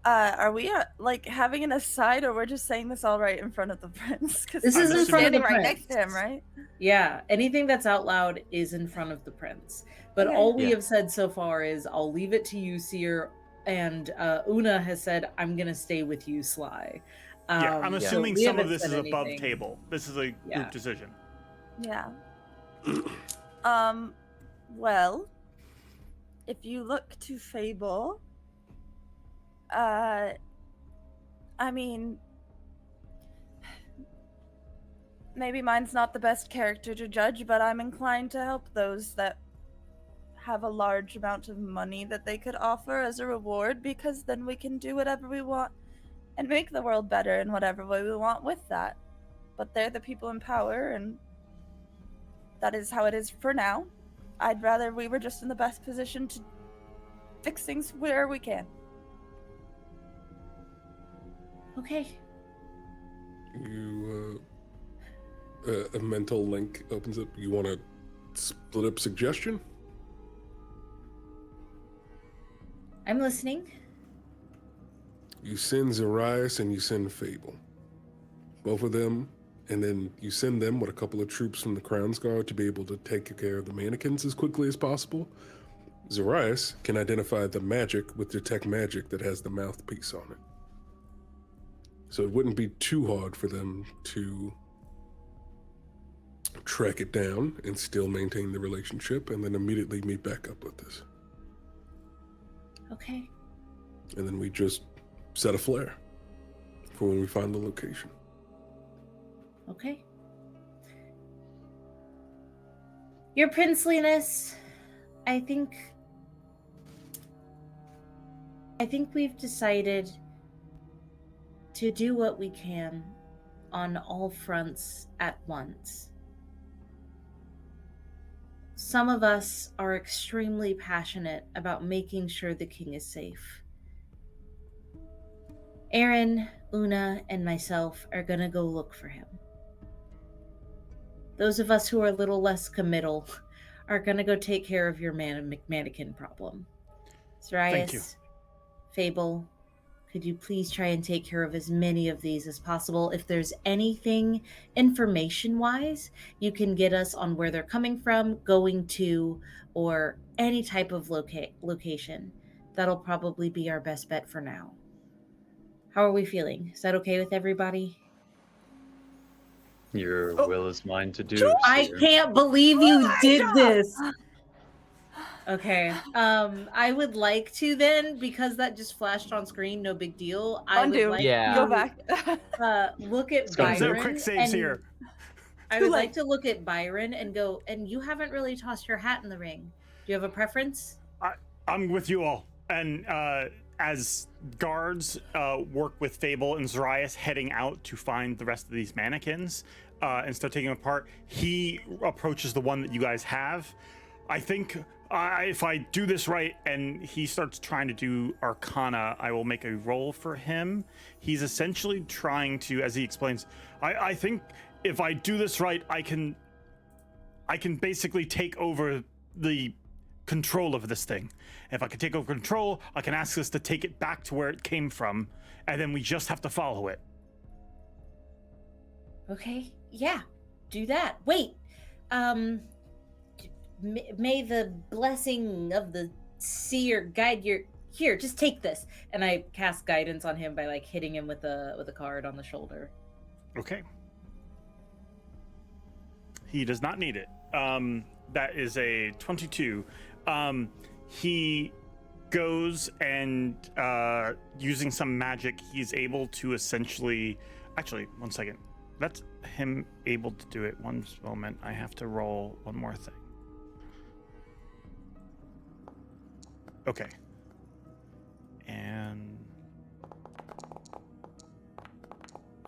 Are we like having an aside, or we're just saying this all right in front of the prince? Because This is in front of the standing right prince. next to him, right? Yeah, anything that's out loud is in front of the prince. But Okay. all we Yeah. have said so far is I'll leave it to you, Seer, and Una has said I'm gonna stay with you, Sly. Yeah, I'm so assuming we some of haven't this said is above anything. table. This is a Yeah. group decision. Yeah. Well, if you look to Fable, I mean, maybe mine's not the best character to judge, but I'm inclined to help those that have a large amount of money that they could offer as a reward, because then we can do whatever we want and make the world better in whatever way we want with that. But they're the people in power, and that is how it is for now. I'd rather we were just in the best position to fix things where we can. Okay. You, a mental link opens up. You want to split up suggestion? I'm listening. You send Zoraius and you send Fable. Both of them, and then you send them with a couple of troops from the Crown's Guard to be able to take care of the mannequins as quickly as possible. Zoraius can identify the magic with detect magic that has the mouthpiece on it. So it wouldn't be too hard for them to track it down and still maintain the relationship, and then immediately meet back up with us. Okay. And then we just set a flare for when we find the location. Okay. Your princeliness, I think we've decided to do what we can on all fronts at once. Some of us are extremely passionate about making sure the king is safe. Aaren, Una, and myself are gonna go look for him. Those of us who are a little less committal are gonna go take care of your mannequin problem. Thank you. Zoraius, Fable, could you please try and take care of as many of these as possible? If there's anything information-wise you can get us on where they're coming from, going to, or any type of location, that'll probably be our best bet for now. How are we feeling? Is that okay with everybody? Your will is mine to do. I Seer. can't believe you did this. Okay. I would like to then, because that just flashed on screen, no big deal. I Undo. would like Yeah. to Go back. look at There's no Byron. quick saves and here. I Too would late. like to look at Byron and go, and you haven't really tossed your hat in the ring. Do you have a preference? I'm with you all. And as guards work with Fable and Zoraius heading out to find the rest of these mannequins and start taking them apart, he approaches the one that you guys have. I think if I do this right and he starts trying to do Arcana, I will make a roll for him. He's essentially trying to, as he explains, I think if I do this right, I can basically take over the control of this thing. If I can take over control, I can ask us to take it back to where it came from, and then we just have to follow it. Okay, yeah, do that. Wait, may the blessing of the Seer guide your... Here, just take this. And I cast guidance on him by like hitting him with a card on the shoulder. Okay. He does not need it. That is a 22. He goes and using some magic, he's able to essentially... Actually, one second. That's him able to do it. One moment. I have to roll one more thing. Okay. And...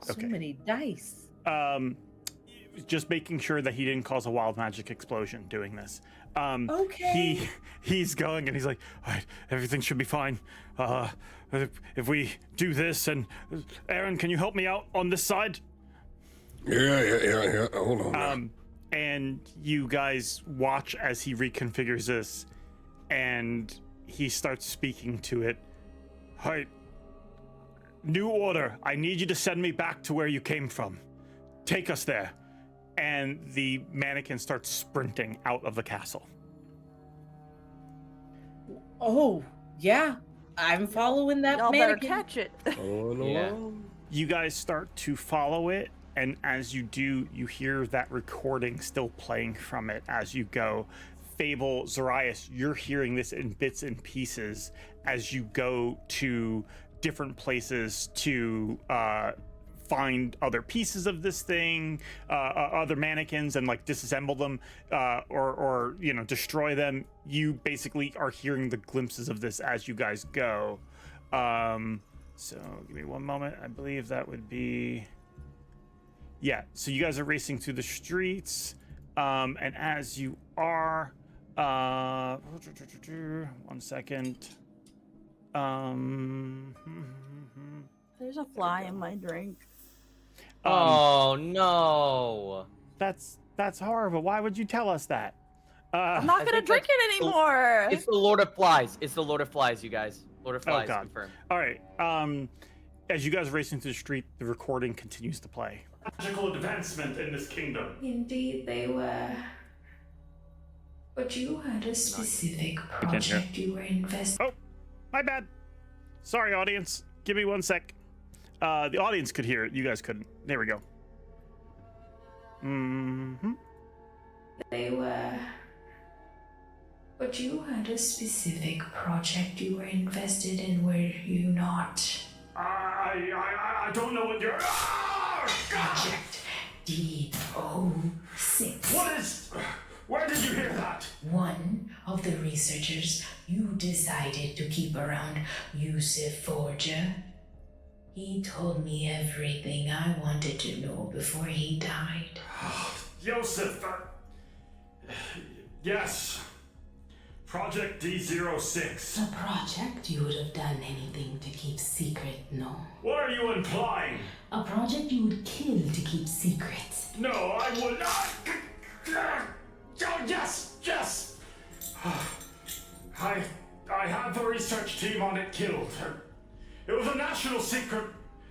So many dice. Just making sure that he didn't cause a wild magic explosion doing this. Okay. He's going and he's like, all right, everything should be fine. If we do this, and Aaren, can you help me out on this side? Yeah. Hold on. And you guys watch as he reconfigures this, and he starts speaking to it. All right, new order. I need you to send me back to where you came from. Take us there. And the mannequin starts sprinting out of the castle. Oh, yeah. I'm following that Y'all better mannequin. catch it. You guys start to follow it, and as you do, you hear that recording still playing from it as you go. Fable, Zoraius, you're hearing this in bits and pieces as you go to different places to find other pieces of this thing, other mannequins, and like disassemble them or you know, destroy them. You basically are hearing the glimpses of this as you guys go. So give me one moment. I believe that would be... Yeah, so you guys are racing through the streets, and as you are... one second. There's a fly in my drink. Oh no. That's horrible. Why would you tell us that? I'm not gonna drink it anymore. It's the Lord of Flies. It's the Lord of Flies, you guys. Lord of Flies, confirmed. All right. As you guys are racing through the street, the recording continues to play. Magical advancement in this kingdom. Indeed, they were. But you had a specific project you were invested. Oh, my bad. Sorry, audience. Give me one sec. The audience could hear it. You guys couldn't. There we go. They were. But you had a specific project you were invested in, were you not? I don't know what you're... Project D06. What is... Where did you hear that? One of the researchers you decided to keep around, Yusuf Forger. He told me everything I wanted to know before he died. Yusuf, yes. Project D06. A project you would have done anything to keep secret, no? What are you implying? A project you would kill to keep secret. No, I would not. Oh, yes. I had the research team on it killed. It was a national secret.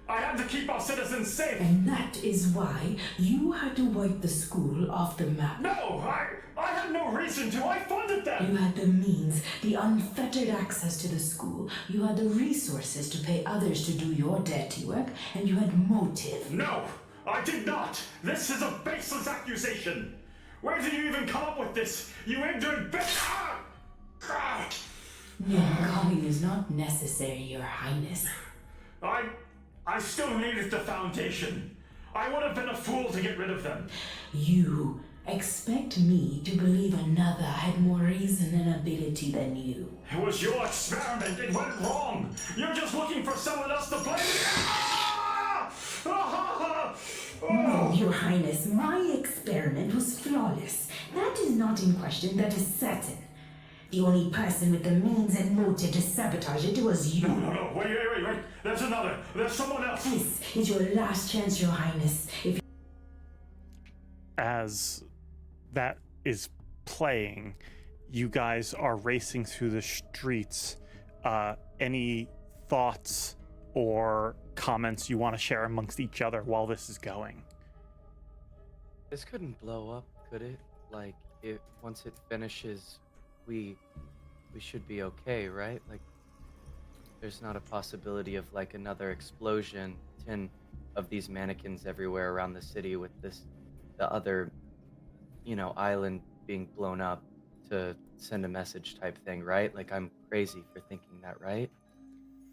I had to keep our citizens safe. And that is why you had to wipe the school off the map. No, I had no reason to. I funded them. You had the means, the unfettered access to the school. You had the resources to pay others to do your dirty work, and you had motive. No, I did not. This is a baseless accusation. Where did you even come up with this? You ignorant bitch! Name calling is not necessary, Your Highness. I still needed the Foundation. I would have been a fool to get rid of them. You expect me to believe another had more reason and ability than you. It was your experiment. It went wrong. You're just looking for someone else to blame. Ah! No, Your Highness, my experiment was flawless. That is not in question, that is certain. The only person with the means and motive to sabotage it was you. No. Wait. There's another. There's someone else. This is your last chance, Your Highness. If As that is playing, you guys are racing through the streets. Any thoughts or comments you want to share amongst each other while this is going? This couldn't blow up, could it? Like, once it finishes, we should be okay, right? Like, there's not a possibility of like another explosion, 10 of these mannequins everywhere around the city with the other, island being blown up to send a message type thing, right? Like, I'm crazy for thinking that, right?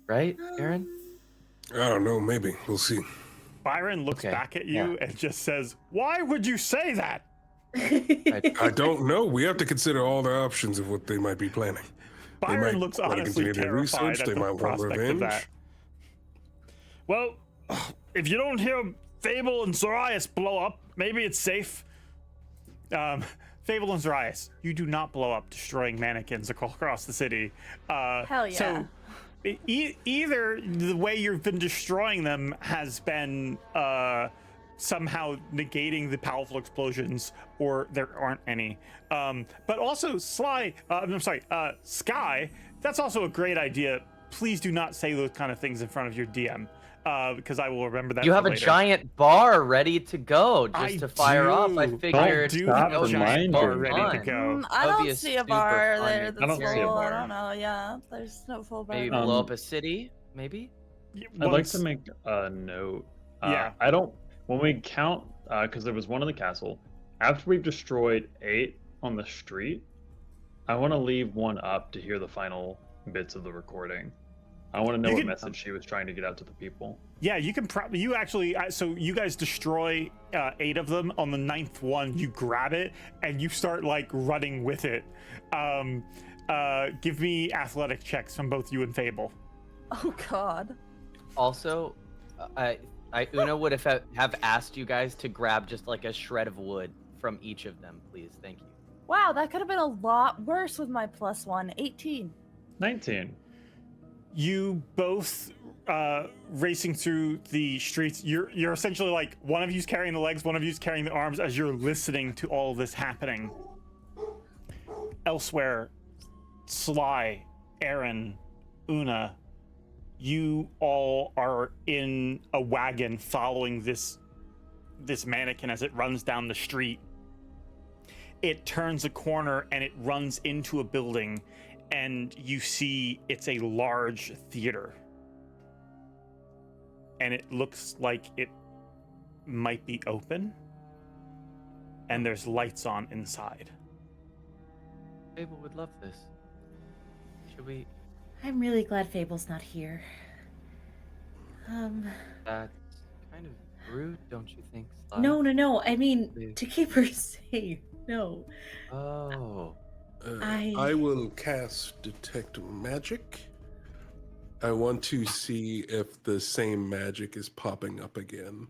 Right, Aaren? I don't know, maybe. We'll see. Byron looks back at you and just says, "Why would you say that?" I don't know. We have to consider all the options of what they might be planning. Byron looks honestly terrified at They the might want prospect of revenge. that. Well, if you don't hear Fable and Zoraius blow up, maybe it's safe. Fable and Zoraius, you do not blow up destroying mannequins across the city. Hell yeah. So either the way you've been destroying them has been somehow negating the powerful explosions, or there aren't any. But also, Sky, that's also a great idea. Please do not say those kind of things in front of your DM, because I will remember that. You have a later. giant bar ready to go just to fire off. I do. figured Have a giant bar ready to fun. go. I That would be don't a see a super bar fun there that's see a full. I bar. don't know. Yeah, there's no full bar. Maybe there. blow up a city, maybe? I'd like to make a note. Yeah. When we count, because there was one in the castle, after we've destroyed 8 on the street, I want to leave one up to hear the final bits of the recording. I want to know what message she was trying to get out to the people. Yeah, you can probably, so you guys destroy 8 of them. On the 9th one, you grab it and you start like running with it. Give me athletic checks from both you and Fable. Oh God. Also, Una would have asked you guys to grab just like a shred of wood from each of them, please. Thank you. Wow, that could have been a lot worse with my +1. 18. 19. You both racing through the streets. You're essentially like, one of you's carrying the legs, one of you's carrying the arms as you're listening to all of this happening. Elsewhere, Sly, Aaren, Una, you all are in a wagon following this mannequin as it runs down the street. It turns a corner and it runs into a building, and you see it's a large theater. And it looks like it might be open, and there's lights on inside. Fable would love this. Should we? I'm really glad Fable's not here. That's kind of rude, don't you think, Sly? No. I mean, Please. to keep her safe. No. Oh. I will cast Detect Magic. I want to see if the same magic is popping up again.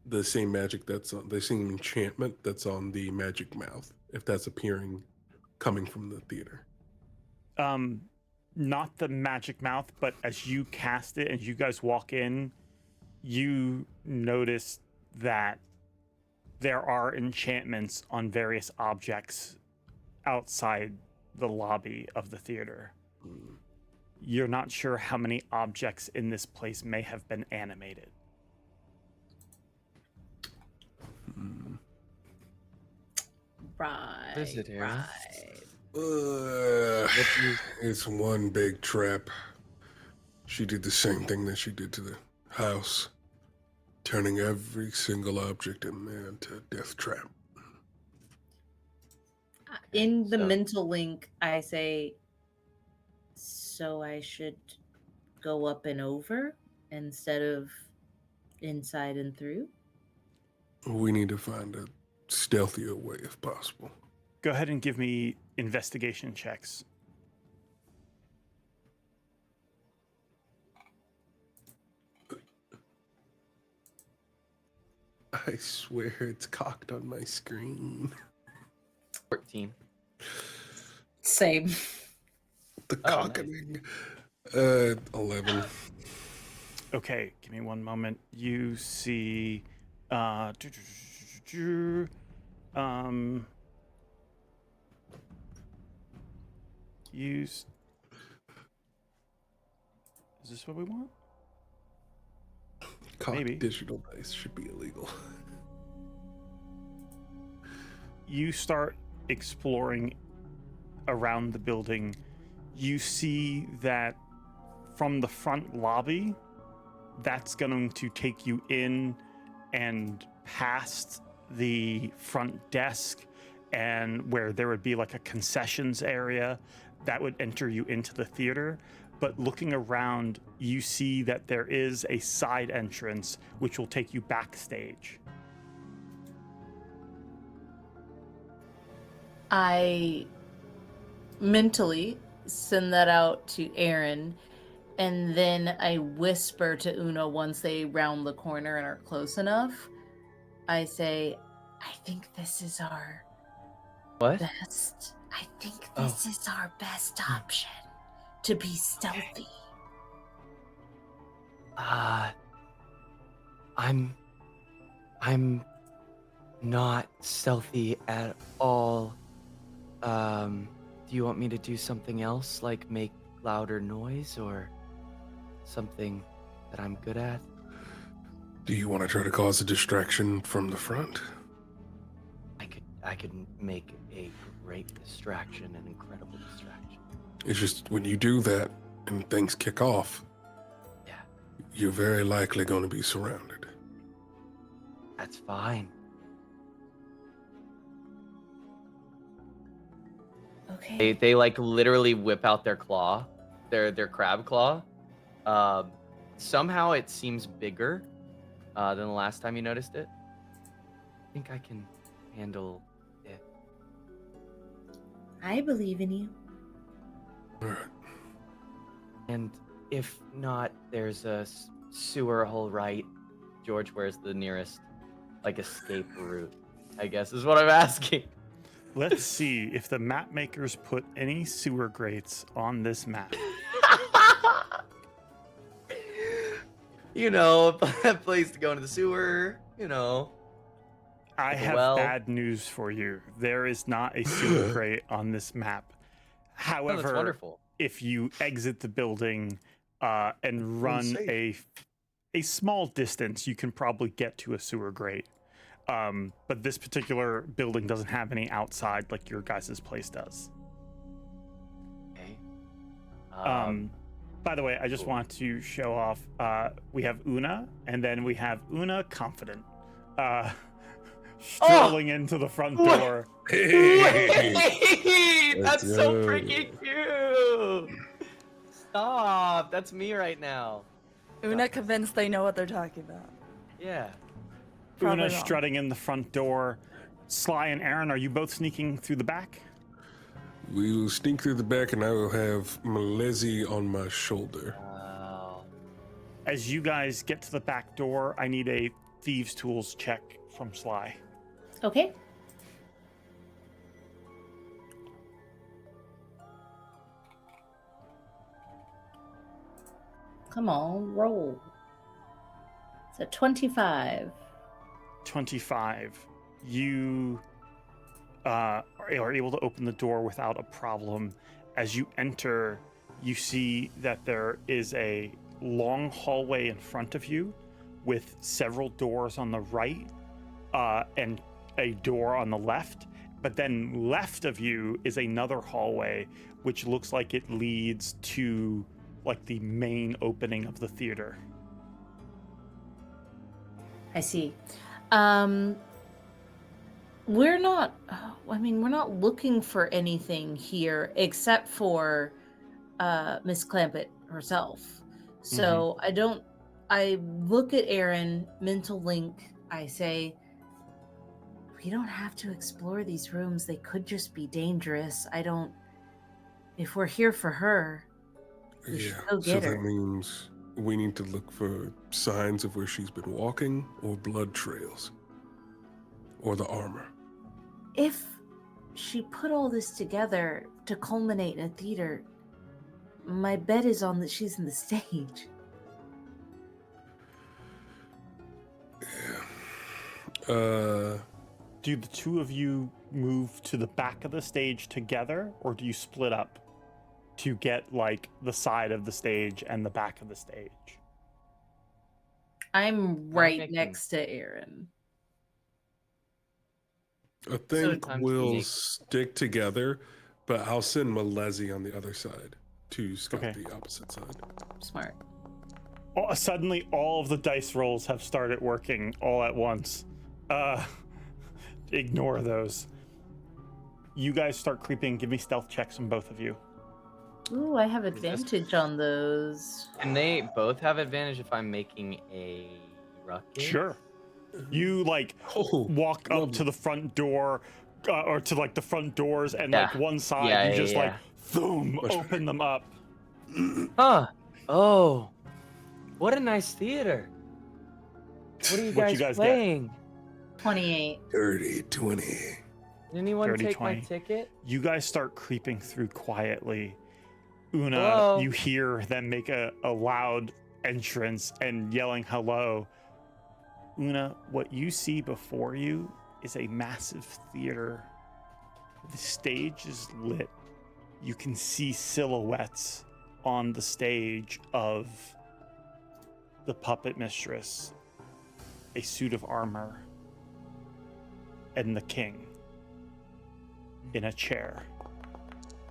The same magic that's on the same enchantment that's on the magic mouth. If that's appearing, coming from the theater. Not the magic mouth, but as you cast it and you guys walk in, you notice that there are enchantments on various objects outside the lobby of the theater. You're not sure how many objects in this place may have been animated. Right. What is it, Aaren? It's one big trap. She did the same thing that she did to the house, turning every single object in there into a death trap. In the mental link, I say, so I should go up and over instead of inside and through? We need to find a stealthier way if possible. Go ahead and give me investigation checks. I swear it's cocked on my screen. 14. Same. The Oh, cockening. 11. Okay, give me one moment. You see, use. Is this what we want? Cocked Maybe. digital dice should be illegal. You start exploring around the building. You see that from the front lobby, that's going to take you in and past the front desk, and where there would be like a concessions area that would enter you into the theater. But looking around, you see that there is a side entrance which will take you backstage. I mentally send that out to Aaren, and then I whisper to Una once they round the corner and are close enough. I say, I think this is our best. I think this is our best option. To be stealthy. I'm not stealthy at all. Do you want me to do something else, like make louder noise or something that I'm good at? Do you want to try to cause a distraction from the front? I could make a great distraction, an incredible distraction. It's just when you do that and things kick off, you're very likely going to be surrounded. That's fine. Okay. They like literally whip out their claw, their crab claw. Somehow it seems bigger than the last time you noticed it. I think I can handle it. I believe in you. And if not, there's a sewer hole right. George, where's the nearest like escape route? I guess is what I'm asking. Let's see if the map makers put any sewer grates on this map. You know, a place to go into the sewer, you know. I have bad news for you. There is not a sewer grate on this map. However, that's wonderful. If you exit the building and run a small distance, you can probably get to a sewer grate. But this particular building doesn't have any outside like your guys' place does. Okay. By the way, I just want to show off. We have Una, and then we have Una Confident strolling into the front door. Wait, that's so freaking cute. Stop. That's me right now. Una convinced they know what they're talking about. Yeah. Probably Una wrong. strutting in the front door. Sly and Aaren, are you both sneaking through the back? We will sneak through the back, and I will have MaeLeFay on my shoulder. As you guys get to the back door, I need a Thieves' Tools check from Sly. Okay. Come on, roll. It's a 25. 25. You are able to open the door without a problem. As you enter, you see that there is a long hallway in front of you with several doors on the right and a door on the left. But then left of you is another hallway, which looks like it leads to like the main opening of the theater. I see. We're not, we're not looking for anything here except for Miss Clampett herself. So I look at Aaren, mental link, I say, you don't have to explore these rooms. They could just be dangerous. If we're here for her, we should go So get her. that means we need to look for signs of where she's been walking, or blood trails, or the armor. If she put all this together to culminate in a theater, my bet is on that she's in the stage. Do the two of you move to the back of the stage together, or do you split up to get like the side of the stage and the back of the stage? I'm right next to Aaren. I think time to we'll make- stick together, but I'll send MaeLeFay on the other side to scout Okay. the opposite side. Smart. Suddenly, all of the dice rolls have started working all at once. Ignore those. You guys start creeping. Give me stealth checks on both of you. Ooh, I have advantage on those. Can they both have advantage if I'm making a ruckus? Sure. You like walk up to the front door, or to like the front doors, and like Yeah. one side, Yeah, you yeah, just like yeah. boom, open them up. Huh. Oh. What a nice theater. What are you What'd guys, you guys get? playing? 28. Dirty 20. Did anyone Dirty take 20. my ticket? You guys start creeping through quietly. Una, Hello? you hear them make a loud entrance and yelling hello. Una, what you see before you is a massive theater. The stage is lit. You can see silhouettes on the stage of the Puppet Mistress, a suit of armor, and the king in a chair.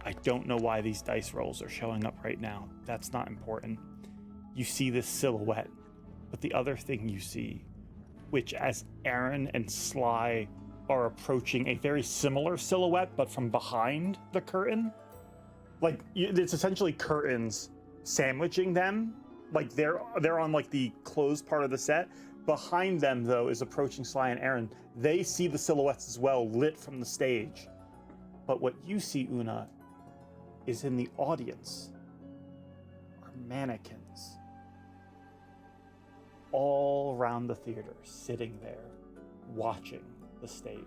I don't know why these dice rolls are showing up right now. That's not important. You see this silhouette, but the other thing you see, which as Aaren and Sly are approaching a very similar silhouette, but from behind the curtain, like it's essentially curtains sandwiching them. Like they're on like the closed part of the set. Behind them, though, is approaching Sly and Aaren. They see the silhouettes as well, lit from the stage. But what you see, Una, is in the audience are mannequins all around the theater, sitting there, watching the stage.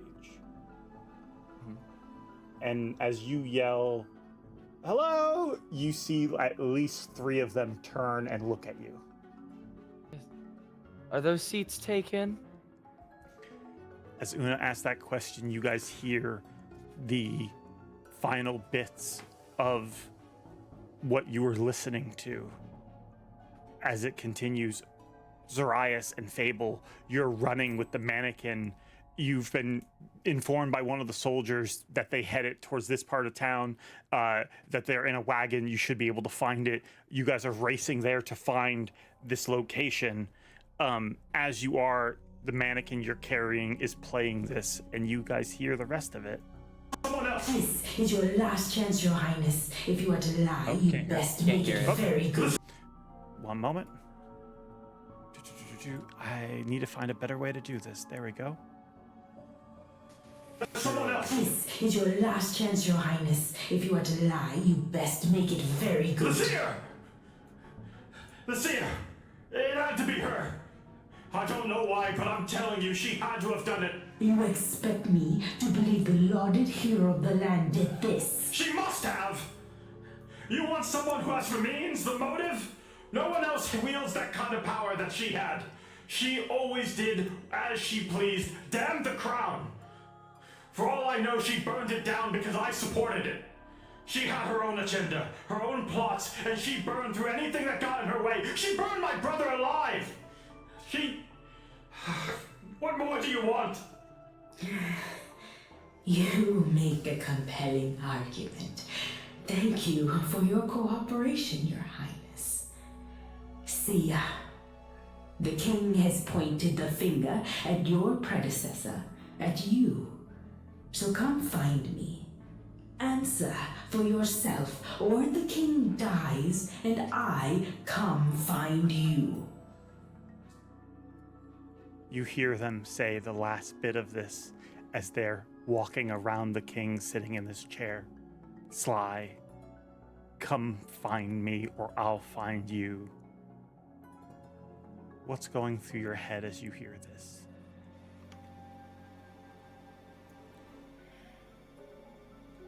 And as you yell, "Hello!" you see at least 3 of them turn and look at you. Are those seats taken? As Una asks that question, you guys hear the final bits of what you were listening to as it continues. Zoraius and Fable, you're running with the mannequin. You've been informed by one of the soldiers that they headed towards this part of town, that they're in a wagon. You should be able to find it. You guys are racing there to find this location. As you are, the mannequin you're carrying is playing this, and you guys hear the rest of it. This is your last chance, Your Highness. If you are to lie, you best make it very good. One moment. I need to find a better way to do this. There we go. This is your last chance, Your Highness. If you are to lie, you best make it very good. The Seer! The Seer! It had to be her! I don't know why, but I'm telling you, she had to have done it. You expect me to believe the lauded hero of the land did this? She must have! You want someone who has the means, the motive? No one else wields that kind of power that she had. She always did as she pleased. Damn the crown! For all I know, she burned it down because I supported it. She had her own agenda, her own plots, and she burned through anything that got in her way. She burned my brother alive! She... What more do you want? You make a compelling argument. Thank you for your cooperation, Your Highness. Seer, the king has pointed the finger at your predecessor, at you. So come find me. Answer for yourself, or the king dies and I come find you. You hear them say the last bit of this as they're walking around the king sitting in this chair. Sly, come find me or I'll find you. What's going through your head as you hear this?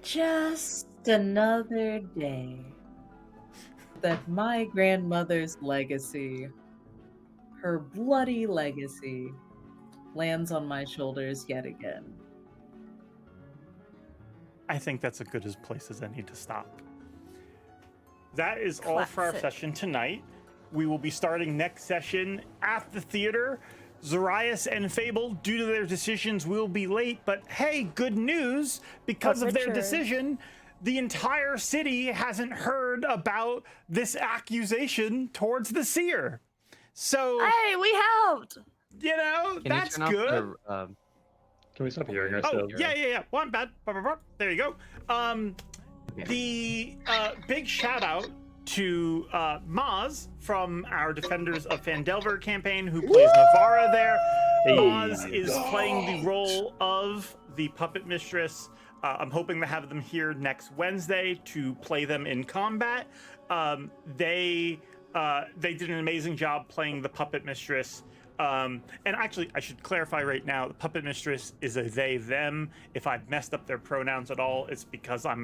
Just another day that my grandmother's legacy, her bloody legacy, lands on my shoulders yet again. I think that's as good a place as any to stop. That is all for our Classic. session tonight. We will be starting next session at the theater. Zoraius and Fable, due to their decisions, will be late, but hey, good news! Because of their Richard. decision, the entire city hasn't heard about this accusation towards the Seer. So, Hey, we helped. you know, Can that's you turn good. off the, Can we stop hearing Oh, ourselves? yeah. One bad. There you go. The big shout out to Maz from our Defenders of Phandelver campaign, who plays Navarra there. Maz is playing the role of the Puppet Mistress. I'm hoping to have them here next Wednesday to play them in combat. They did an amazing job playing the Puppet Mistress. And actually, I should clarify right now, the Puppet Mistress is a they, them. If I've messed up their pronouns at all, it's because I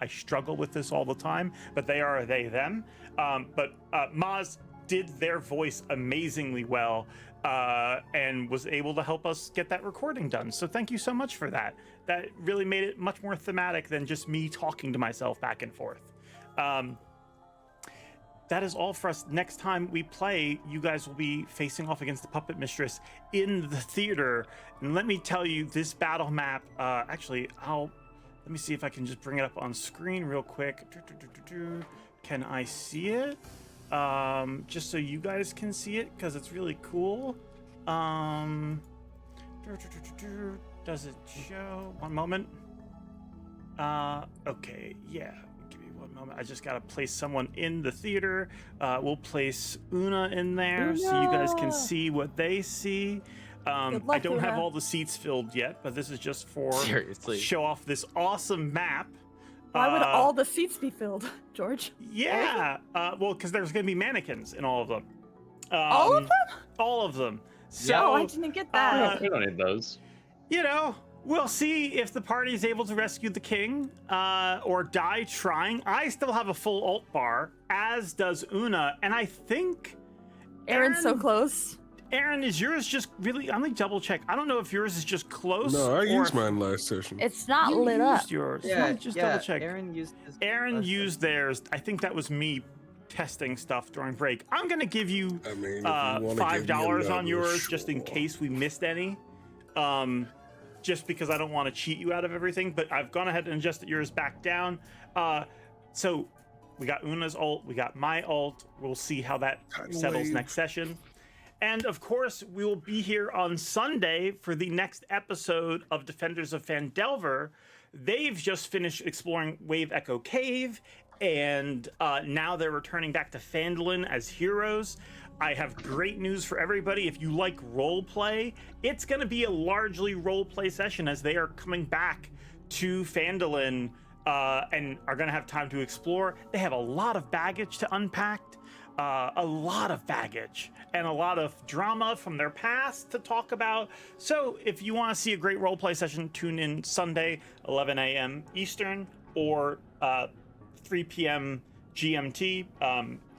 struggle with this all the time, but they are a they, them. But Maz did their voice amazingly well and was able to help us get that recording done. So thank you so much for that. That really made it much more thematic than just me talking to myself back and forth. That is all for us. Next time we play, you guys will be facing off against the Puppet Mistress in the theater. And let me tell you, this battle map, actually, let me see if I can just bring it up on screen real quick. Can I see it? Just so you guys can see it, because it's really cool. Does it show? One moment. Okay, yeah. Give me one moment. I just gotta place someone in the theater. We'll place Una in there so you guys can see what they see. I don't have all the seats filled yet, but this is just for Seriously. show off this awesome map. Why would all the seats be filled, George? Yeah, well, because there's going to be mannequins in all of them. All of them? All of them. So, Oh, I didn't get that. We don't need those. you know, we'll see if the party is able to rescue the king or die trying. I still have a full ult bar, as does Una, and I think Aaron's so close. Aaren, is yours just really? I'm gonna double check. I don't know if yours is just close. No, I or used if mine last session. It's not you lit used up. yours. Yeah, Let me just double check. Aaren used his Aaren last used theirs. I think that was me testing stuff during break. I'm gonna give you I mean, if you wanna give me $5 on another, yours just in sure. case we missed any. Just because I don't want to cheat you out of everything, but I've gone ahead and adjusted yours back down. So we got Una's ult, we got my ult. We'll see how that settles wave. next session. And of course, we will be here on Sunday for the next episode of Defenders of Phandelver. They've just finished exploring Wave Echo Cave, and now they're returning back to Phandalin as heroes. I have great news for everybody. If you like role play, it's going to be a largely role play session as they are coming back to Phandalin and are going to have time to explore. They have a lot of baggage to unpack. A lot of baggage and a lot of drama from their past to talk about. So if you want to see a great roleplay session, tune in Sunday, 11 a.m. Eastern or 3 p.m. GMT,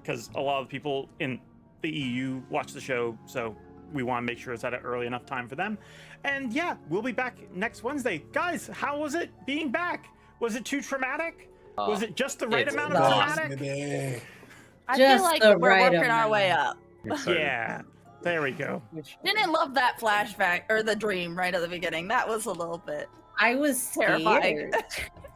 because a lot of people in the EU watch the show, so we want to make sure it's at an early enough time for them. And yeah, we'll be back next Wednesday. Guys, how was it being back? Was it too traumatic? Was it just the right it's amount of not. traumatic? I Just feel like the we're right working our amount. way up. Yeah, there we go. Didn't love that flashback or the dream right at the beginning. That was a little bit I was terrifying.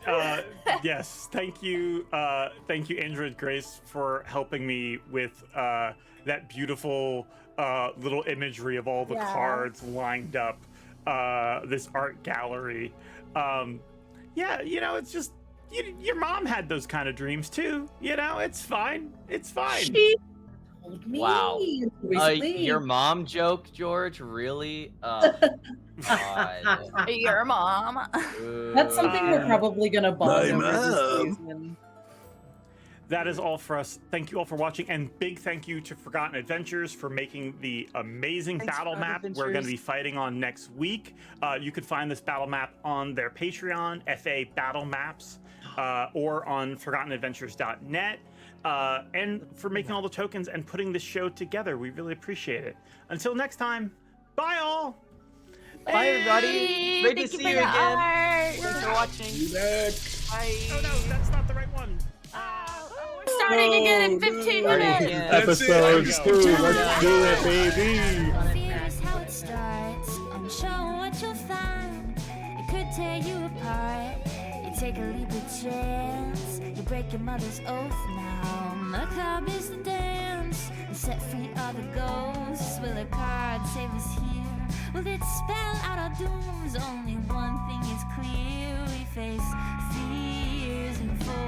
scared. Yes, thank you, Android Grace, for helping me with that beautiful little imagery of all the Yeah. cards lined up, this art gallery. Yeah, you know, it's just your mom had those kind of dreams too. You know, it's fine. It's fine. She told me Wow. recently. Your mom joke, George? Really? God. Your mom. That's something we're probably gonna bond My over this mom. season. That is all for us. Thank you all for watching, and big thank you to Forgotten Adventures for making the amazing Thanks, battle Forgotten map we're going to Adventures. be fighting on next week. You could find this battle map on their Patreon, FA Battle Maps, or on ForgottenAdventures.net. And for making all the tokens and putting this show together. We really appreciate it. Until next time, bye all! Bye, everybody. Great to see you again. Thanks for watching. Bye. Oh no, that's not the right one. Starting again in 15 minutes. Episode 2. Let's do it, baby. Fear is how it starts. Unsure what you'll find. It could tear you apart. You take a leap of chance. You break your mother's oath now. The club is the dance. And set free are the ghosts. Will a card save us here? Will it spell out our dooms? Only one thing is clear. We face fears and fortunes.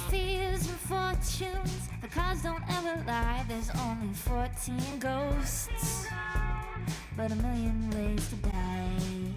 Fears and fortunes, the cards don't ever lie. There's only 14 ghosts, but a million ways to die.